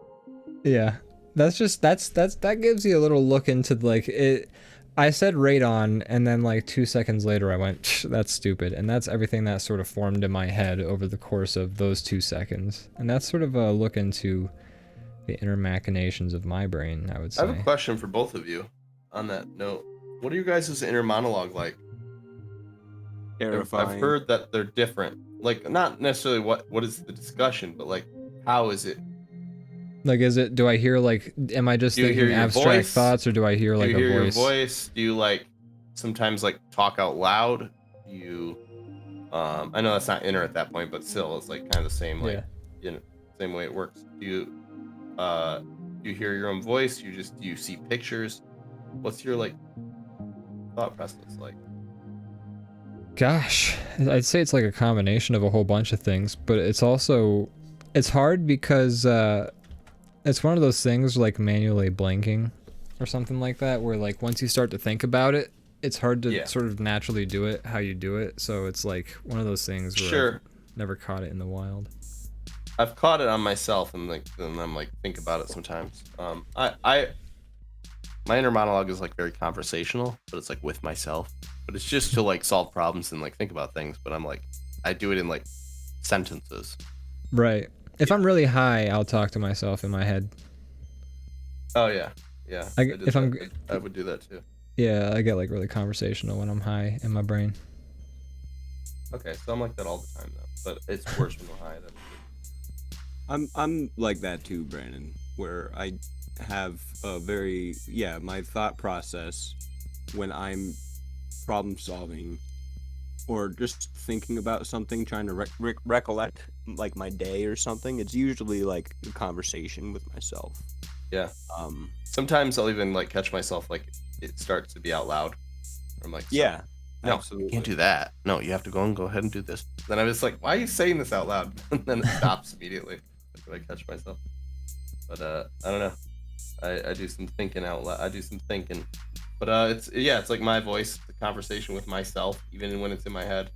Yeah, that gives you a little look into like it. I said radon, and then like 2 seconds later I went, that's stupid, and that's everything that sort of formed in my head over the course of those 2 seconds, and that's sort of a look into the inner machinations of my brain, I would say. I have a question for both of you on that note. What are you guys' inner monologue like? Terrifying. I've heard that they're different. Like, not necessarily what is the discussion, but like, how is it? Like, do I hear like, am I just Do you hear thinking your abstract voice? thoughts, or do I hear like Do you hear a voice? your voice? Do you like sometimes like talk out loud? Do you I know that's not inner at that point, but still it's like kind of the same, like same way it works. Do you hear your own voice? Do you see pictures? What's your like thought process like? Gosh, I'd say it's like a combination of a whole bunch of things, but it's hard because it's one of those things like manually blanking or something like that, where like once you start to think about it, it's hard to sort of naturally do it how you do it. So it's like one of those things where Sure. I've never caught it in the wild. I've caught it on myself, and like then I'm like think about it sometimes. I my inner monologue is like very conversational, but it's like with myself. But it's just to like solve problems and like think about things. But I'm like, I do it in like sentences. Right. If I'm really high, I'll talk to myself in my head. Oh yeah, yeah. I would do that too. Yeah, I get like really conversational when I'm high in my brain. Okay, so I'm like that all the time though, but it's worse when we're high. I'm like that too, Brandon, where I have a very my thought process when I'm problem solving or just thinking about something, trying to recollect like my day or something. It's usually like a conversation with myself. Yeah. Sometimes I'll even like catch myself like it starts to be out loud. I'm like, yeah, no, absolutely. you can't do that. No, you have to go ahead and do this. Then I was like, why are you saying this out loud? And then it stops immediately. Like, I catch myself. But I don't know. I do some thinking out loud. I do some thinking. But it's like my voice, the conversation with myself, even when it's in my head.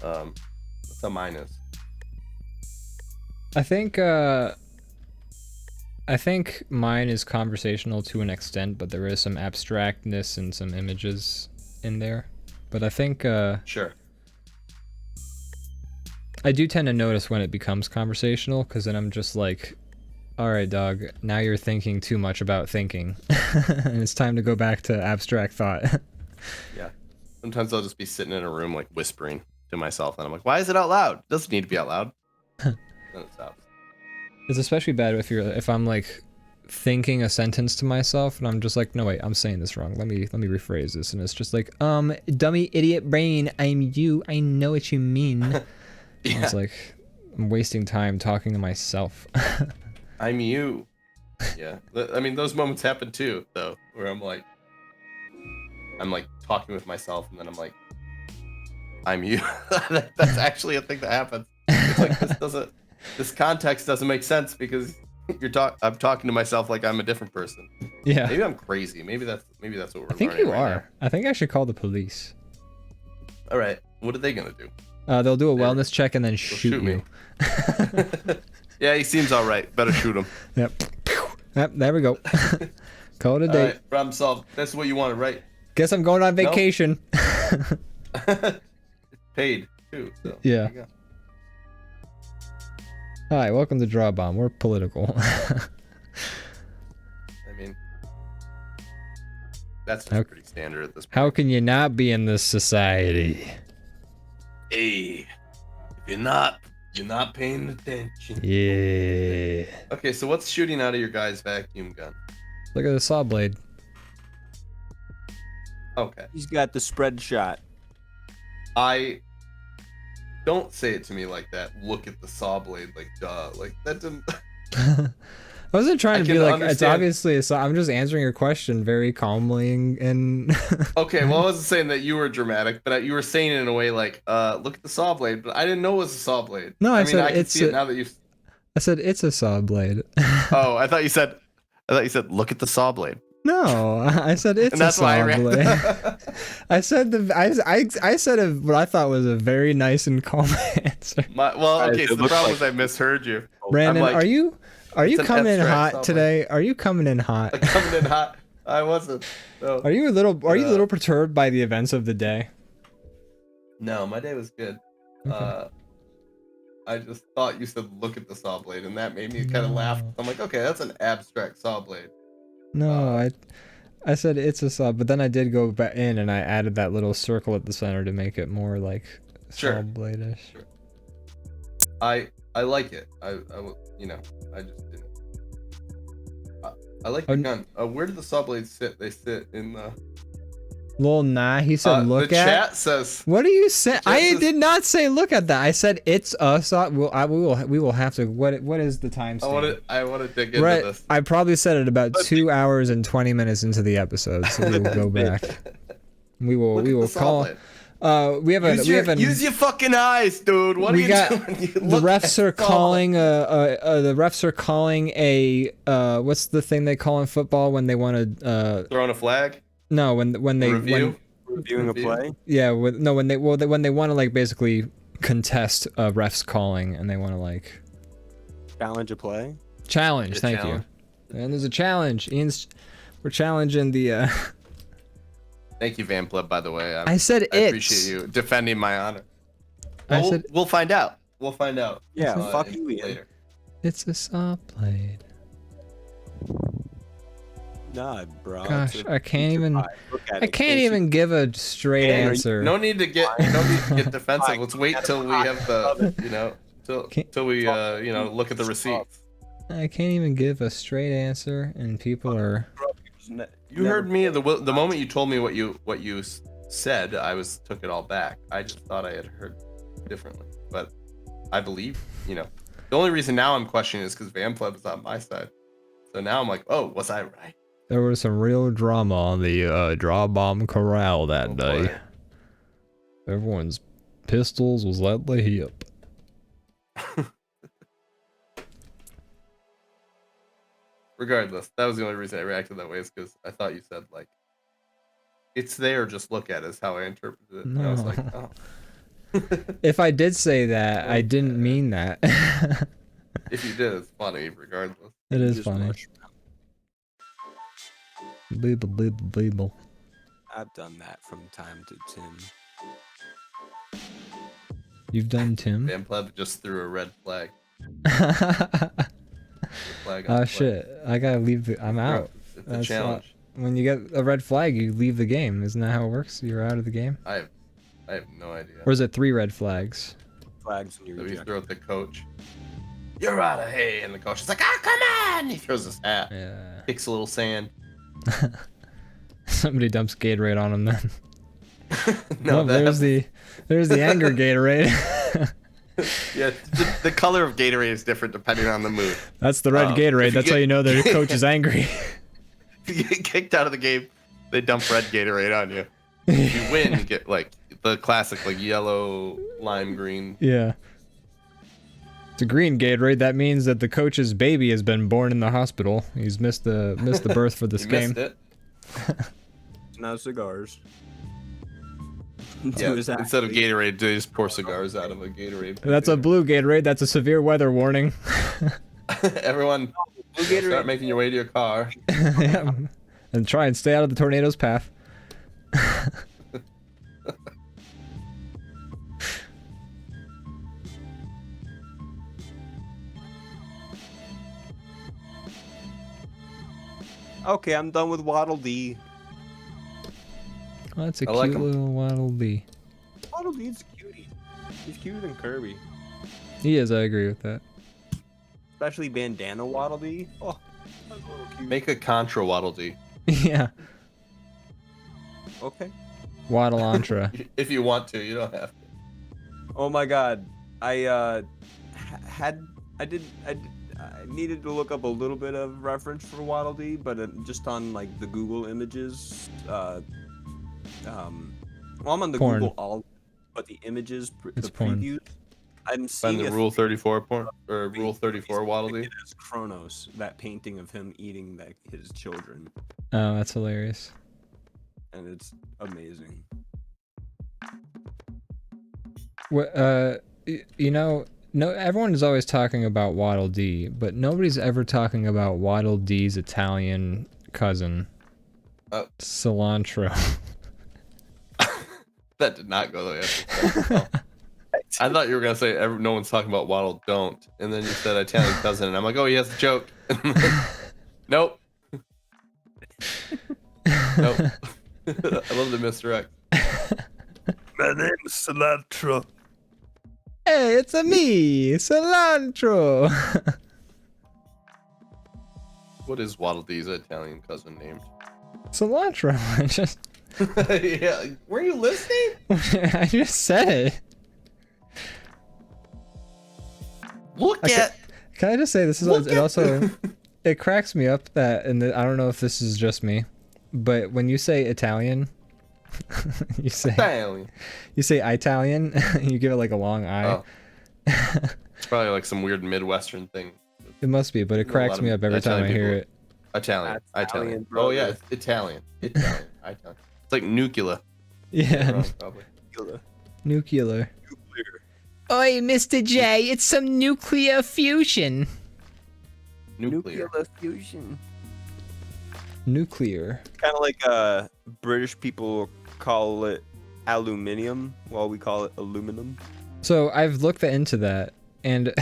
That's how mine is. I think mine is conversational to an extent, but there is some abstractness and some images in there. But I think Sure. I do tend to notice when it becomes conversational, because then I'm just like, all right, dog, now you're thinking too much about thinking. And it's time to go back to abstract thought. Yeah. Sometimes I'll just be sitting in a room like whispering to myself, and I'm like, why is it out loud? It doesn't need to be out loud. Then it stops. It's especially bad if I'm like thinking a sentence to myself and I'm just like, no wait, I'm saying this wrong. Let me rephrase this, and it's just like, dummy idiot brain, I'm you. I know what you mean. Yeah. It's like I'm wasting time talking to myself. I'm you. Yeah. I mean, those moments happen too, though, where I'm like talking with myself, and then I'm like, I'm you. That's actually a thing that happens. It's like this context doesn't make sense because I'm talking to myself like I'm a different person. Yeah. Maybe I'm crazy. Maybe that's what we're I think learning you right are. now. I think I should call the police. All right. What are they gonna do? They'll do a wellness check and then shoot shoot me. you. Yeah, he seems all right. Better shoot him. Yep. Yep. There we go. Call it a All day. right, problem solved. That's what you wanted, right? Guess I'm going on vacation. Paid too. So Yeah. there you go. Hi, welcome to DrawBomb. We're political. I mean, that's just pretty standard at this point. How can you not be in this society? Hey, if you're not paying attention. Yeah. Okay, so what's shooting out of your guy's vacuum gun? Look at the saw blade. Okay. He's got the spread shot. Don't say it to me like that. Look at the saw blade, like duh. Like that didn't. I wasn't trying I to be can like, understand. it's obviously a saw. I'm just answering your question very calmly and Okay, well I wasn't saying that you were dramatic, but you were saying it in a way like, look at the saw blade. But I didn't know it was a saw blade. No, I said I can it's see it now that you've. I said it's a saw blade. Oh, I thought you said, look at the saw blade. No, I said it's And that's a why I saw blade. I said I said what I thought was a very nice and calm answer. Okay, so the problem is I misheard you. Brandon, I'm like, are you it's an coming in abstract hot saw today? Are you coming in hot? Like coming in hot. I wasn't. No. Are you a little perturbed by the events of the day? No, my day was good. Okay. I just thought you said look at the saw blade, and that made me kind of laugh. I'm like, okay, that's an abstract saw blade. No, I said it's a saw, but then I did go back in and I added that little circle at the center to make it more like Sure. saw blade-ish. Sure. I like it. I just didn't. I like the gun. Where did the saw blades sit? They sit in the. Lol, nah, he said look the at. chat says. What do you say? I says- did not say look at that. I said it's a saw. We will have to. What is the timestamp? I want to dig into Right, this. I probably said it about 2 hours and 20 minutes into the episode, so we will go back. We will Look at the saw call. blade. Use your fucking eyes, dude. What are you doing? The refs are calling the refs are calling a what's the thing they call in football when they want to Throwing a flag. no when they Review. Reviewing a play. yeah when they want to like basically contest refs calling and they want to like Challenge a play. Challenge, Yeah, thank challenge. you. And there's a challenge. We're challenging the. Thank you, Vanpleb. By the way, I said I appreciate you defending my honor. I Well, said we'll find out. We'll find out. Yeah, fuck you, Ian. later. it's a saw blade. Nah, bro. Gosh, it's a I can't feature even. pie. Look at I it. can't even give a straight Hey, answer. No need to get defensive. Let's wait till we have the till we look at the receipts. I can't even give a straight answer, and people are. You heard me the moment you told me what you said. I took it all back. I just thought I had heard differently, but I believe the only reason now I'm questioning is because Vanpleb is on my side. So now I'm like, oh, was I right? There was some real drama on the DrawBomb corral that day. Boy. Everyone's pistols was at the hip. Regardless, that was the only reason I reacted that way is because I thought you said like, it's there, just look at it, is how I interpreted it. And I was like, oh. If I did say that, I didn't mean that. If you did, it's funny, regardless. It is Just funny. mush. Bleeble, bleeble, bleeble. I've done that from time to time. You've done Tim? Vanpleb just threw a red flag. Flag on Oh the play. shit! I gotta leave. I'm out. It's a That's challenge. When you get a red flag, you leave the game. Isn't that how it works? You're out of the game. I have no idea. Or is it 3 red flags? Flags and So you're we rejected. throw at the coach. You're out of hay, and the coach is like, "Ah, come on!" He throws his hat, Yeah. kicks a little sand. Somebody dumps Gatorade on him then. No, Oh, there's the anger Gatorade. yeah. The color of Gatorade is different depending on the mood. That's the red If Gatorade. you That's how get- you know their coach is angry. If you get kicked out of the game, they dump red Gatorade on you. If you win, you get like the classic like yellow, lime green. Yeah. It's a green Gatorade. That means that the coach's baby has been born in the hospital. He's missed the birth for this You game. missed it. Now cigars. Yeah, To his instead of athlete. Gatorade, they just pour cigars out of a Gatorade. That's a blue Gatorade. That's a severe weather warning. Everyone, Blue Gatorade. start making your way to your car. Yeah. And try and stay out of the tornado's path. Okay, I'm done with Waddle Dee. Oh, that's a I like cute 'em. little Waddle Dee. Waddle Dee's a cutie. He's cuter than Kirby. He is. I agree with that. Especially bandana Waddle Dee. Oh, that's a little cute. Make a Contra Waddle Dee. Yeah. Okay. Waddle Antra. If you want to, you don't have to. Oh my god. I needed to look up a little bit of reference for Waddle Dee, but just on like the Google images. Well, I'm on the Porn. Google all, but the images, It's the porn. previews. I'm Find seeing the a Rule 34 porn or Rule 34 Waddle Dee. it as Kronos, that painting of him eating his children, Oh, that's hilarious. and it's amazing. What? No. Everyone is always talking about Waddle Dee, but nobody's ever talking about Waddle Dee's Italian cousin, Cilantro. That did not go the way I thought. I thought you were gonna say no one's talking about Waddle Don't, and then you said Italian cousin, and I'm like, oh, he has a joke. Nope. Nope. I love the misdirect. My name's Cilantro. Hey, it's a me, Cilantro. What is Waddle Dee's Italian cousin named? Cilantro. Yeah, were you listening? I just said it. Look Okay. at. Can I just say this is Look it at- also it cracks me up that I don't know if this is just me, but when you say Italian, you say Italian. Italian, you give it like a long I. Oh. It's probably like some weird Midwestern thing. It must be, but it know a cracks lot me of up every time I Italian hear people. it. Italian. Italian, Oh yeah, brother. it's Italian. Italian. Italian. It's like nuclear. Yeah, Wrong, probably. nuclear. Oi, Mr. J, it's some nuclear fusion. Nuclear. fusion. Nuclear. Kind of like British people call it aluminium, while we call it aluminum. So I've looked into that, and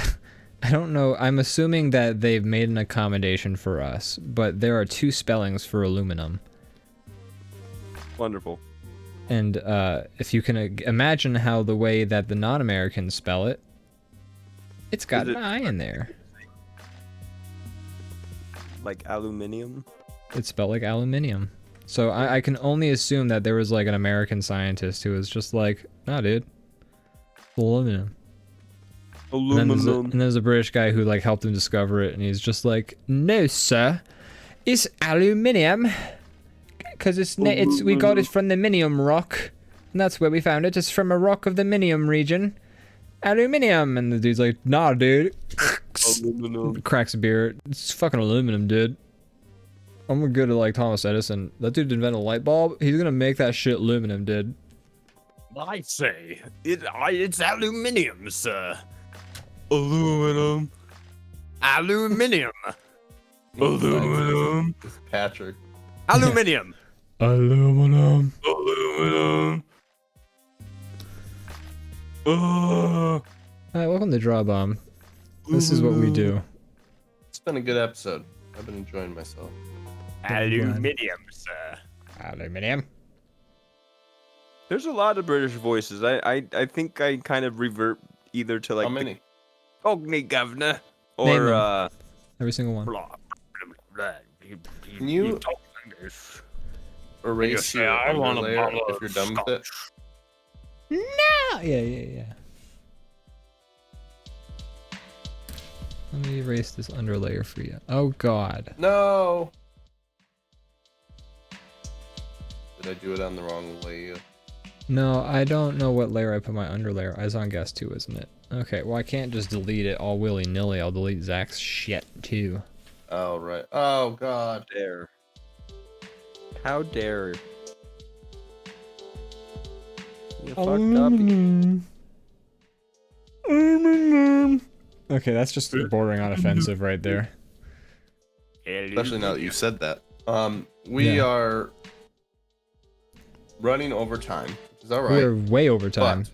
I don't know. I'm assuming that they've made an accommodation for us, but there are two spellings for aluminum. Wonderful. And if you can imagine how the way that the non-Americans spell it, it's got Is an it- I in there. Like aluminium. It's spelled like aluminium. So I can only assume that there was like an American scientist who was just like, nah, dude, aluminum. And then Aluminum. there's a British guy who like helped him discover it, and he's just like, no, sir, it's aluminium, because it's we got it from the Minium rock, and that's where we found it. It's from a rock of the Minium region, aluminium. And the dude's like, nah, dude, Aluminum. cracks a beer. It's fucking aluminum, dude. I'm gonna go to like Thomas Edison. That dude invented a light bulb. He's gonna make that shit aluminum, dude. I say, it's aluminium, sir. Aluminum. Aluminium. Aluminum. It's Patrick. Aluminium. Aluminum. Aluminum. Alright, welcome to DrawBomb. This is what we do. It's been a good episode. I've been enjoying myself. Aluminium, sir. Aluminium. There's a lot of British voices. I think I kind of revert either to like How many? Cockney governor Name or them. Every single one. Blah, blah, blah. Can you talk like this. erase You say, your "I want a underlayer bottle if of you're done with it? No! Yeah. Let me erase this underlayer for you. Oh god. No. Did I do it on the wrong layer? No, I don't know what layer I put my underlayer. I was on guess 2, isn't it? Okay, well I can't just delete it all willy-nilly. I'll delete Zach's shit too. Oh right. Oh god. dare. How dare? You fucked up. Okay, that's just bordering on offensive right there. Especially now that you said that. We Yeah. are running over time. Is that right? We're way over time.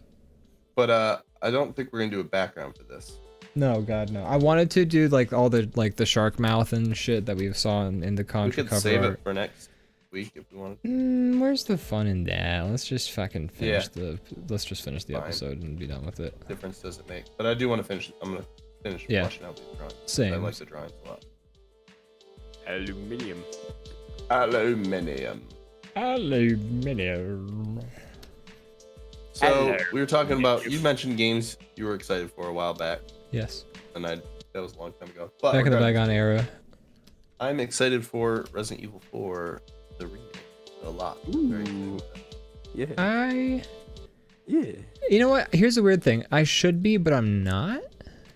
But I don't think we're gonna do a background for this. No, god no. I wanted to do like all the shark mouth and shit that we saw in the We contra could cover save art. it for next week if we wanted. Where's the fun in that? Let's just fucking finish Yeah. let's just finish the Fine. episode and be done with it. What difference does it make? But I do want to finish. I'm gonna finish Yeah. fleshing out these drawings. Same. I like the drawings a lot. Aluminium. Aluminium. Aluminium. So we were talking about. You mentioned games you were excited for a while back, Yes. and that was a long time ago. But Back in the regardless, bygone era. I'm excited for Resident Evil 4, the remake, a lot. Very excited with that. Yeah. You know what? Here's the weird thing. I should be, but I'm not.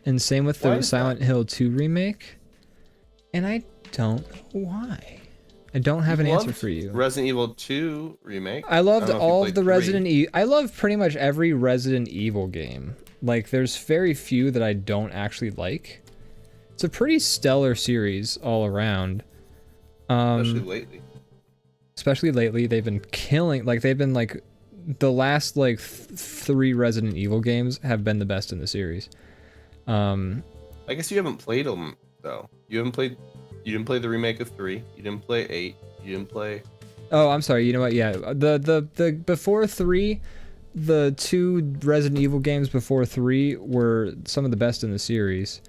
And same with Why the is Silent Hill 2 remake. And I don't know why. I don't have an answer Loved for you. Resident Evil 2 remake. I loved don't know if you all played of the 3. Resident Evil. I love pretty much every Resident Evil game. Like, there's very few that I don't actually like. It's a pretty stellar series all around. Especially lately. Especially lately, they've been killing. Like, they've been like the last like 3 Resident Evil games have been the best in the series. I guess you haven't played them though. You haven't played. You didn't play the remake of 3. You didn't play 8. You didn't play. Oh, I'm sorry. You know what? Yeah, the before 3, the 2 Resident Evil games before 3 were some of the best in the series.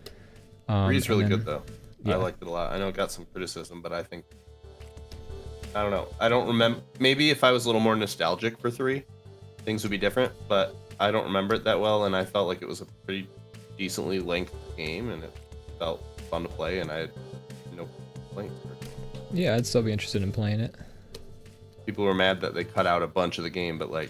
3 is really and then- good though. yeah. I liked it a lot. I know it got some criticism, but I think. I don't know. I don't remember. Maybe if I was a little more nostalgic for 3, things would be different. But I don't remember it that well, and I felt like it was a pretty decently length game, and it felt fun to play, and I had no complaints. Yeah, I'd still be interested in playing it. People were mad that they cut out a bunch of the game, but like,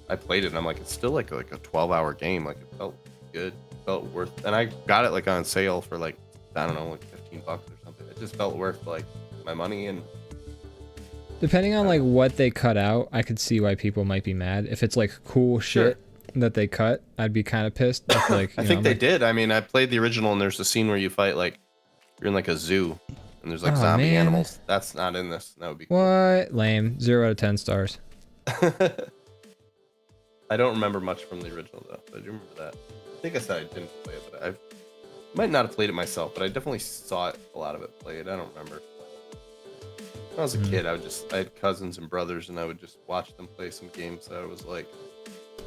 I played it, and I'm like, it's still like a 12-hour game. Like, it felt good, it felt worth. And I got it like on sale for like, I don't know, like $15 or something. It just felt worth like my money. And Depending on like what they cut out, I could see why people might be mad. If it's like cool Sure. shit that they cut, I'd be kind of pissed. If, like, I you think know, they like- did. I mean, I played the original, and there's a scene where you fight like You're in like a zoo, and there's like Oh, zombie man. animals. That's not in this. That would be cool. What? Lame. 0 out of 10 stars. I don't remember much from the original though, but I do remember that. I think I said I didn't play it, but I might not have played it myself, but I definitely saw it, a lot of it played. I don't remember. When I was a kid, I had cousins and brothers, and I would just watch them play some games that I was like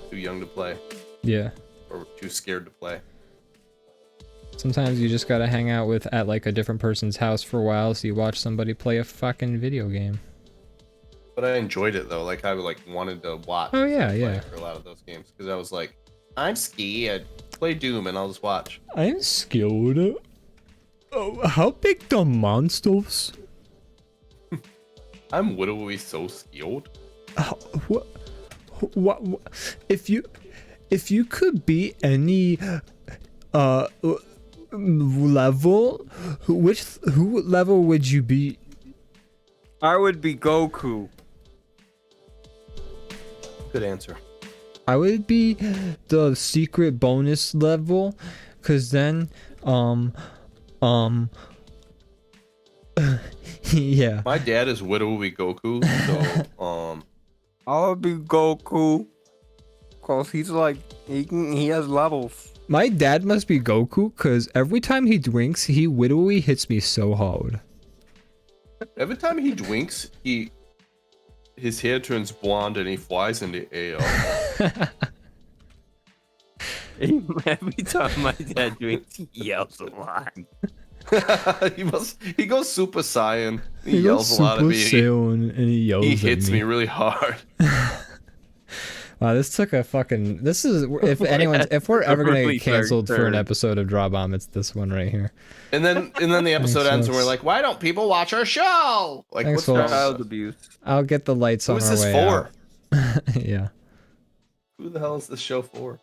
too young to play Yeah. or too scared to play. Sometimes you just gotta hang out at like a different person's house for a while so you watch somebody play a fucking video game. But I enjoyed it though. Like I wanted to watch. Oh, yeah, play yeah. For a lot of those games, because I was like, I'm scared. Play Doom and I'll just watch. I'm scared. Oh, how big the monsters? I'm literally so skilled. What? If you could be any level, who level would you be? I would be Goku. Good answer. I would be the secret bonus level, cause then yeah. My dad is literally Goku, so I would be Goku. Cause he's like he has levels. My dad must be Goku, cause every time he drinks, he literally hits me so hard. every time he drinks, his hair turns blonde and he flies in the air. Every time my dad drinks, he yells a lot. he goes Super Saiyan. He He yells goes a lot at Super me. Saiyan and he yells He at hits me really hard. Wow, this took a fucking. This is if anyone's if we're ever gonna Really get canceled for an turn. episode of DrawBomb, it's this one right here. And then the episode ends and we're like, why don't people watch our show? Like, Thanks, what's folks. wrong? Child with abuse. I'll get the lights Who on is our this way for? out. Yeah. Who the hell is this show for?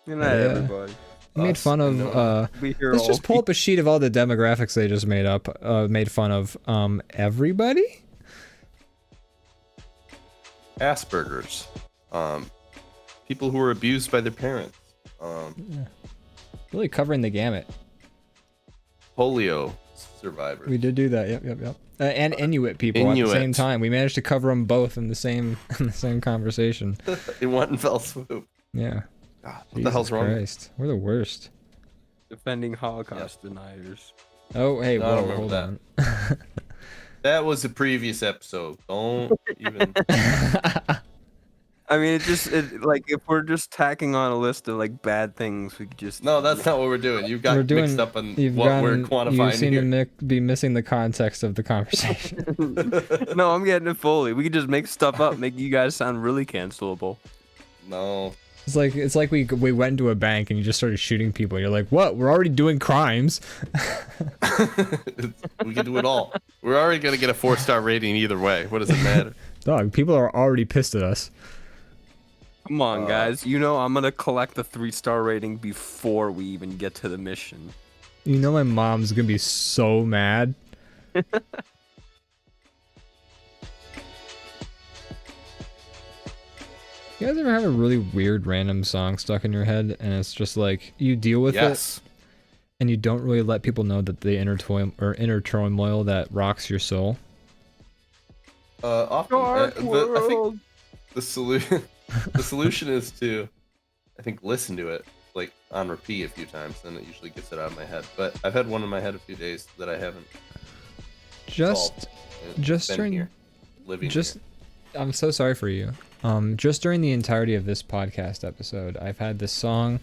You're not Yeah. everybody. We made Us, fun I of know. We hear let's all just pull up a sheet of all the demographics they just made up. Made fun of everybody. Asperger's, people who were abused by their parents, Really covering the gamut. polio survivors. We did do that. Yep. And Inuit people at the same Inuit. time. We managed to cover them both in the same conversation. In one fell swoop. Yeah. God, what the hell's Jesus wrong? Christ. We're the worst. defending Holocaust deniers. Oh, hey, No, I don't whoa, remember hold that. on. That was a previous episode. Don't even. I mean, like if we're just tacking on a list of like bad things, we could just No, that's not what we're doing. You've got mixed up on what we're You quantifying seem here. to be missing the context of the conversation. No, I'm getting it fully. We could just make stuff up, make you guys sound really cancelable. No. It's like we went into a bank and you just started shooting people. And you're like, what? We're already doing crimes. We can do it all. We're already gonna get a 4-star rating either way. What does it matter? Dog, people are already pissed at us. Come on, guys. You know I'm gonna collect the 3-star rating before we even get to the mission. You know my mom's gonna be so mad. You guys ever have a really weird random song stuck in your head and it's just like you deal with Yes. it and you don't really let people know that the inner turmoil that rocks your soul? Often, I think the solution is to, I think, listen to it like on repeat a few times, and it usually gets it out of my head. But I've had one in my head a few days that I haven't. Just solved. It's just been during here, living just here. I'm so sorry for you. Just during the entirety of this podcast episode, I've had this song,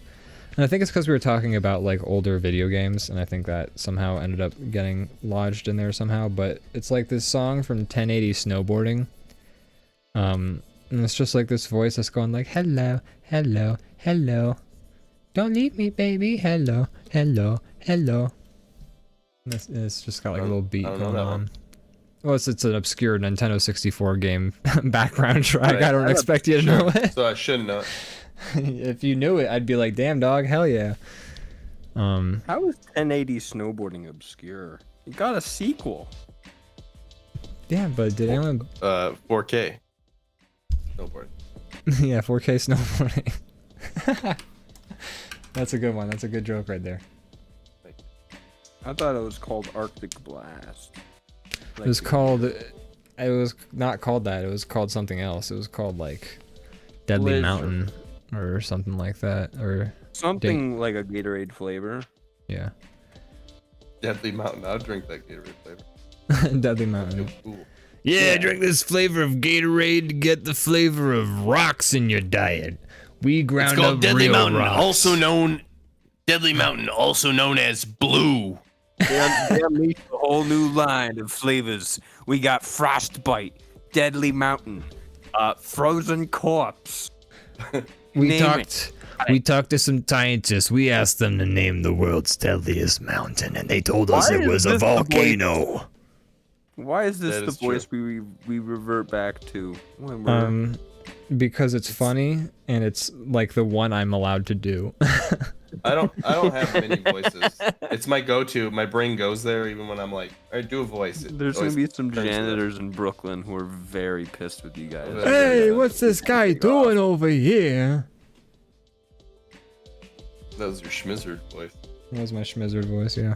and I think it's because we were talking about like older video games, and I think that somehow ended up getting lodged in there somehow. But it's like this song from 1080 Snowboarding, and it's just like this voice that's going like, "Hello, hello, hello, don't leave me, baby. Hello, hello, hello." And it's just got like a little beat I don't know going that on. one. Well, it's an obscure Nintendo 64 game background track. Right. I don't expect you to know it. So I shouldn't know. If you knew it, I'd be like, damn, dog, hell yeah. How is 1080 snowboarding obscure? You got a sequel. Yeah, but did anyone... 4K. Snowboard. Yeah, 4K snowboarding. That's a good one. That's a good joke right there. I thought it was called Arctic Blast. It was called. It was not called that. It was called something else. It was called like Deadly Blizzard. Mountain or something like that. Or Something like a Gatorade flavor. yeah, Deadly Mountain. I'll drink that Gatorade flavor. Deadly Mountain. Ooh. Yeah, drink this flavor of Gatorade to get the flavor of rocks in your diet. We ground It's called up Deadly real Mountain, rocks. Deadly Mountain, also known as Blue. They unleashed a whole new line of flavors. We got Frostbite, Deadly Mountain, Frozen Corpse. We Name talked to some scientists. We asked them to name the world's deadliest mountain, and they told us Why it is was a this the voice- volcano. Why is this That the is true. voice we revert back to when we're Because it's funny and it's like the one I'm allowed to do. I don't have many voices. It's my go-to. My brain goes there even when I'm like, I do a voice. It There's gonna always be some turns to that. janitors in Brooklyn who are very pissed with you guys. Hey, what's this guy doing over here? That was your schmizzard voice. That was my schmizzard voice, yeah.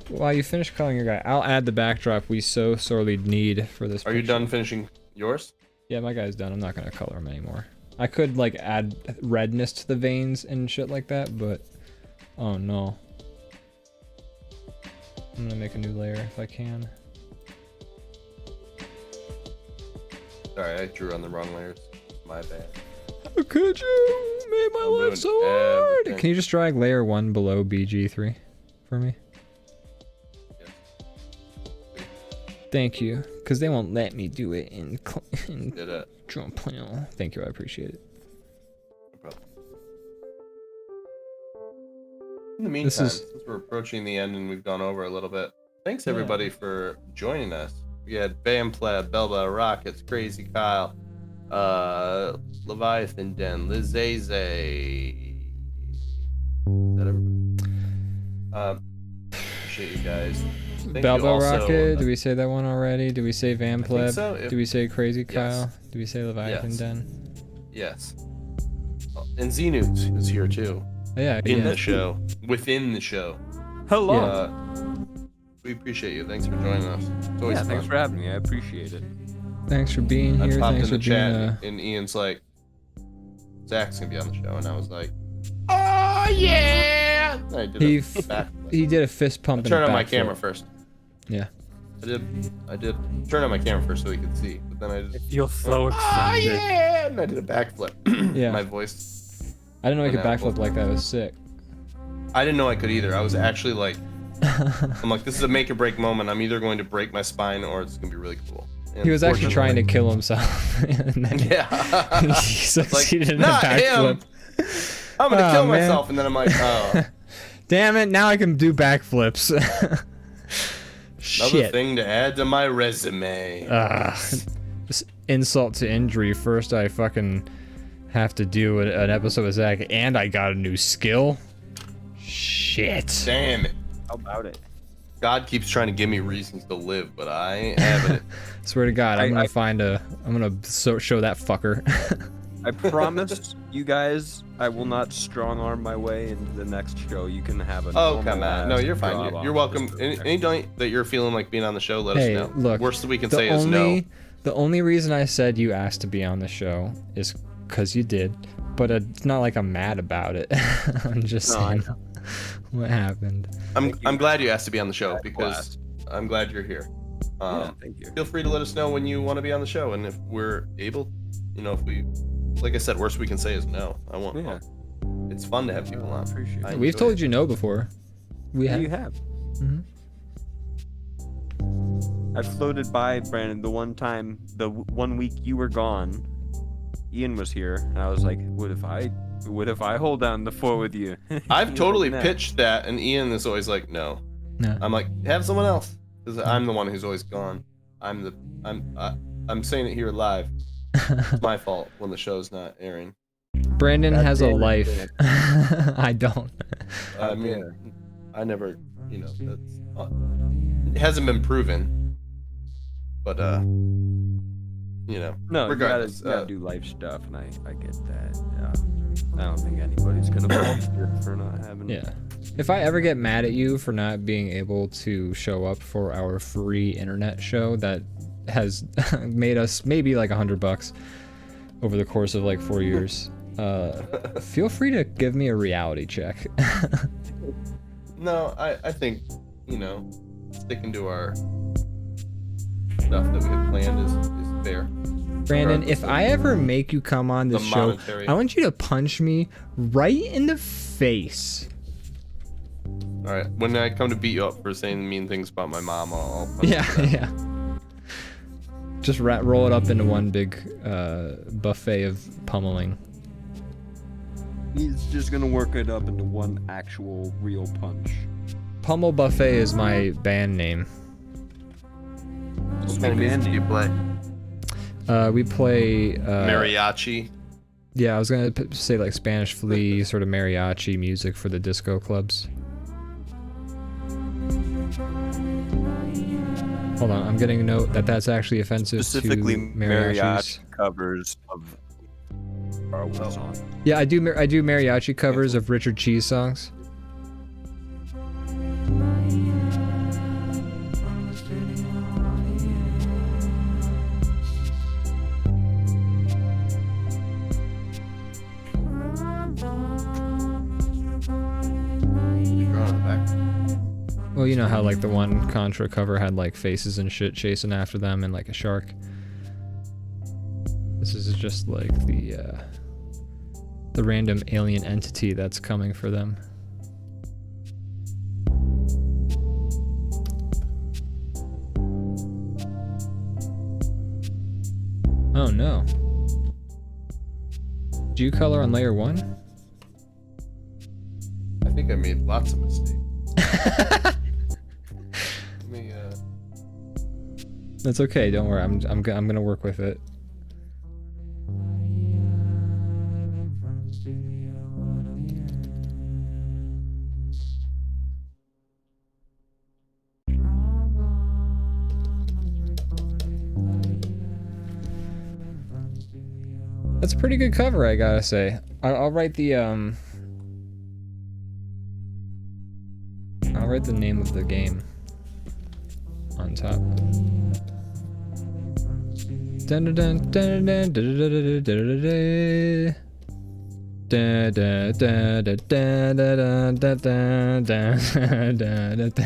While you finish coloring your guy, I'll add the backdrop we so sorely need for this. Are you picture. done finishing yours? Yeah, my guy's done. I'm not gonna color him anymore. I could like add redness to the veins and shit like that, but oh no. I'm gonna make a new layer if I can. Sorry, I drew on the wrong layers. My bad. How could you make my I'm life doing so hard? everything. Can you just drag layer 1 below BG3 for me? Thank you, because they won't let me do it in Did it. Draw Bois. Thank you, I appreciate it. No problem. In the meantime, This is- since we're approaching the end and we've gone over a little bit, thanks everybody for joining us. We had Bam Pleb, Belba, Rockets, Crazy Kyle, Leviathan Den, Lizaze. Is that everybody? Appreciate you guys. Thank you Balbo also- Rocket, did we say that one already? Did we say Van I think Pleb? so. If- Did we say Crazy Yes. Kyle? Did we say Leviathan Yes. Den? Yes. Oh, and Xenoots is here too. Oh, yeah, In yeah. the show. Within the show. Hello. We appreciate you. Thanks for joining us. It's always Yeah, fun. thanks for having me. I appreciate it. Thanks for being I here. popped Thanks in for the being chat and Ian's like, Zach's gonna be on the show, and I was like, Oh, yeah! and I did He a f- back. he did a fist pump and Turn a on my backflip. camera first. Yeah. I did turn on my camera first so he could see, but then I just Feel so oh excited. yeah, and I did a backflip. Yeah. My voice. I didn't know I could Pineapple. backflip like that. It was sick. I didn't know I could either. I was actually like, I'm like, this is a make or break moment. I'm either going to break my spine or it's gonna be really cool. And He was actually trying to fortunately- kill himself. And then Yeah. he succeeded in a not backflip. him. I'm gonna Oh, kill man. myself, and then I'm like, oh, Damn it! Now I can do backflips. another Shit. thing to add to my resume. Just insult to injury. First, I fucking have to do an episode with Zach, and I got a new skill. Shit. Damn it. How about it? God keeps trying to give me reasons to live, but I ain't having it. Swear to God, I'm I- gonna show that fucker. I promise you guys, I will not strong arm my way into the next show. You can have a. Oh, come normal on. No, ass you're fine. job You're on welcome. this Any night that you're feeling like being on the show, let Hey, us know. look, Worst that we can the say is no. The only reason I said you asked to be on the show is because you did, but it's not like I'm mad about it. I'm just No, I saying what happened. I'm glad you asked to be on the show Blast. because I'm glad you're here. Yeah, thank you. Feel free to let us know when you want to be on the show, and if we're able, if we, like I said, worst we can say is no. I won't. Yeah. It's fun to have people on. Appreciate I it. We've enjoy told it. you no before. We Yeah, have. you have. Mhm. I floated by, Brandon, the one time, the 1 week you were gone. Ian was here, and I was like, "What if I hold down the fort with you?" I've He totally was like, pitched that, and Ian is always like, no. No. I'm like, have someone else, because I'm the one who's always gone. I'm saying it here live. It's my fault when the show's not airing. Brandon God has a damn it, life. I don't. I mean, I never, that's it hasn't been proven, but No, regardless, you gotta do life stuff, and I get that. Yeah. I don't think anybody's gonna fault you for not having. Yeah. If I ever get mad at you for not being able to show up for our free internet show that has made us maybe like $100 over the course of like 4 years, feel free to give me a reality check. No, I think, you know, sticking to our stuff that we have planned is fair. Brandon, if I ever make you come on this The show, monetary- I want you to punch me right in the face. All right, when I come to beat you up for saying mean things about my mom, I'll punch you Yeah, for that. yeah. Just roll it up into one big buffet of pummeling. He's just gonna work it up into one actual real punch. Pummel Buffet is my band name. What kind of music do you play? We play Mariachi. yeah, I was gonna say like Spanish Flea, sort of mariachi music for the disco clubs. Hold on, I'm getting a note that that's actually offensive Specifically, to mariachis. mariachi covers of our what song. Yeah, I do mariachi covers of Richard Cheese songs. Draw on the back. Well, you know how like the one Contra cover had like faces and shit chasing after them and like a shark. This is just like the random alien entity that's coming for them. Oh no. Do you color on layer 1? I think I made lots of mistakes. Let me, That's okay, don't worry. I'm gonna work with it. That's a pretty good cover, I gotta say. I'll write the I'll write the name of the game on top. Dun dun dun dun dun dun dun dun dun da da da da da da da da da da da.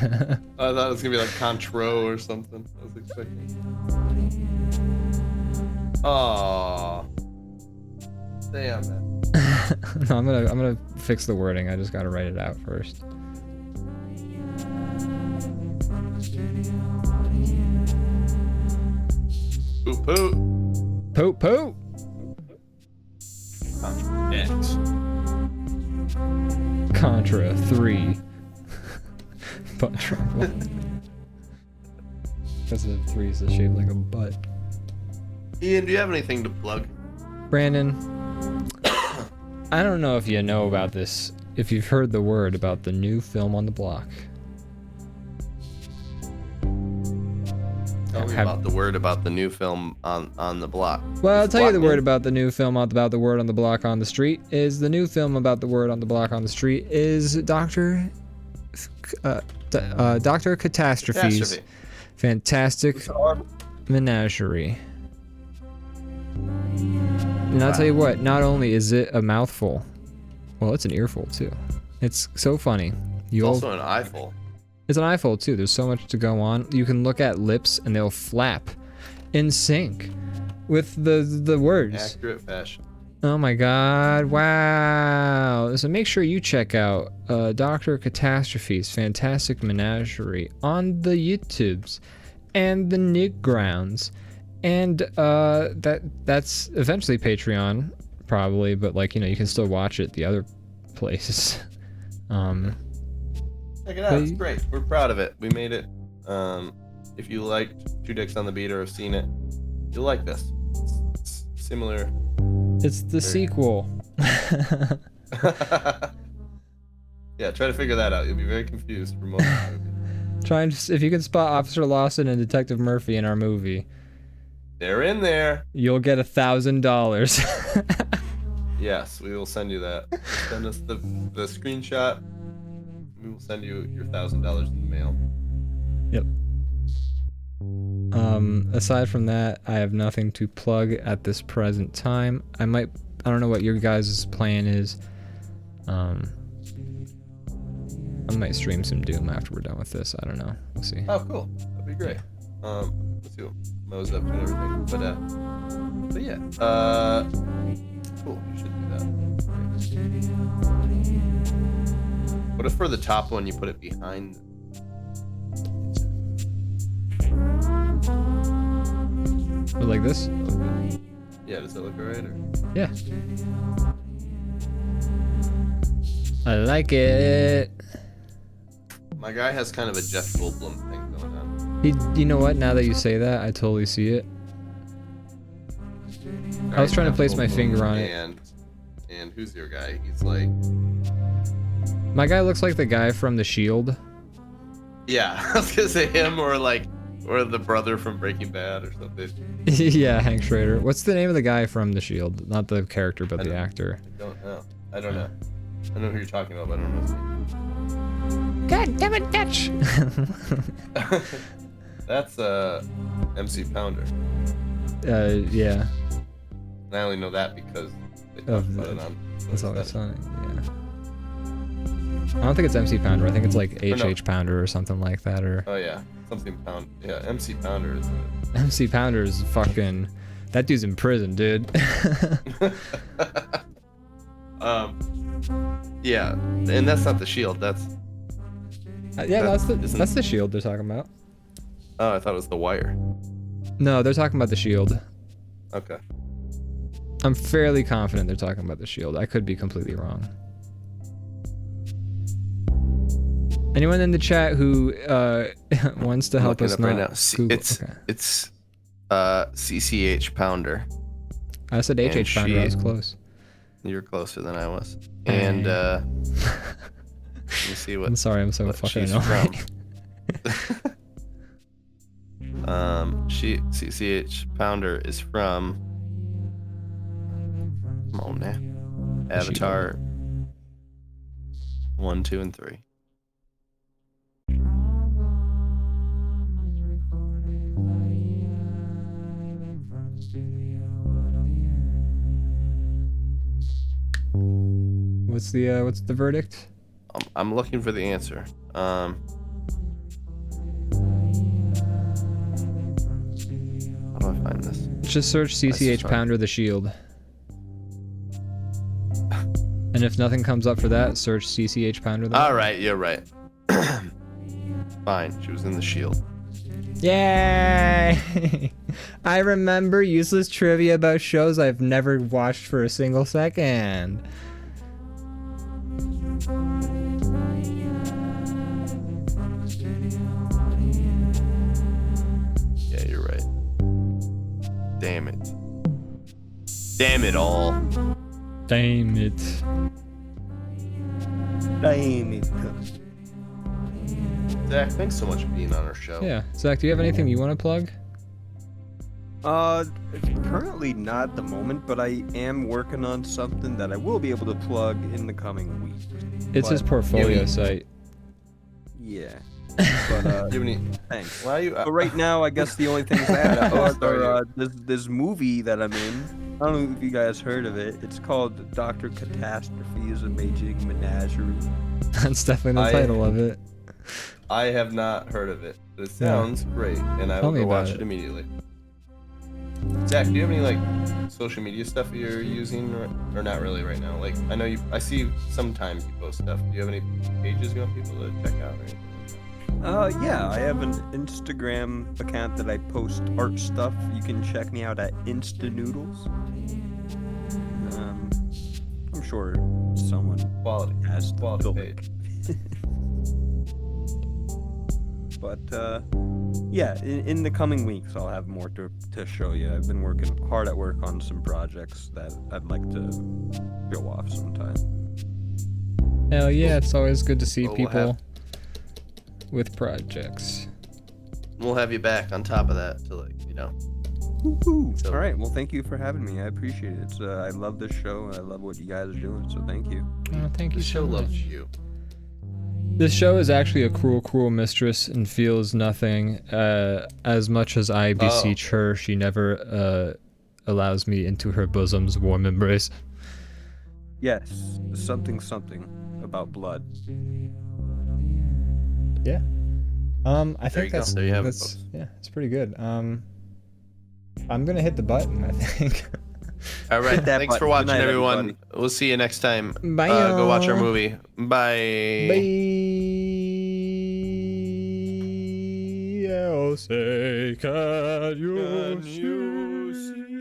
I thought it was gonna be like Contro or something. I was expecting. Aww. Damn it. No, I'm gonna fix the wording. I just gotta write it out first. Poop poop. Poop poop. Next. Contra 3. Butt trouble. Because the 3 is shaped like a butt. Ian, do you have anything to plug? Brandon, I don't know if you know about this, if you've heard the word about the new film on the block. Tell me about the word about the new film on the block. Well, I'll tell you the Block word name? about the new film about the word on the block on the street is the new film about the word on the block on the street is Dr. Catastrophe's Catastrophe. Fantastic Menagerie. And I'll tell you what, not only is it a mouthful, well, it's an earful too. It's so funny. It's also an eyeful. It's an eyeful too. There's so much to go on. You can look at lips and they'll flap in sync with the words. Accurate fashion. Oh my god, wow. So make sure you check out Dr. Catastrophe's Fantastic Menagerie on the YouTubes and the Nick Grounds. And that's eventually Patreon, probably, but like, you know, you can still watch it the other places. Check it out. It's great. We're proud of it. We made it. If you liked Two Dicks on the Beat or have seen it, you'll like this. It's similar. It's the sequel. Yeah, try to figure that out. You'll be very confused for most of the movie. Try and if you can spot Officer Lawson and Detective Murphy in our movie, They're in there. you'll get $1,000. Yes, we will send you that. Send us the screenshot. We will send you your $1,000 in the mail. Yep. Aside from that, I have nothing to plug at this present time. I don't know what your guys' plan is. I might stream some Doom after we're done with this. I don't know. We'll see. Oh, cool. That'd be great. Let's see what Mo's up to and everything. But yeah. Cool. You should do that. What if for the top one you put it behind? Or like this? Yeah, does that look alright? Or? Yeah. I like it. My guy has kind of a Jeff Goldblum thing going on. You know what? Now that you say that, I totally see it. I was trying to place my finger on it. And who's your guy? He's like... My guy looks like the guy from The Shield. Yeah, I was gonna say him or the brother from Breaking Bad or something. Yeah, Hank Schrader. What's the name of the guy from The Shield? Not the character, but the actor. I don't know. I know who you're talking about, but I don't know his name. God damn it, Dutch! That's MC Pounder. Yeah. And I only know that because they talked about it on. That's always funny. Yeah. I don't think it's MC Pounder. I think it's like HH Pounder or something like that. Or Oh yeah, something Pound. Yeah, MC Pounder is. MC Pounder is fucking. That dude's in prison, dude. Yeah, and that's not the Shield. That's. Yeah, that's the Shield they're talking about. Oh, I thought it was the Wire. No, they're talking about the Shield. Okay. I'm fairly confident they're talking about the Shield. I could be completely wrong. Anyone in the chat who wants to help us right not now. Google. It's CCH Pounder. I said HH Pounder. I was close. You're closer than I was. And let me see what. I'm sorry. I'm so fucking annoying. CCH Pounder is from. Come on now. Avatar 1, 2, and 3. What's the verdict? I'm looking for the answer. How do I find this? Just search CCH Pounder the Shield. And if nothing comes up for that, search CCH Pounder the All right, you're right. Fine, she was in the Shield. Yay! I remember useless trivia about shows I've never watched for a single second. Yeah, you're right. Damn it. Damn it all. Damn it. Damn it. Zach, thanks so much for being on our show. Yeah. Zach, do you have anything you want to plug? Currently not at the moment, but I am working on something that I will be able to plug in the coming week. It's his portfolio site. Yeah. But Do you have any? thanks. Why are you? But right now, I guess the only things I have to plug are this movie that I'm in. I don't know if you guys heard of it. It's called Dr. Catastrophe's Amazing Menagerie. That's definitely the title of it. I have not heard of it, but it sounds great, and I will go watch it immediately. Zach, do you have any like social media stuff you're using, or not really right now? Like, I know I see sometimes you post stuff. Do you have any pages you want people to check out or anything like that? Yeah, I have an Instagram account that I post art stuff. You can check me out at Instanoodles. I'm sure someone Quality. has the Quality link. page. But yeah, in the coming weeks, I'll have more to show you. I've been working hard at work on some projects that I'd like to show off sometime. Hell yeah, it's always good to see Well, people with projects. We'll have you back on top of that to Woo-hoo. So- All right. Well, thank you for having me. I appreciate it. It's, I love this show and I love what you guys are doing. So thank you. Oh, thank you The so show much. loves you. This show is actually a cruel, cruel mistress and feels nothing. As much as I beseech her, she never allows me into her bosom's warm embrace. Yes. Something about blood. Yeah. I There think you go. that's There you have it, that's folks. yeah, it's pretty good. I'm gonna hit the button, I think. All right. Hit that Thanks for button. watching, Good night, everyone. everybody. We'll see you next time. Bye. Go watch our y'all. movie. Bye. Bye. I'll say, can you see?